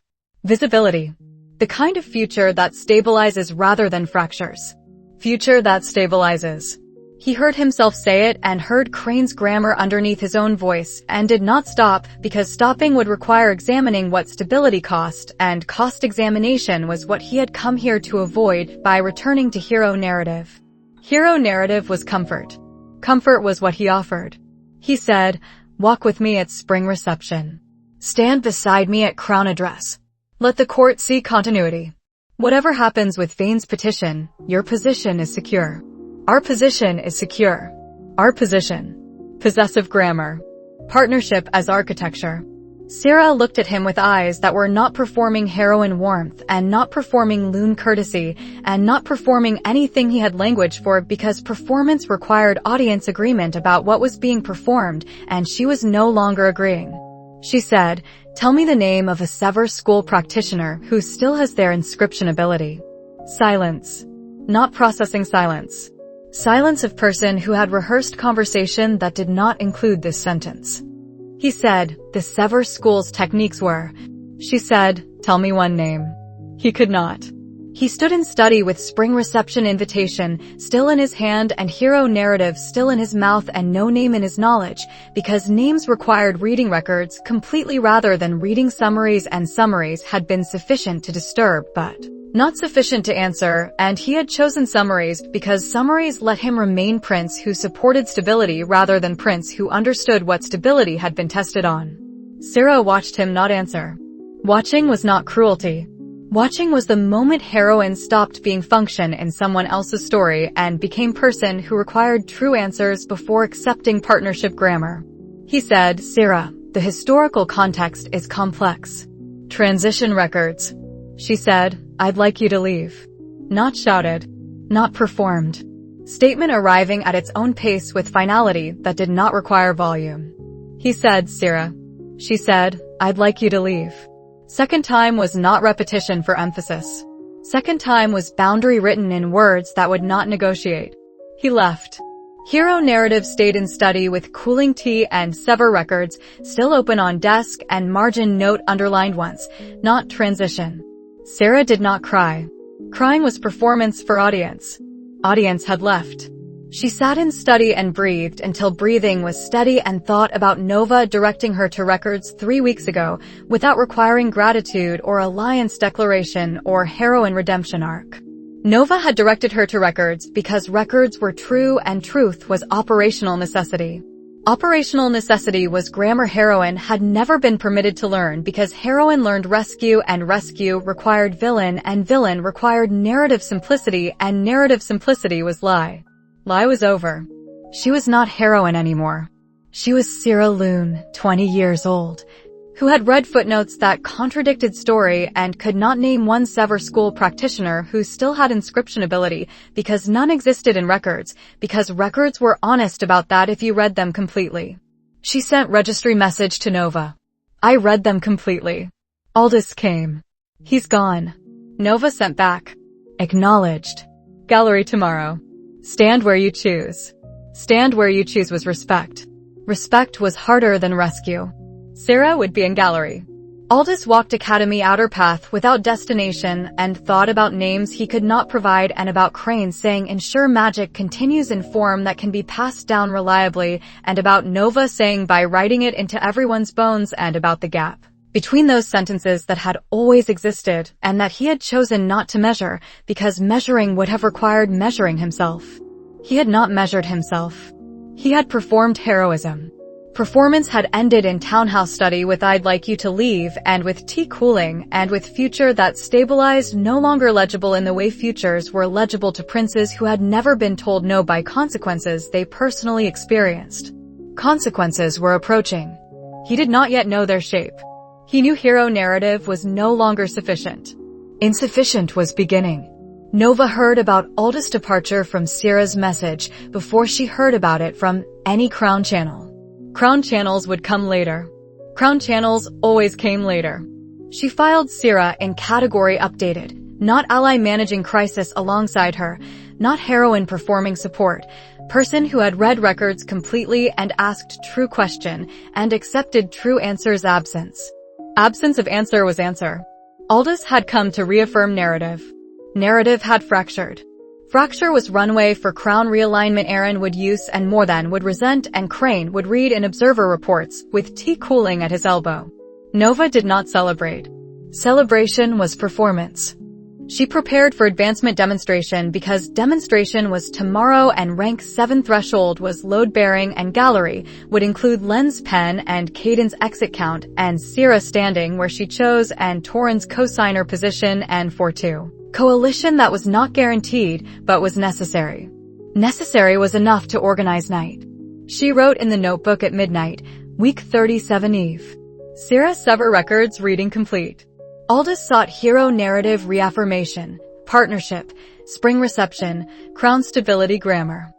Visibility. The kind of future that stabilizes rather than fractures. Future that stabilizes. He heard himself say it and heard Crane's grammar underneath his own voice and did not stop because stopping would require examining what stability cost, and cost examination was what he had come here to avoid by returning to hero narrative. Hero narrative was comfort. Comfort was what he offered. He said, walk with me at spring reception. Stand beside me at Crown address. Let the court see continuity. Whatever happens with Vane's petition, your position is secure. Our position is secure. Our position. Possessive grammar. Partnership as architecture. Sira looked at him with eyes that were not performing heroine warmth and not performing Lune courtesy and not performing anything he had language for because performance required audience agreement about what was being performed and she was no longer agreeing. She said, "Tell me the name of a Sever School practitioner who still has their inscription ability." Silence. Not processing silence. Silence of person who had rehearsed conversation that did not include this sentence. He said, "The Sever School's techniques were." She said, "Tell me one name." He could not. He stood in study with spring reception invitation still in his hand and hero narrative still in his mouth and no name in his knowledge, because names required reading records completely rather than reading summaries, and summaries had been sufficient to disturb but not sufficient to answer, and he had chosen summaries because summaries let him remain prince who supported stability rather than prince who understood what stability had been tested on. Sira watched him not answer. Watching was not cruelty. Watching was the moment heroine stopped being function in someone else's story and became person who required true answers before accepting partnership grammar. He said, "Sira, the historical context is complex." Transition records. She said, "I'd like you to leave." Not shouted. Not performed. Statement arriving at its own pace with finality that did not require volume. He said, "Sira." She said, "I'd like you to leave." Second time was not repetition for emphasis. Second time was boundary written in words that would not negotiate. He left. Hero narrative stayed in study with cooling tea and Sever records still open on desk and margin note underlined once, not transition. Sira did not cry. Crying was performance for audience. Audience had left. She sat in study and breathed until breathing was steady and thought about Nova directing her to records 3 weeks ago without requiring gratitude or alliance declaration or heroine redemption arc. Nova had directed her to records because records were true and truth was operational necessity. Operational necessity was grammar heroine had never been permitted to learn because heroine learned rescue and rescue required villain and villain required narrative simplicity and narrative simplicity was lie. Lie was over. She was not heroine anymore. She was Sira Lune, 20 years old, who had read footnotes that contradicted story and could not name one Sever School practitioner who still had inscription ability because none existed in records, because records were honest about that if you read them completely. She sent registry message to Nova. "I read them completely. Aldous came. He's gone." Nova sent back. Acknowledged. Gallery tomorrow. Stand where you choose. Stand where you choose was respect. Respect was harder than rescue. Sira would be in gallery. Aldous walked Academy outer path without destination and thought about names he could not provide and about Crane saying ensure magic continues in form that can be passed down reliably and about Nova saying by writing it into everyone's bones and about the gap between those sentences that had always existed and that he had chosen not to measure because measuring would have required measuring himself. He had not measured himself. He had performed heroism. Performance had ended in townhouse study with "I'd like you to leave" and with tea cooling and with future that stabilized no longer legible in the way futures were legible to princes who had never been told no by consequences they personally experienced. Consequences were approaching. He did not yet know their shape. He knew hero narrative was no longer sufficient. Insufficient was beginning. Nova heard about Aldous' departure from Sira's message before she heard about it from any Crown channel. Crown channels would come later. Crown channels always came later. She filed Sira in category updated, not ally managing crisis alongside her, not heroine performing support, person who had read records completely and asked true question and accepted true answers absence. Absence of answer was answer. Aldous had come to reaffirm narrative. Narrative had fractured. Fracture was runway for Crown realignment Aaron would use and more than would resent and Crane would read in observer reports with tea cooling at his elbow. Nova did not celebrate. Celebration was performance. She prepared for advancement demonstration because demonstration was tomorrow and rank 7 threshold was load-bearing and gallery would include lens pen and cadence exit count and Sira standing where she chose and Torrens cosigner position and 4-2. Coalition that was not guaranteed but was necessary. Necessary was enough to organize night. She wrote in the notebook at midnight, week 37 eve. Sira Sever records reading complete. Aldous sought hero narrative reaffirmation, partnership, spring reception, crown stability grammar.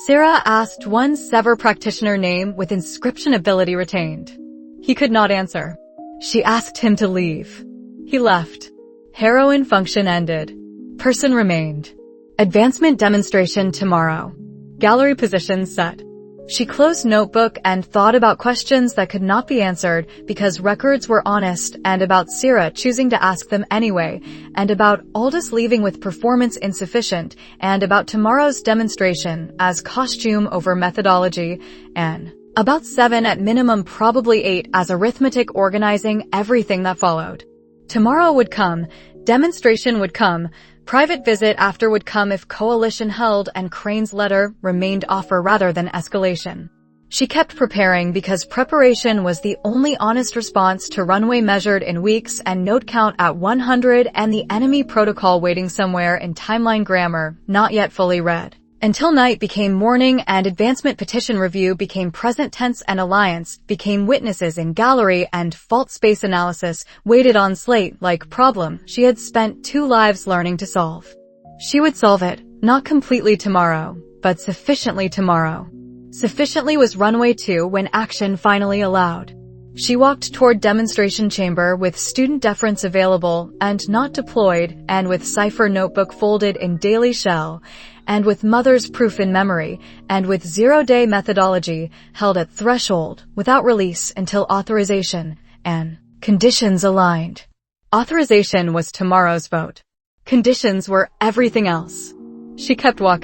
Sira asked one Sever practitioner name with inscription ability retained. He could not answer. She asked him to leave. He left. Heroine function ended. Person remained. Advancement demonstration tomorrow. Gallery position set. She closed notebook and thought about questions that could not be answered because records were honest, and about Sira choosing to ask them anyway, and about Aldous leaving with performance insufficient, and about tomorrow's demonstration as costume over methodology, and about 7 at minimum, probably 8 as arithmetic, organizing everything that followed. Tomorrow would come, demonstration would come, private visit after would come if coalition held, and Crane's letter remained offer rather than escalation. She kept preparing because preparation was the only honest response to runway measured in weeks and note count at 100 and the enemy protocol waiting somewhere in timeline grammar, not yet fully read. Until night became morning and advancement petition review became present tense and alliance became witnesses in gallery and fault space analysis waited on slate like problem she had spent 2 lives learning to solve. She would solve it, not completely tomorrow, but sufficiently tomorrow. Sufficiently was runway 2 when action finally allowed. She walked toward demonstration chamber with student deference available and not deployed, and with cipher notebook folded in daily shell, and with mother's proof in memory, and with 0-day methodology held at threshold without release until authorization and conditions aligned. Authorization was tomorrow's vote. Conditions were everything else. She kept walking.